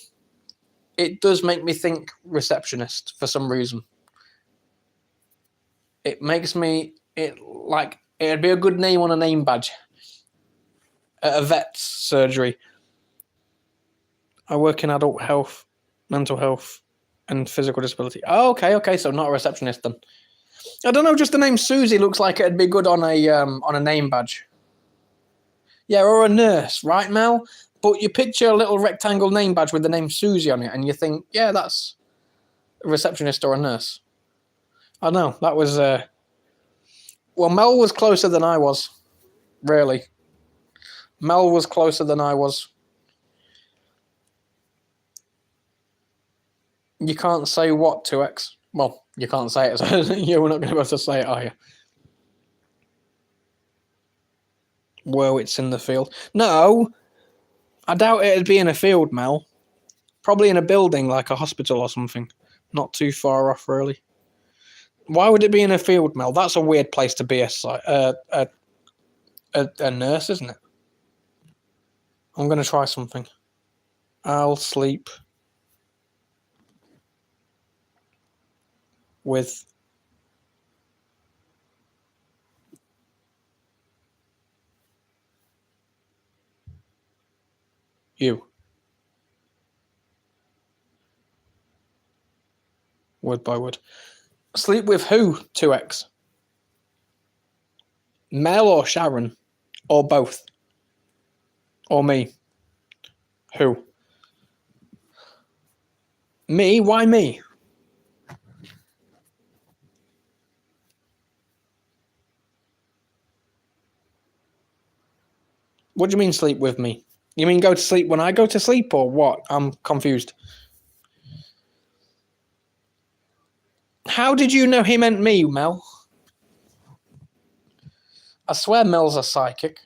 it does make me think receptionist for some reason. It makes me, it'd be a good name on a name badge at a vet's surgery. I work in adult health, mental health, and physical disability. Oh, okay. So not a receptionist then. I don't know. Just the name Susie looks like it'd be good on a name badge. Yeah, or a nurse, right, Mel? But you picture a little rectangle name badge with the name Susie on it, and you think, yeah, that's a receptionist or a nurse. I know that was. Well, Mel was closer than I was. Really, Mel was closer than I was. You can't say what to X. Well, you can't say it. So you're not going to be able to say it, are you? Well, it's in the field. No, I doubt it'd be in a field, Mel. Probably in a building like a hospital or something. Not too far off, really. Why would it be in a field, Mel? That's a weird place to be a nurse, isn't it? I'm going to try something. I'll sleep with you. Word by word. Sleep with who, 2X? Mel or Sharon? Or both? Or me? Who? Me? Why me? What do you mean sleep with me? You mean go to sleep when I go to sleep or what? I'm confused. How did you know he meant me, Mel? I swear Mel's a psychic.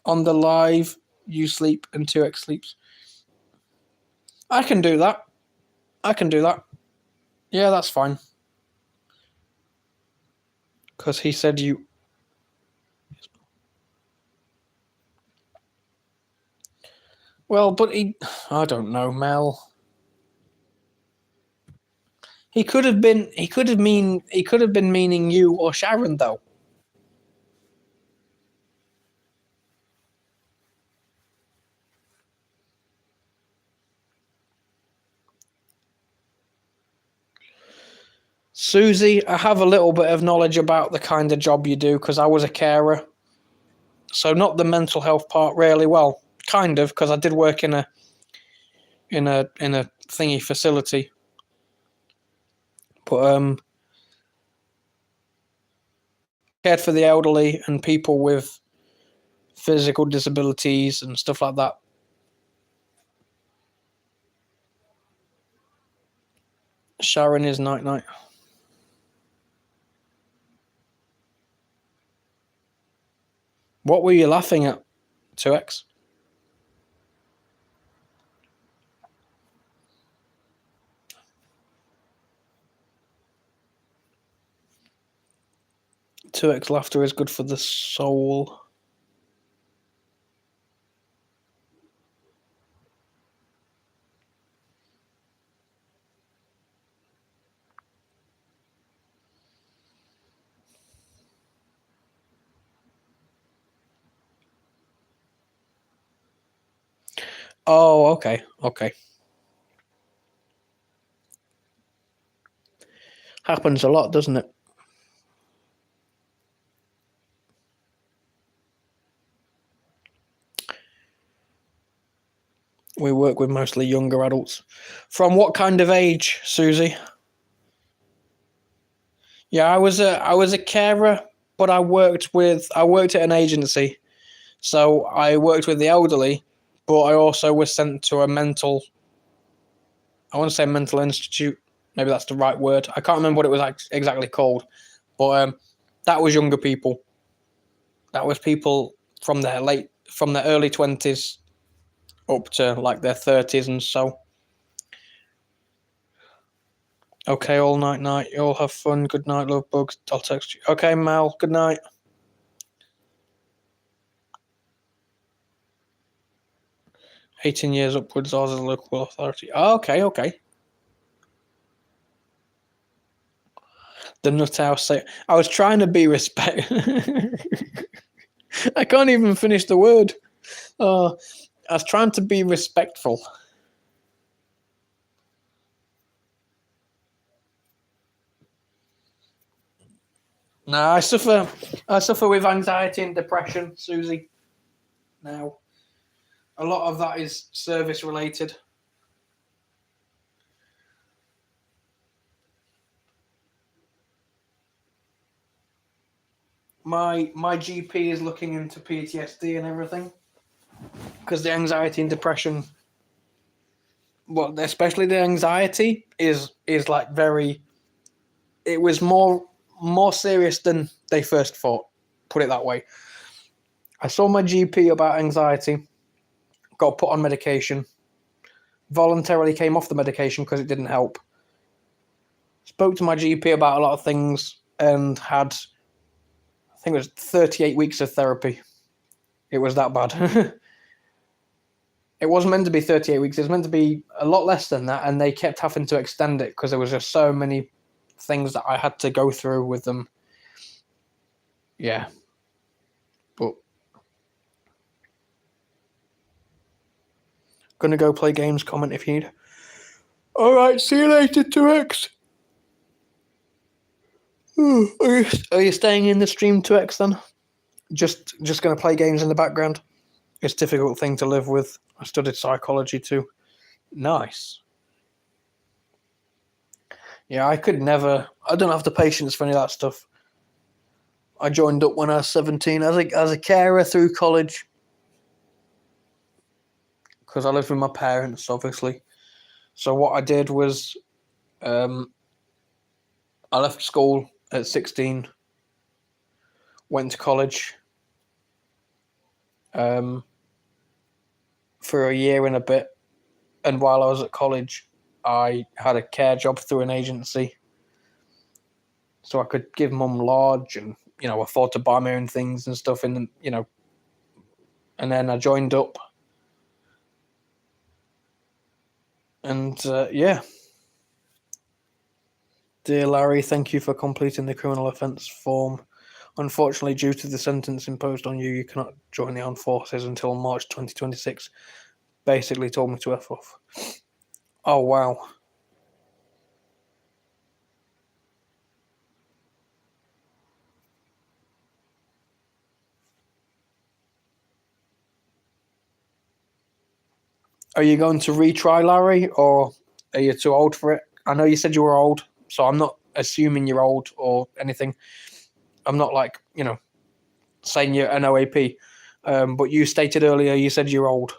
On the live, you sleep and 2X sleeps. I can do that. Yeah, that's fine. Because he said you... Well, but he... I don't know, Mel. He could have been meaning you or Sharon, though. Susie, I have a little bit of knowledge about the kind of job you do because I was a carer. So not the mental health part really. Well, kind of, because I did work in a thingy facility. But cared for the elderly and people with physical disabilities and stuff like that. Sharon is night. What were you laughing at, 2X? Two X laughter is good for the soul. Oh, okay. Happens a lot, doesn't it? We work with mostly younger adults. From what kind of age, Susie? Yeah, I was a carer, but I worked at an agency. So I worked with the elderly, but I also was sent to I want to say mental institute. Maybe that's the right word. I can't remember what it was exactly called. But that was younger people. That was people from their early 20s up to like their 30s and so. Okay, all night. You all have fun. Good night, love bugs. I'll text you. Okay, Mel. Good night. $18 upwards, ours is a local authority. Oh, okay. The nut house say I was trying to be respect. I can't even finish the word. I was trying to be respectful. No, I suffer with anxiety and depression, Susie. Now, a lot of that is service related. My GP is looking into PTSD and everything because the anxiety and depression, well, especially the anxiety is like very. It was more serious than they first thought. Put it that way. I saw my GP about anxiety, got put on medication, voluntarily came off the medication because it didn't help. Spoke to my GP about a lot of things and had, I think it was 38 weeks of therapy. It was that bad. It wasn't meant to be 38 weeks. It was meant to be a lot less than that, and they kept having to extend it because there was just so many things that I had to go through with them. Yeah. But gonna go play games, comment if you need. Alright, see you later, 2X. Are you staying in the stream, 2X, then? Just gonna play games in the background? It's a difficult thing to live with. I studied psychology too. Nice. Yeah, I could never. I don't have the patience for any of that stuff. I joined up when I was 17 as a carer through college because I lived with my parents, obviously. So what I did was, I left school at 16, went to college, for a year and a bit, and while I was at college, I had a care job through an agency, so I could give mum lodge and afford to buy my own things and stuff. And and then I joined up, and yeah. Dear Larry, thank you for completing the criminal offence form. Unfortunately, due to the sentence imposed on you, you cannot join the armed forces until March 2026. Basically told me to F off. Oh, wow. Are you going to retry, Larry, or are you too old for it? I know you said you were old, so I'm not assuming you're old or anything. I'm not saying you're an OAP. But you stated earlier you said you're old.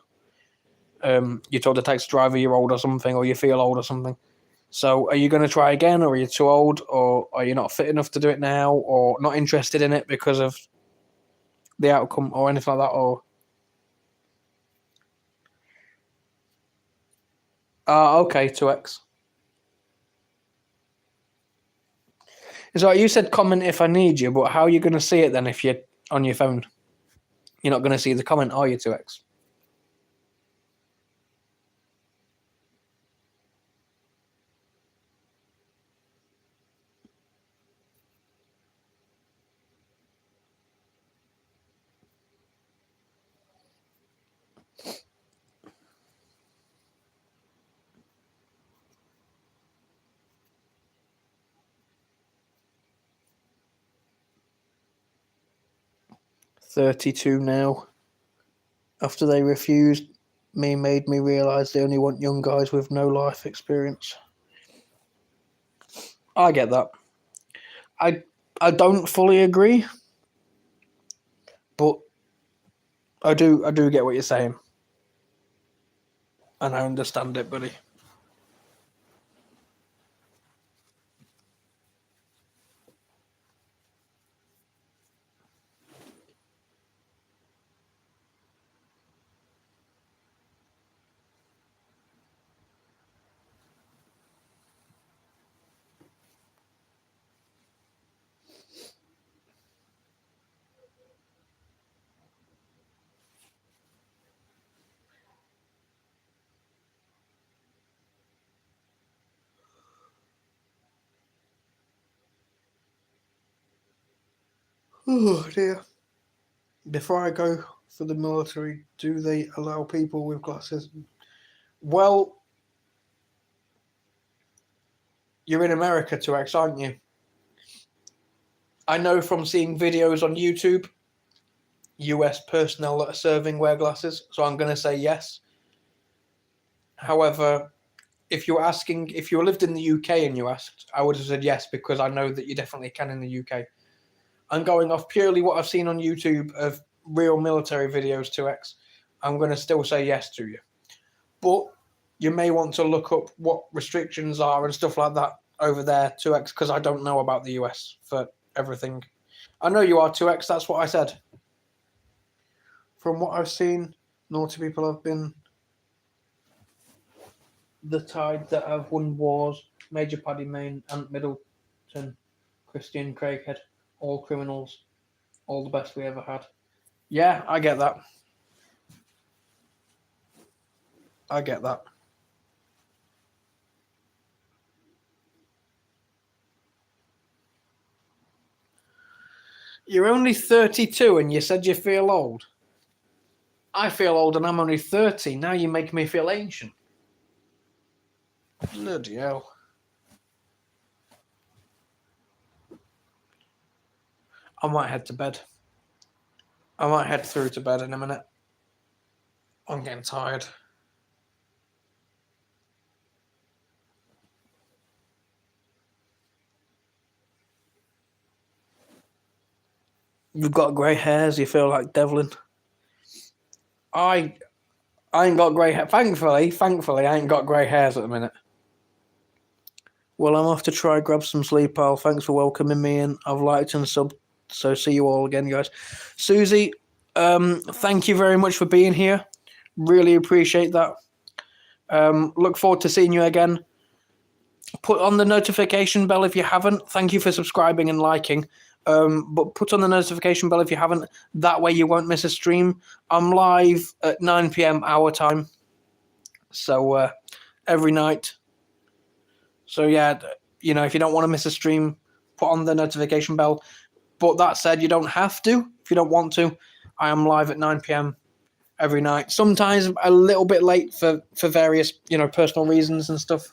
You told the taxi driver you're old or something, or you feel old or something. So are you going to try again, or are you too old, or are you not fit enough to do it now, or not interested in it because of the outcome or anything like that? Or okay, 2X. So you said comment if I need you, but how are you going to see it then if you're on your phone? You're not going to see the comment, are you, 2X? $32 now. After they refused made me realise they only want young guys with no life experience. I get that. I don't fully agree, but I do get what you're saying, and I understand it, buddy. Oh dear. Before I go for the military? Do they allow people with glasses? Well, you're in America, 2X, aren't you? I know from seeing videos on YouTube, US personnel that are serving wear glasses, so I'm going to say yes. However, if you lived in the UK and you asked, I would have said yes, because I know that you definitely can in the UK. I'm going off purely what I've seen on YouTube of real military videos, 2X. I'm going to still say yes to you. But you may want to look up what restrictions are and stuff like that over there, 2X, because I don't know about the US for everything. I know you are, 2X, that's what I said. From what I've seen, naughty people have been the tide that have won wars. Major Paddy Mayne, Ant Middleton, Christian Craighead, all criminals, all the best we ever had. Yeah, I get that. I get that. You're only 32 and you said you feel old. I feel old and I'm only 30. Now you make me feel ancient. Bloody hell. I might head to bed. I might head through to bed in a minute. I'm getting tired. You've got grey hairs, you feel like Devlin. I ain't got grey hair. Thankfully, I ain't got grey hairs at the minute. Well, I'm off to try grab some sleep, pal. Thanks for welcoming me in. I've liked and subbed, so see you all again, guys. Susie, thank you very much for being here. Really appreciate that. Look forward to seeing you again. Put on the notification bell if you haven't. Thank you for subscribing and liking. But put on the notification bell if you haven't. That way you won't miss a stream. I'm live at 9 p.m. our time. So every night. So yeah, if you don't want to miss a stream, put on the notification bell. But that said, you don't have to if you don't want to. I am live at 9 p.m. every night. Sometimes a little bit late for various, personal reasons and stuff.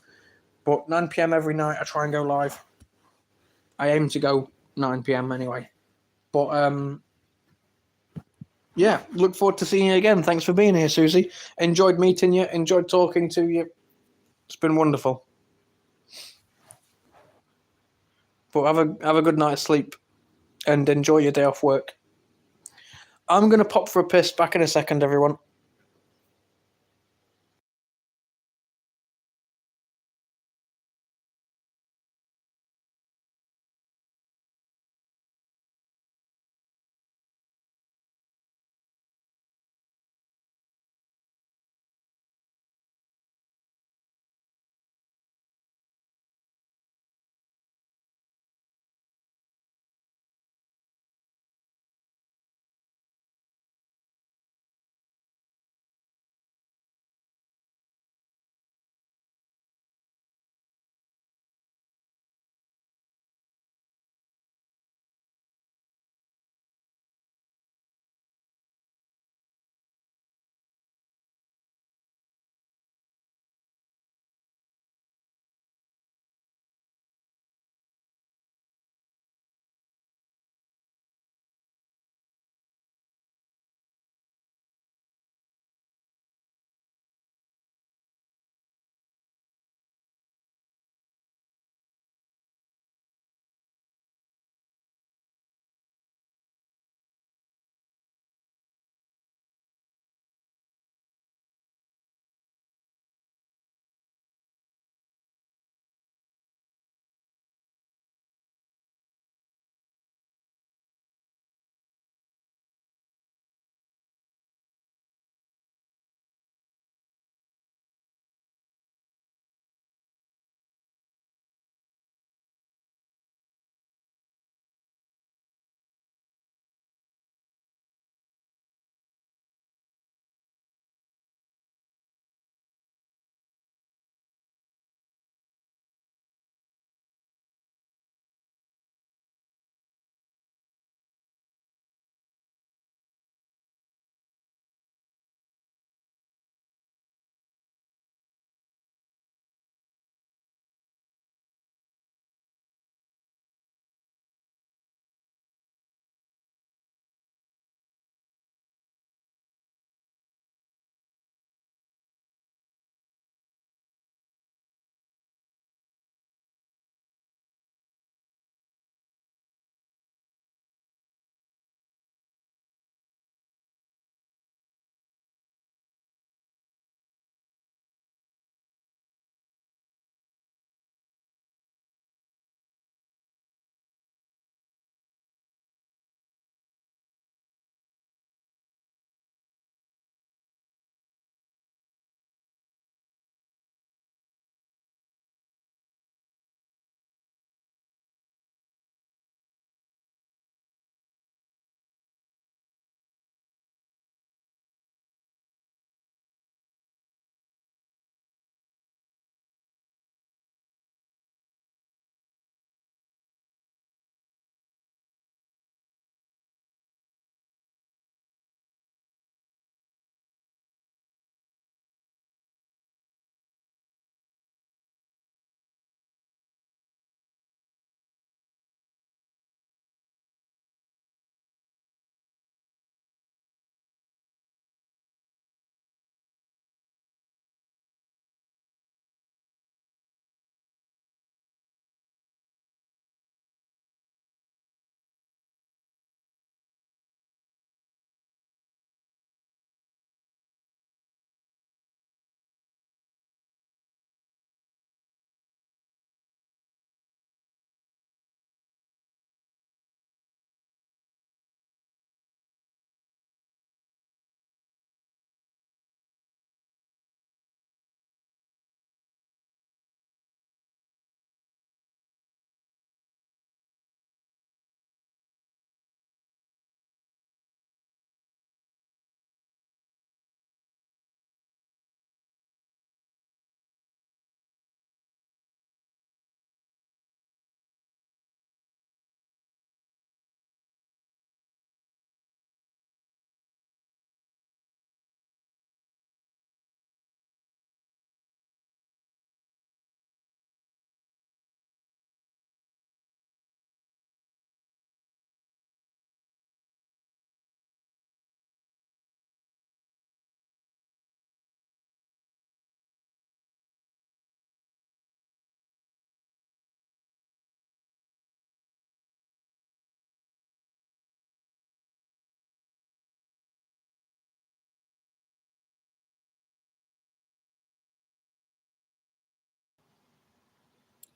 But 9 p.m. every night, I try and go live. I aim to go 9 p.m. anyway. But yeah, look forward to seeing you again. Thanks for being here, Susie. Enjoyed meeting you. Enjoyed talking to you. It's been wonderful. But have a good night's sleep and enjoy your day off work. I'm going to pop for a piss. Back in a second, everyone.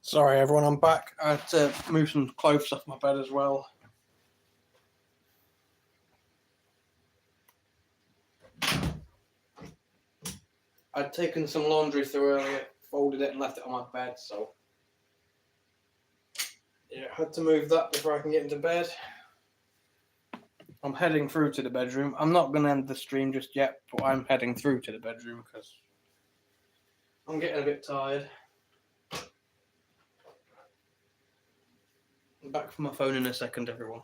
Sorry, everyone, I'm back. I had to move some clothes off my bed as well. I'd taken some laundry through earlier, folded it and left it on my bed, so yeah, I had to move that before I can get into bed. I'm heading through to the bedroom. I'm not going to end the stream just yet, but I'm heading through to the bedroom because I'm getting a bit tired. I'm back from my phone in a second, everyone.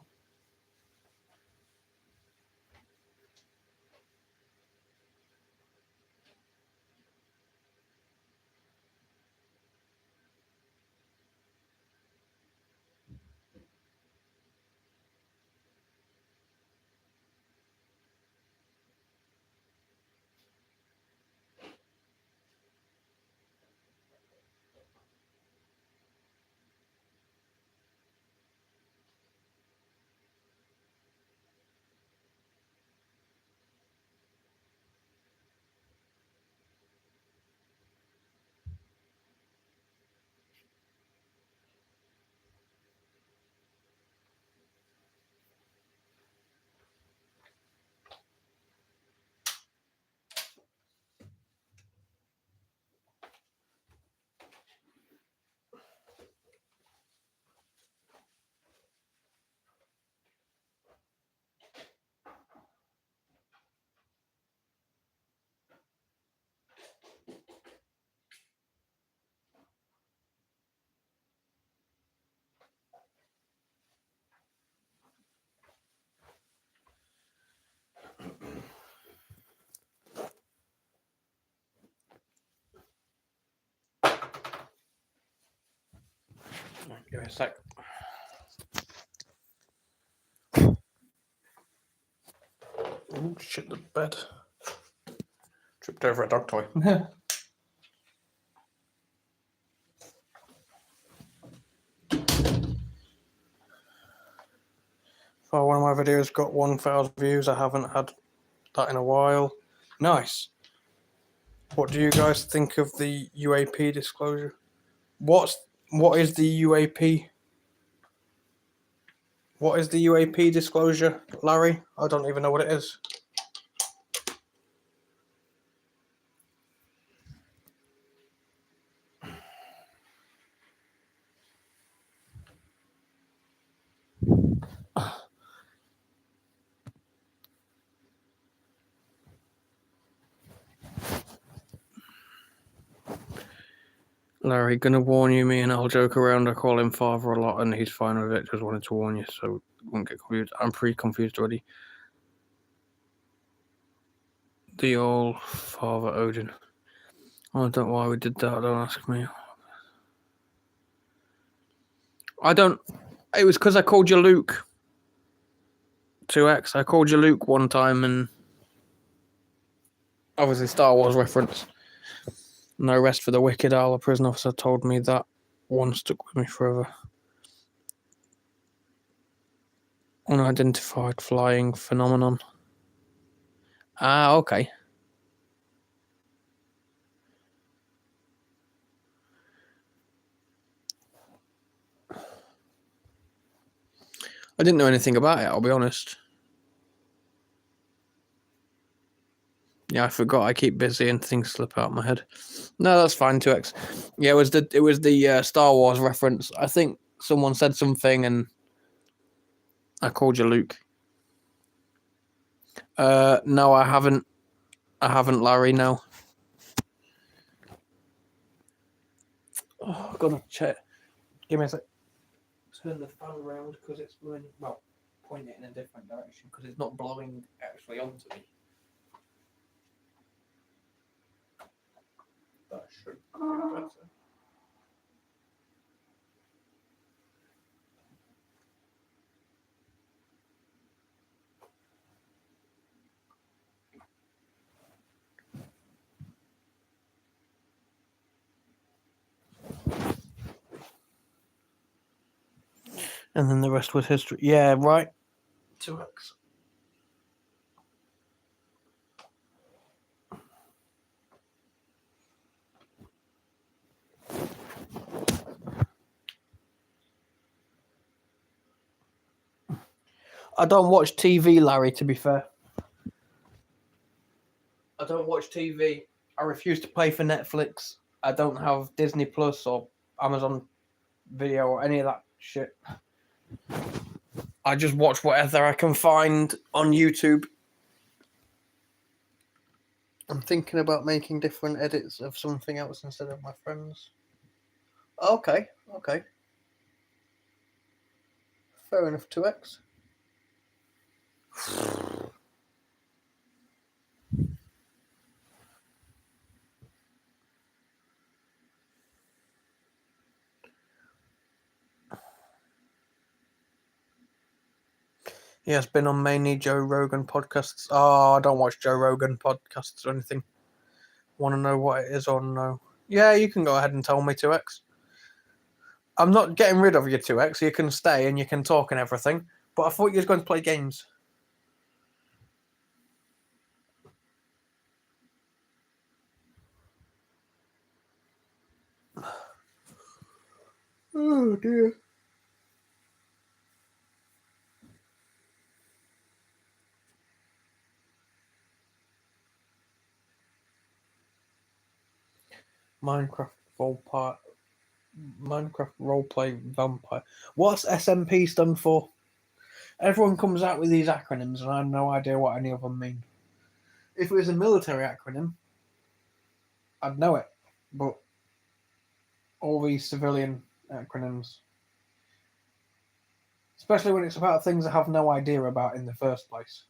Give me a sec. Oh shit, the bed. Tripped over a dog toy. Oh, one of my videos got 1,000 views. I haven't had that in a while. Nice. What do you guys think of the UAP disclosure? What is the UAP? What is the UAP disclosure, Larry? I don't even know what it is. Larry, gonna warn you, me and I'll joke around. I call him father a lot and he's fine with it. Just wanted to warn you so you won't get confused. I'm pretty confused already. The old father Odin. I don't know why we did that. Don't ask me. I don't. It was because I called you Luke. 2X. I called you Luke one time and obviously Star Wars reference. No rest for the wicked. Our prison officer told me that one stuck with me forever. Unidentified flying phenomenon. Ah, okay. I didn't know anything about it, I'll be honest. Yeah, I forgot. I keep busy and things slip out of my head. No, that's fine. 2X. Yeah, it was the Star Wars reference. I think someone said something and I called you Luke. No, I haven't. Larry. No. Oh, I've got to check. Give me a sec. Turn the fan around because it's blowing. Well, point it in a different direction because it's not blowing actually onto me. That should be better. And then the rest was history. Yeah, right. 2X. I don't watch TV, Larry, to be fair. I don't watch TV. I refuse to pay for Netflix. I don't have Disney Plus or Amazon Video or any of that shit. I just watch whatever I can find on YouTube. I'm thinking about making different edits of something else instead of my friends. Okay. Fair enough, 2x. He has been on mainly Joe Rogan podcasts. Oh, I don't watch Joe Rogan podcasts or anything. Want to know what it is or no? Yeah, you can go ahead and tell me, 2x. I'm not getting rid of your 2x. You can stay and you can talk and everything. But I thought you was going to play games. Oh, dear. Minecraft roleplay vampire. What's SMP stand for? Everyone comes out with these acronyms, and I have no idea what any of them mean. If it was a military acronym, I'd know it. But all these civilian acronyms, especially when it's about things I have no idea about in the first place.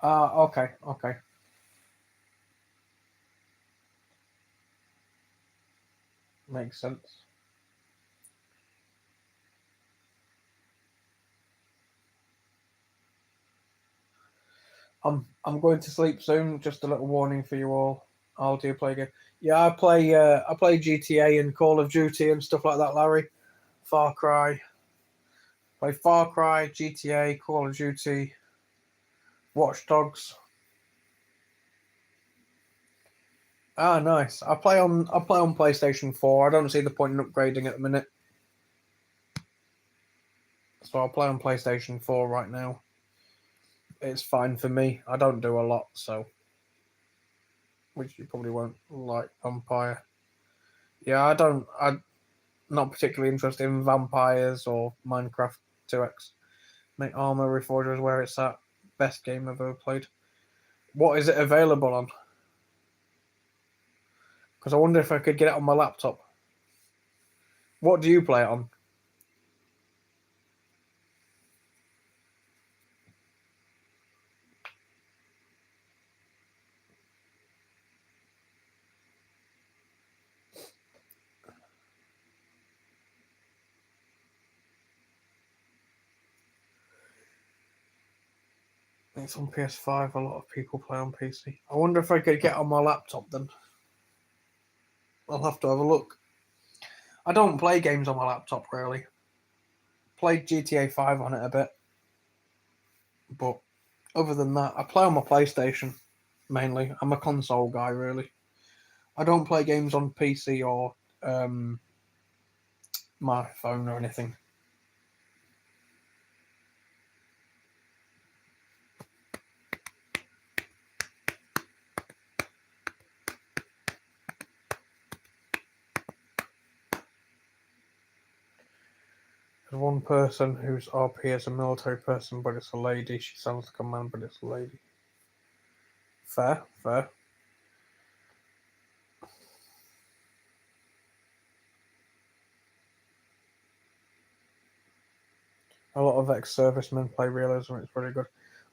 Okay. Makes sense. I'm going to sleep soon. Just a little warning for you all. I'll do play again. Yeah, I play GTA and Call of Duty and stuff like that, Larry. Far Cry. Play Far Cry, GTA, Call of Duty, Watch Dogs. Ah, nice. I play on PlayStation 4. I don't see the point in upgrading at the minute. So I'll play on PlayStation 4 right now. It's fine for me. I don't do a lot, so which you probably won't like Vampire. Yeah, I'm not particularly interested in vampires or Minecraft 2x. Make Armor Reforgers where it's at. Best game I've ever played. What is it available on? Because I wonder if I could get it on my laptop. What do you play it on? It's on PS5. A lot of people play on PC. I wonder if I could get it on my laptop then. I'll have to have a look. I don't play games on my laptop really. Played GTA 5 on it a bit. But other than that, I play on my PlayStation mainly. I'm a console guy really. I don't play games on PC or my phone or anything. There's one person whose RP is a military person, but it's a lady. She sounds like a man, but it's a lady. Fair. A lot of ex-servicemen play realism. It's pretty good.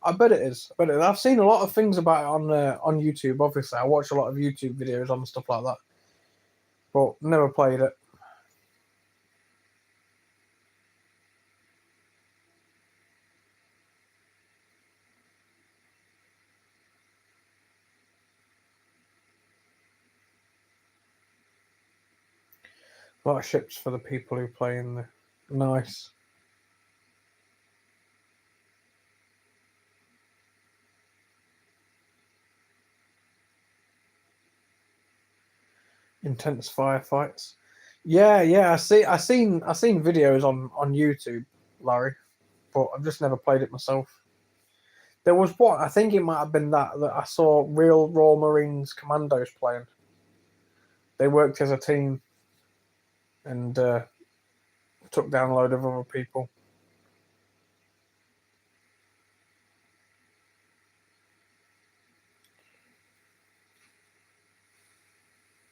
I bet it is. I bet it is. I've seen a lot of things about it on YouTube. Obviously, I watch a lot of YouTube videos on stuff like that, but never played it. A lot of ships for the people who play in the nice. Intense firefights. Yeah. I seen videos on YouTube, Larry, but I've just never played it myself. There was what I think it might have been that I saw real Royal Marines commandos playing. They worked as a team and took down a load of other people.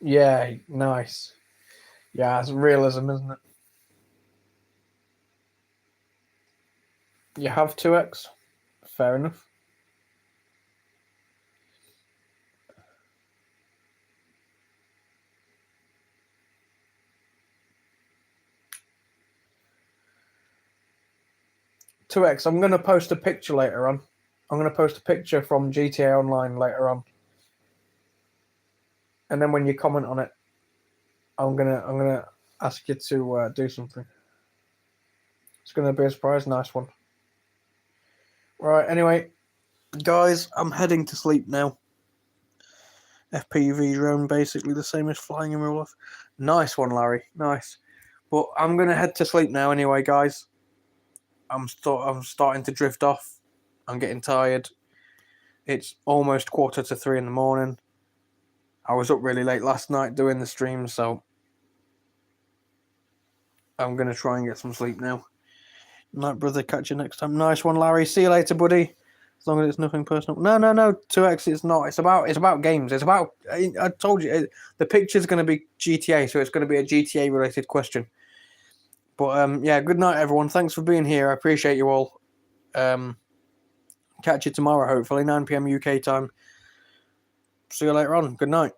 Yeah, nice. Yeah, it's realism, isn't it? You have 2x. Fair enough. I'm going to post a picture later on. I'm going to post a picture from GTA Online later on. And then when you comment on it, I'm gonna ask you to do something. It's gonna be a surprise. Nice one. Right. Anyway, guys, I'm heading to sleep now. FPV drone, basically the same as flying in real life. Nice one, Larry. Nice. But I'm gonna head to sleep now. Anyway, guys, I'm starting to drift off. I'm getting tired. It's almost 2:45 in the morning. I was up really late last night doing the stream, so I'm going to try and get some sleep now. Night, brother. Catch you next time. Nice one, Larry. See you later, buddy. As long as it's nothing personal. No. 2x, it's not. It's about games. It's about... I told you, the picture's going to be GTA, so it's going to be a GTA-related question. But, yeah, good night, everyone. Thanks for being here. I appreciate you all. Catch you tomorrow, hopefully, 9 p.m. UK time. See you later on. Good night.